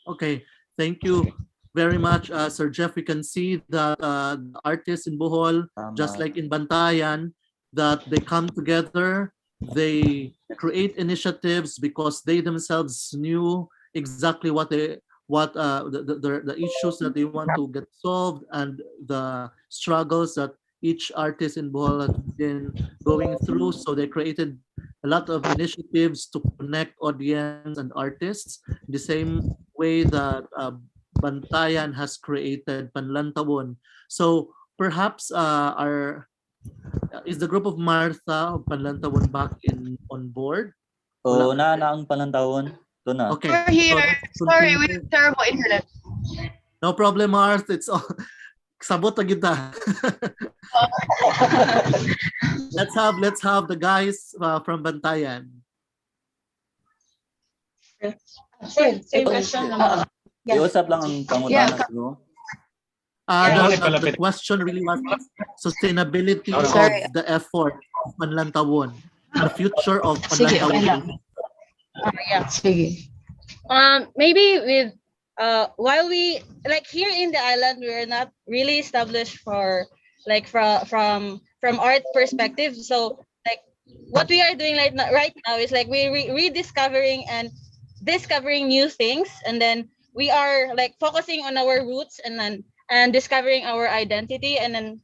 Okay, thank you very much, Sir Jeff. We can see that the artists in Bohol, just like in Bantayan, that they come together, they create initiatives because they themselves knew exactly the issues that they want to get solved and the struggles that each artist in Bohol has been going through. So they created a lot of initiatives to connect audience and artists the same way that Bantayan has created Panlantawon. So perhaps our is the group of Martha of Panlantawon back on board? So na ang Panlantawon. Doon na. Okay. We're here. So Sorry, we have terrible internet. no problem, Mars. It's all sabot na kita. let's have the guys from Bantayan. Same question. Iusap lang ang pangutana siguro. The question really was sustainability of the effort of Panlantawon, the future of Panlantawon. Sige. Maybe with while we like here in the island, we're not really established for like from art perspective. So like what we are doing right now is like we rediscovering and discovering new things, and then we are like focusing on our roots and discovering our identity, and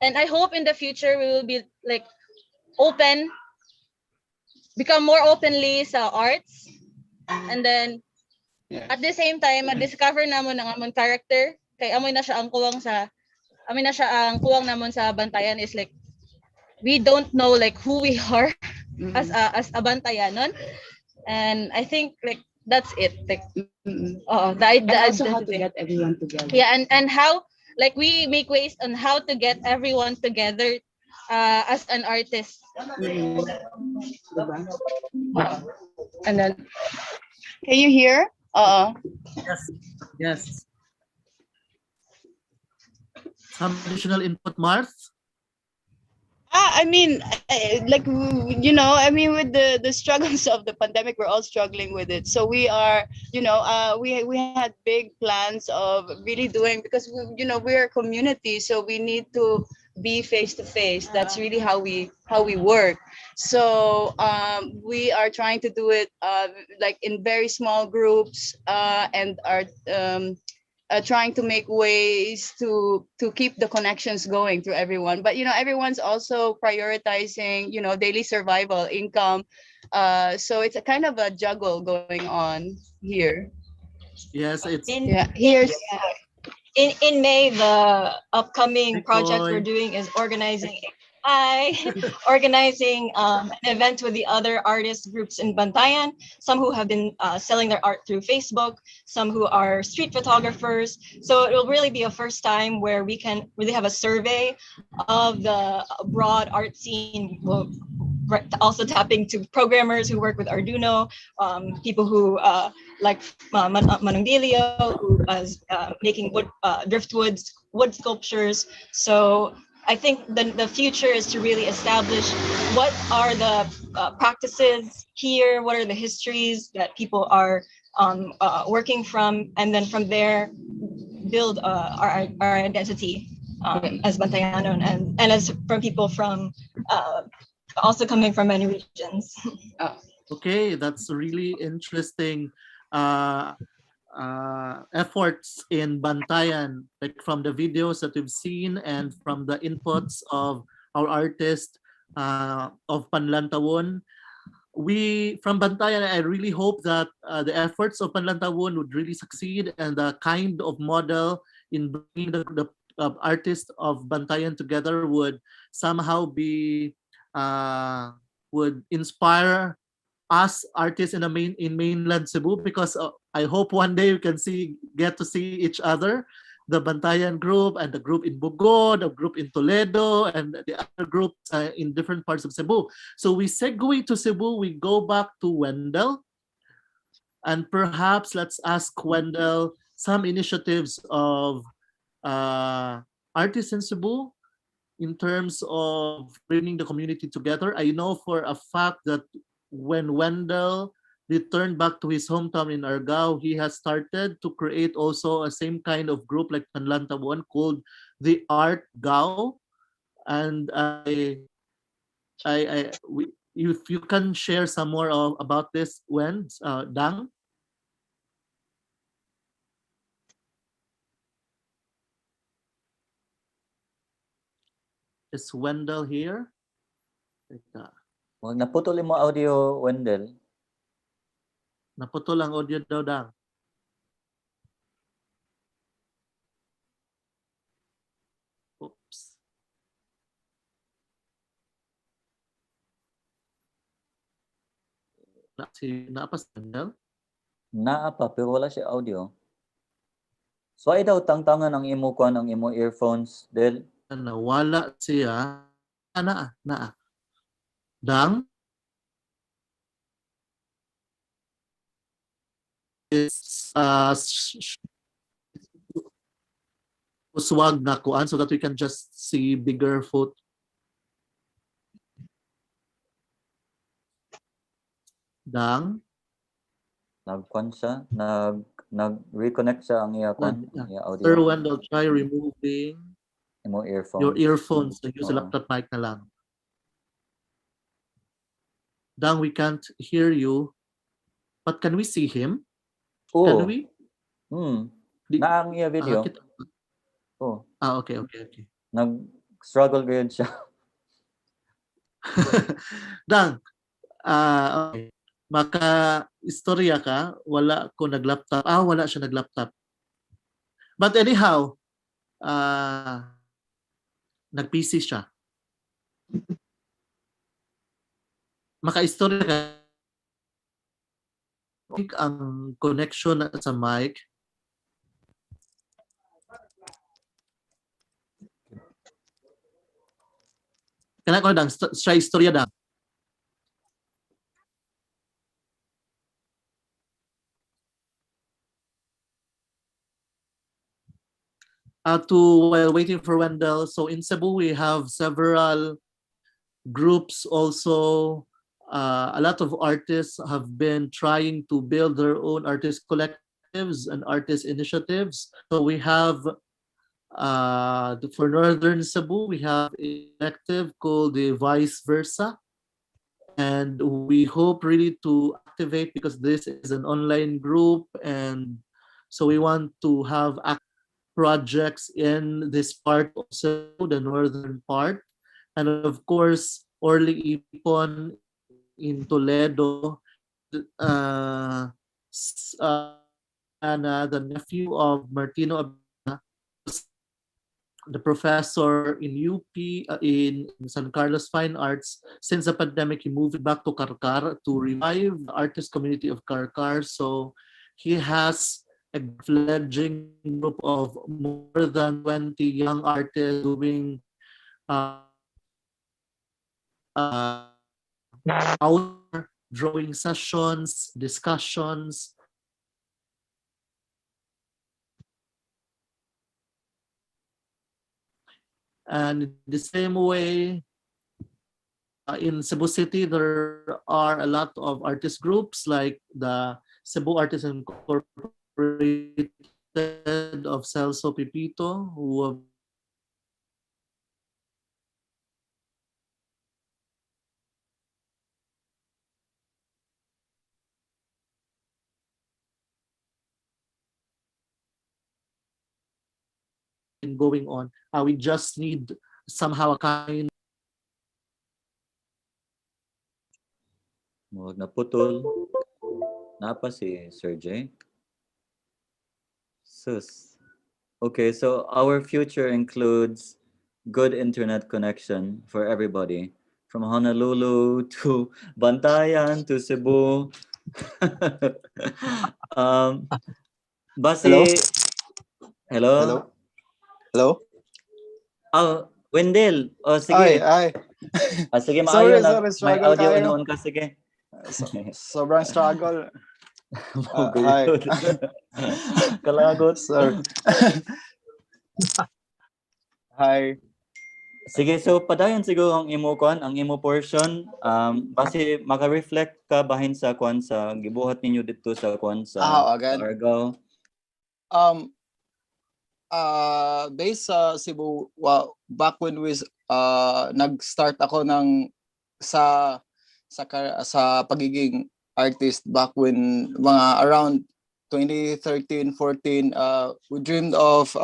I hope in the future we will be like become more openly sa arts, and then at the same time discover namon ang amon character kay amoy na siya ang kuwang namon sa Bantayan is like we don't know like who we are as a Bantayanon, and I think like that's it, like and also how to get everyone together. Yeah, and how like we make ways on how to get everyone together as an artist. And then can you hear? Yes. Some additional input, Mars? I mean, like, you know, I mean, with the struggles of the pandemic, we're all struggling with it. So we are, you know, we had big plans of really doing, because we're a community, so we need to be face to face. That's really how we work. So we are trying to do it like in very small groups, and are trying to make ways to keep the connections going through everyone. But everyone's also prioritizing daily survival, income. So it's a kind of a juggle going on here. Yes, it's here's in May, the upcoming project we're doing is organizing an event with the other artist groups in Bantayan, some who have been selling their art through Facebook, some who are street photographers. So it will really be a first time where we can really have a survey of the broad art scene. We'll also tapping to programmers who work with Arduino, people who like Manungdilio, who is making driftwood wood sculptures. So I think the future is to really establish what are the practices here, what are the histories that people are working from, and then from there build our identity as Bantayanon and as from people from also coming from many regions. Okay, that's really interesting efforts in Bantayan, like from the videos that we've seen and from the inputs of our artists of Panlantawon. We from Bantayan, I really hope that the efforts of Panlantawon would really succeed, and the kind of model in bringing the artists of Bantayan together would somehow be would inspire us artists in mainland Cebu, because I hope one day we can get to see each other, the Bantayan group and the group in Bugod, the group in Toledo, and the other groups in different parts of Cebu. So we segue to Cebu, we go back to Wendell, and perhaps let's ask Wendell some initiatives of artists in Cebu in terms of bringing the community together. I know for a fact that when Wendell returned back to his hometown in Argao, he has started to create also a same kind of group like Panlantawon called the Art Gao. And if you can share some more about this, Dang? Is Wendell here? Teka. Wag naputol mo audio, Wendell. Naputol ang audio daw dang. Oops. Naapas Wendell? Naa pa, pero wala siya audio. So ay daw tangtangan ang imo kuan ang imo earphones, Del. Nawala siya. Naa. Dang? Is uswag na kuan so that we can just see bigger foot. Dang? Nagkuan siya, nag-reconnect siya ang iya kuan, iya audio. Sir Wendell, try removing Imo earphones. your earphones and use a laptop mic na lang. Dang, we can't hear you. But can we see him? Can we? Na ang iya video. Okay. Nag-struggle gyud siya. Dang, okay. Maka-istorya ka, wala ko nag-laptop. Wala siya nag-laptop. But anyhow, nag-PC siya. Maka-istorya ka, ang connection sa mic. Kailangan ko dang, try istorya dang. While waiting for Wendell, so in Cebu we have several groups also. A lot of artists have been trying to build their own artist collectives and artist initiatives. So we have, for Northern Cebu, we have a collective called the Vice Versa. And we hope really to activate, because this is an online group, and so we want to have projects in this part of Cebu, the northern part, and of course Orly Ipon in Toledo, the nephew of Martino Abena, the professor in UP, in San Carlos Fine Arts. Since the pandemic, he moved back to Karkar to revive the artist community of Karkar. So he has a fledgling group of more than 20 young artists doing outdoor drawing sessions, discussions. And in the same way, in Cebu City, there are a lot of artist groups like the Cebu Artists Incorporated of Celso Pipito, who have been going on. We just need somehow a kind. Naputol. Napa si Sir J. Sus. Okay, so our future includes good internet connection for everybody, from Honolulu to Bantayan to Cebu. Basi. Hello? Wendell. Sige. Ay. Sige, maayo na. Sorry, May struggle audio tayo. inoon ka, sige. Sobrang struggle. Hi. Kalagot. Sorry. Hi. Sige, so padayon siguro ang imo kuan, ang imo portion, base maka-reflect ka bahin sa kuan sa gibuhat ninyo dito sa kuan sa Argao. Based sa Cebu, back when we nag-start ako ng sa pagiging artist back when mga around 2013-14, we dreamed of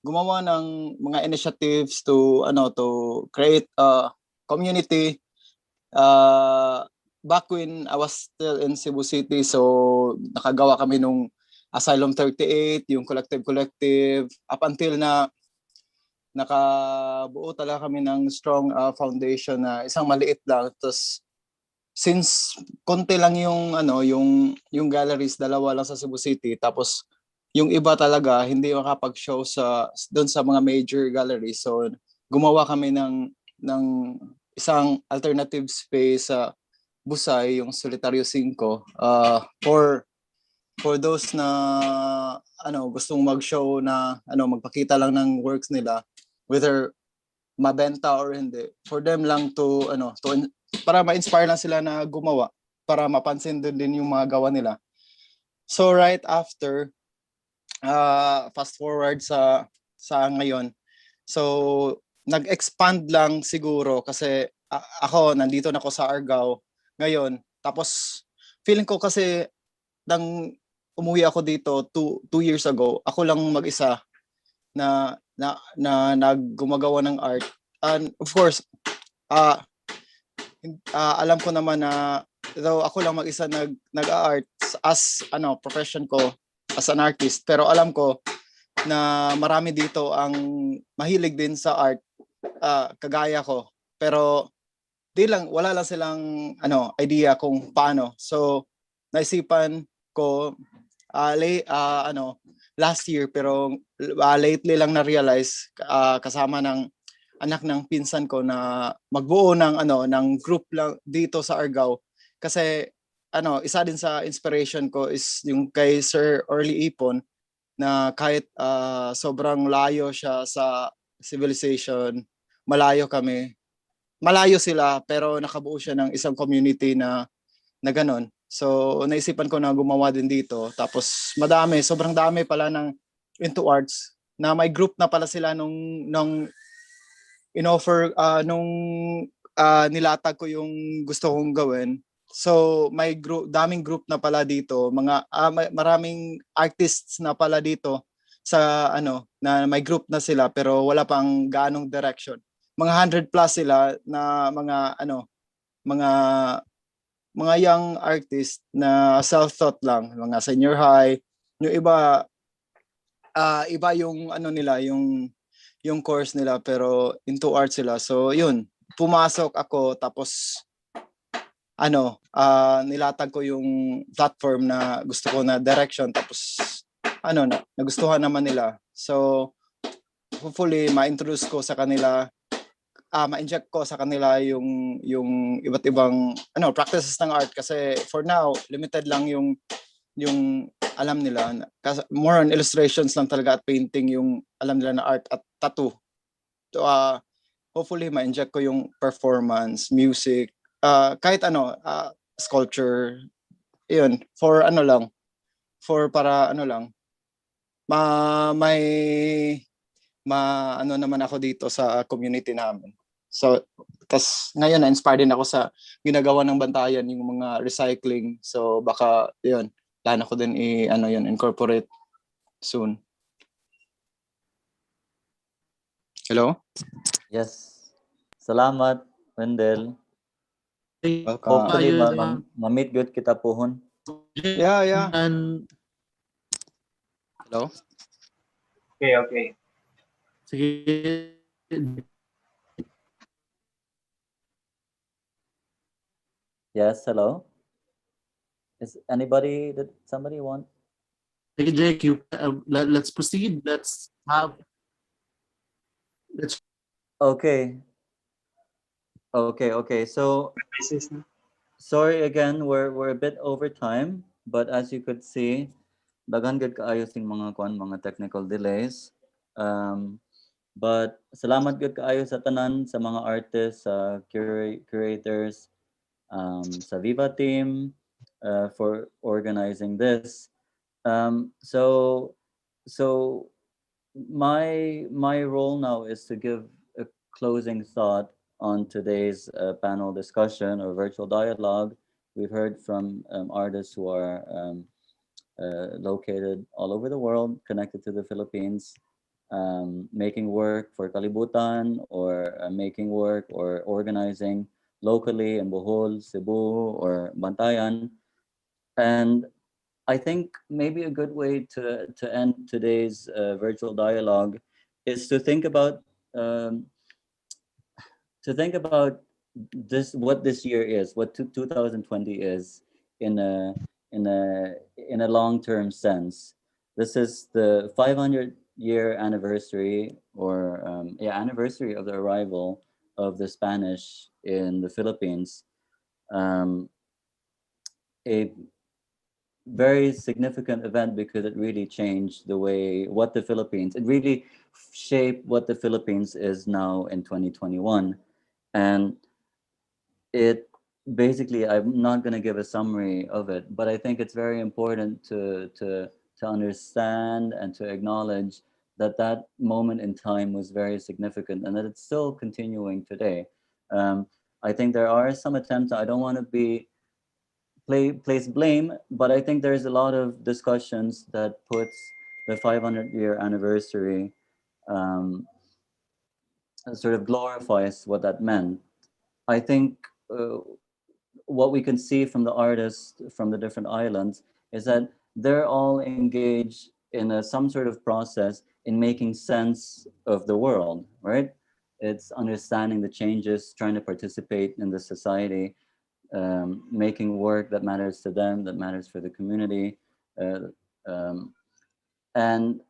gumawa ng mga initiatives to create a community back when I was still in Cebu City. So nakagawa kami nung Asylum 38, yung collective up until na nakabuo talaga kami ng strong foundation na isang maliit lang. Tapos since konti lang yung yung galleries, dalawa lang sa Cebu City, tapos yung iba talaga hindi makapag-show doon sa mga major galleries. So gumawa kami ng isang alternative space sa Busay, yung Solitario 5, for those na gustong mag-show na magpakita lang ng works nila, whether mabenta or hindi, for them lang para ma-inspire lang sila na gumawa, para mapansin din yung mga gawa nila. So right after, fast forward sa ngayon, so nag-expand lang siguro kasi ako nandito na ako sa Argao ngayon, tapos feeling ko kasi nang umuwi ako dito 2 years ago, ako lang mag-isa na naggumagawa ng art. And of course, alam ko naman na though ako lang mag-isa nag-art as profession ko as an artist, pero alam ko na marami dito ang mahilig din sa art, kagaya ko, pero wala lang silang idea kung paano. So naisipan ko last year, pero lately lang na-realize, kasama ng anak ng pinsan ko, na magbuo ng group lang dito sa Argao. Kasi isa din sa inspiration ko is yung kay Sir Orly Ipon, na kahit sobrang layo siya sa civilization, malayo sila, pero nakabuo siya ng isang community na ganon. So naisipan ko na gumawa din dito. Tapos sobrang dami pala ng into arts, na may group na pala sila nung inoffer, nung nilatag ko yung gusto kong gawin. So may daming group na pala dito, maraming artists na pala dito sa na may group na sila, pero wala pang gaanong direction. Mga 100 plus sila na mga young artist na self-taught lang, mga senior high. Yung iba yung nila, yung course nila, pero into art sila. So yun, pumasok ako, tapos nilatag ko yung platform na gusto ko na direction, tapos nagustuhan naman nila. So hopefully ma-introduce ko sa kanila, ma-inject ko sa kanila yung iba't ibang practices ng art, kasi for now limited lang yung alam nila, kasi more on illustrations lang talaga at painting yung alam nila na art, at tattoo. So, hopefully ma-inject ko yung performance, music, kahit sculpture, yun, for para naman ako dito sa community namin. So tas ngayon na-inspired din ako sa ginagawa ng Bantayan, yung mga recycling. So baka yun, plano ko din incorporate soon. Hello? Yes. Salamat, Wendell. Welcome. Hopefully ma-meet good kita pohon. Yeah. Hello? Okay. Sige. Yes, hello. Is somebody want? Sige, Jake, let's proceed. Let's Okay. So sorry again, we're a bit over time, but as you could see, daghan gud kaayo sing mga technical delays. But salamat gud kaayo sa tanan, sa mga artists, sa curators, sa Viva team, for organizing this. So my role now is to give a closing thought on today's panel discussion or virtual dialogue. We've heard from artists who are located all over the world, connected to the Philippines. making work for Kalibutan, or making work or organizing locally in Bohol, Cebu, or Bantayan. And I think maybe a good way to end today's virtual dialogue is um, to think about this, what this year is, what 2020 is in a long-term sense. This is the 500-year anniversary, or anniversary of the arrival of the Spanish in the Philippines. Um, a very significant event because it really changed the way what the Philippines, it really shaped what the Philippines is now in 2021. And it basically, I'm not going to give a summary of it, but I think it's very important to understand and to acknowledge that that moment in time was very significant and that it's still continuing today. Um, I think there are some attempts. I don't want to place blame, but I think there's a lot of discussions that puts the 500-year anniversary, um, sort of glorifies what that meant. I think what we can see from the artists from the different islands is that they're all engaged in some sort of process in making sense of the world, right? It's understanding the changes, trying to participate in the society, making work that matters to them, that matters for the community. Uh, um, and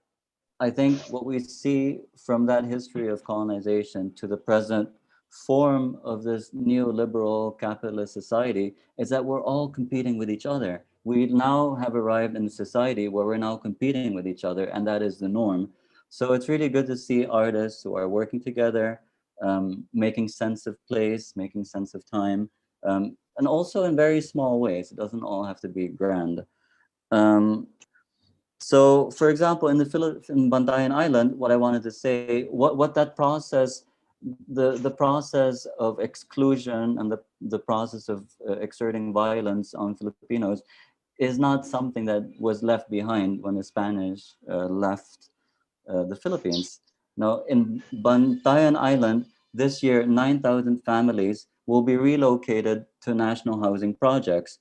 I think what we see from that history of colonization to the present form of this neoliberal capitalist society is that we're all competing with each other. We now have arrived in a society where we're now competing with each other, and that is the norm. So it's really good to see artists who are working together, making sense of place, making sense of time, and also in very small ways. It doesn't all have to be grand. Um, so, for example, in in Bantayan Island, what I wanted to say, what that process, the process of exclusion and the process of exerting violence on Filipinos is not something that was left behind when the Spanish left the Philippines. Now, in Bantayan Island, this year, 9,000 families will be relocated to national housing projects,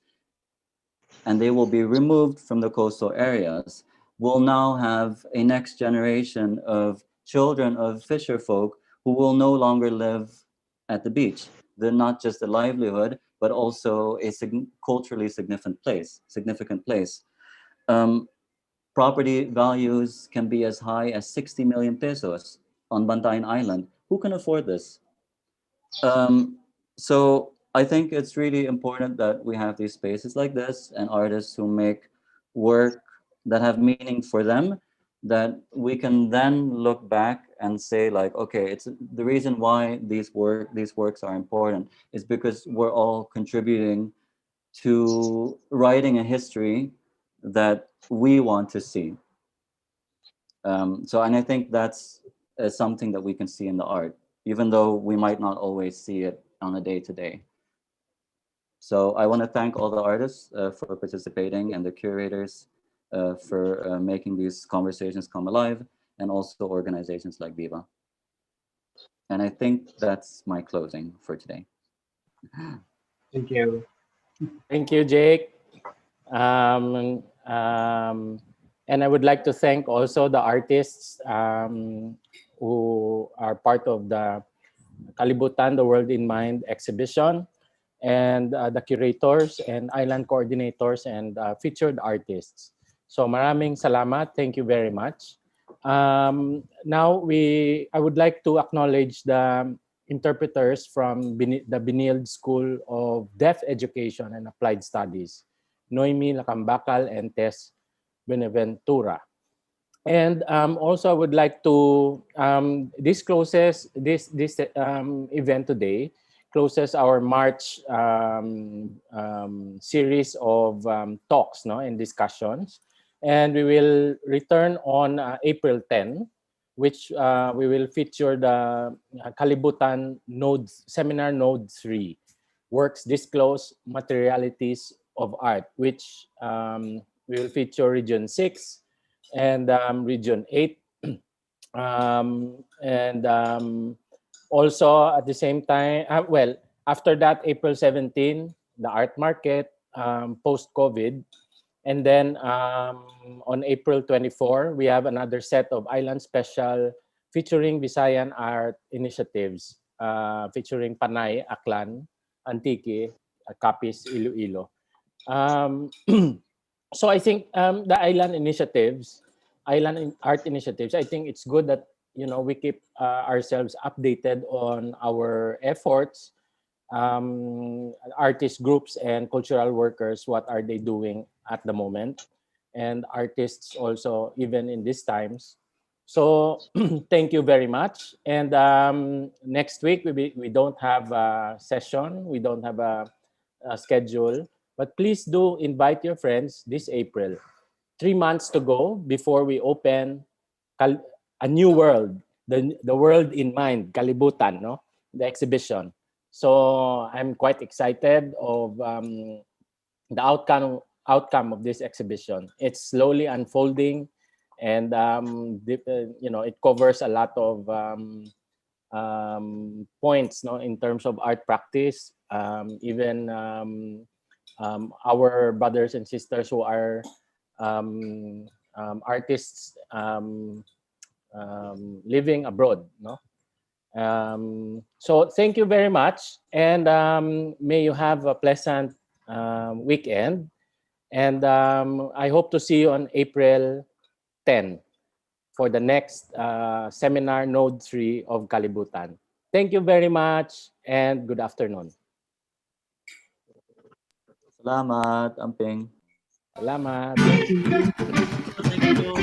and they will be removed from the coastal areas. We'll now have a next generation of children of fisher folk who will no longer live at the beach. They're not just a livelihood, but also a culturally significant place. Um, Property values can be as high as 60 million pesos on Bantayan Island. Who can afford this? Um, so I think it's really important that we have these spaces like this and artists who make work that have meaning for them, that we can then look back and say like, okay, it's the reason why these works are important is because we're all contributing to writing a history that we want to see. And I think that's something that we can see in the art, even though we might not always see it on a day-to-day. So I want to thank all the artists for participating and the curators for making these conversations come alive, and also organizations like Viva. And I think that's my closing for today. Thank you. Thank you, Jake. And I would like to thank also the artists who are part of the Kalibutan, the World in Mind exhibition, and the curators and island coordinators and featured artists. So maraming salamat. Thank you very much. Now I would like to acknowledge the interpreters from the Benilde School of Deaf Education and Applied Studies, Noemi Lacambakal and Tess Beneventura. And also, I would like to this event today closes our March series of talks, and discussions, and we will return on April 10, which we will feature the Kalibutan Seminar Node 3, Works Disclose Materialities of Art, which we will feature Region 6 and Region 8. And also at the same time, well, after that, April 17, the art market, post-COVID. And then on April 24, we have another set of Island Special featuring Visayan art initiatives, featuring Panay, Aklan, Antique, Capiz, Iloilo. So I think the island art initiatives, I think it's good that we keep ourselves updated on our efforts, artist groups and cultural workers, what are they doing at the moment, and artists also, even in these times. So thank you very much. And next week we don't have a session, we don't have a schedule, but please do invite your friends this April. 3 months to go before we open a new world, the world in mind, Kalibutan, no, the exhibition. So I'm quite excited of the outcome of this exhibition. It's slowly unfolding, and it covers a lot of points, no, in terms of art practice. Even our brothers and sisters who are artists living abroad, no. So thank you very much, and may you have a pleasant weekend. And I hope to see you on April 10 for the next seminar, Node 3 of Kalibutan. Thank you very much, and good afternoon. Salamat, Amping. Salamat. Thank you.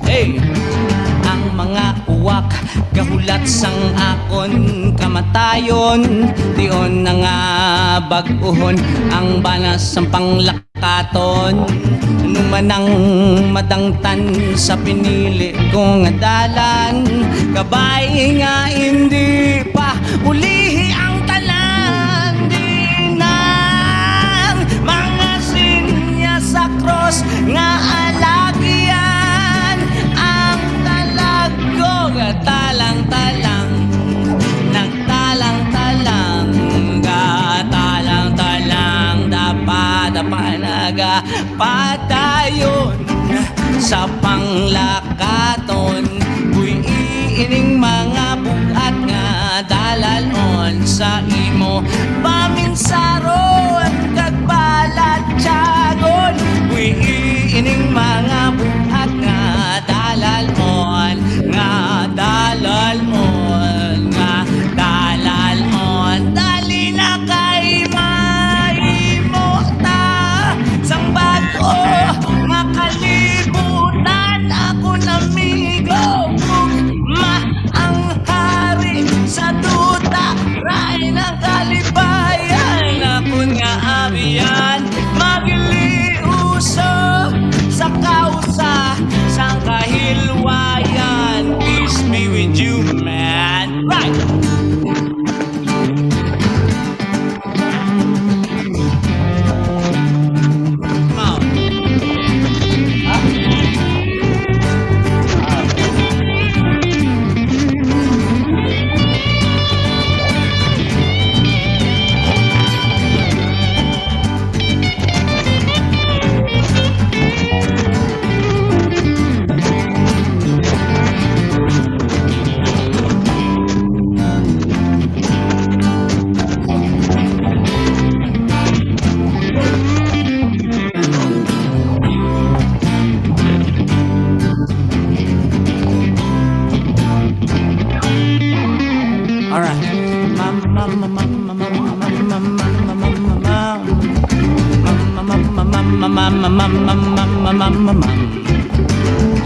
Hey! Ang mga uwak kahulat sang akon kamatayon, diyon na nga bag-uhon ang banas sang panglakaton. Numanang madangtan sa pinili kong dalan, kabay nga hindi pa ulihi ang tanan. Di nang mga sinya sa cross nga alagyan, ang talagog talang-talang, nagtalang-talang, gatalang-talang, dapa-dapanaga padayon sa panglakaton. Uy, iining mga bugat nga dalalon sa imo paminsaron kag balatyagon. Uy, iining mga bugat nga dalalon, nga dalalon, nga dalalon. Dali na kay maimo ta sang bago nga kalibutan. Ako namigo ugma ang hari sa duta, ray ng kalibayan. Ako nga abiyan magliuso sa kausa sang kahilwayan. Peace be with you, man. Right.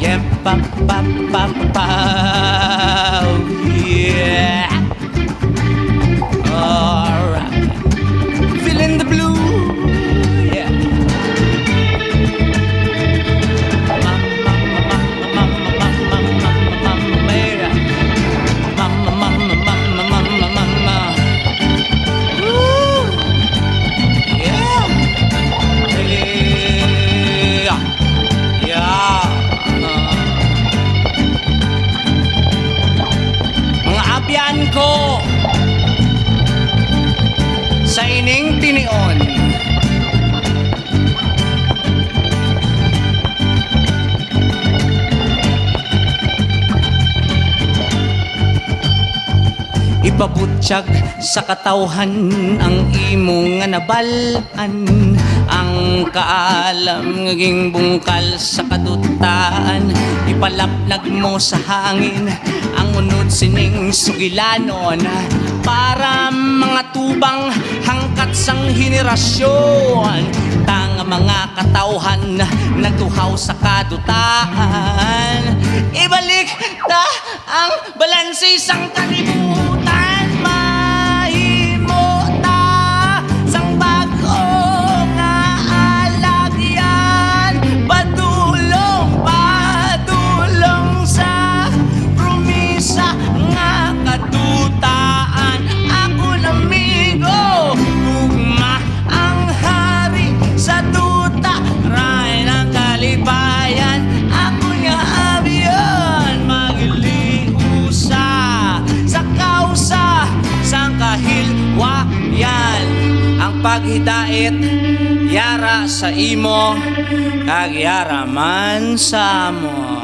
Yeah, pa pa pa pa, yeah. All right, feeling the ining tinion. Ipabutyag sa katawhan ang imong nga nabalan, ang kaalam ngaging bungkal sa kadutaan. Ipalaplag mo sa hangin ang unod sining sugilanon, para mga tubang hangkat sang henerasyon. Tanga mga katawhan nagtuhaw sa kadutaan, ibalik ta ang balanse sang kalibutan. Mahimo ta sang bag-o nga alagyan, padulong sa promisa nga kadutaan. Ako lamigo ugma ang hari sa duta, ray ng kalibayan. Ako nga abiyon magiliusa sa kausa sang kahilwayan. Ang paghidait yara sa imo kag yara man sa amo.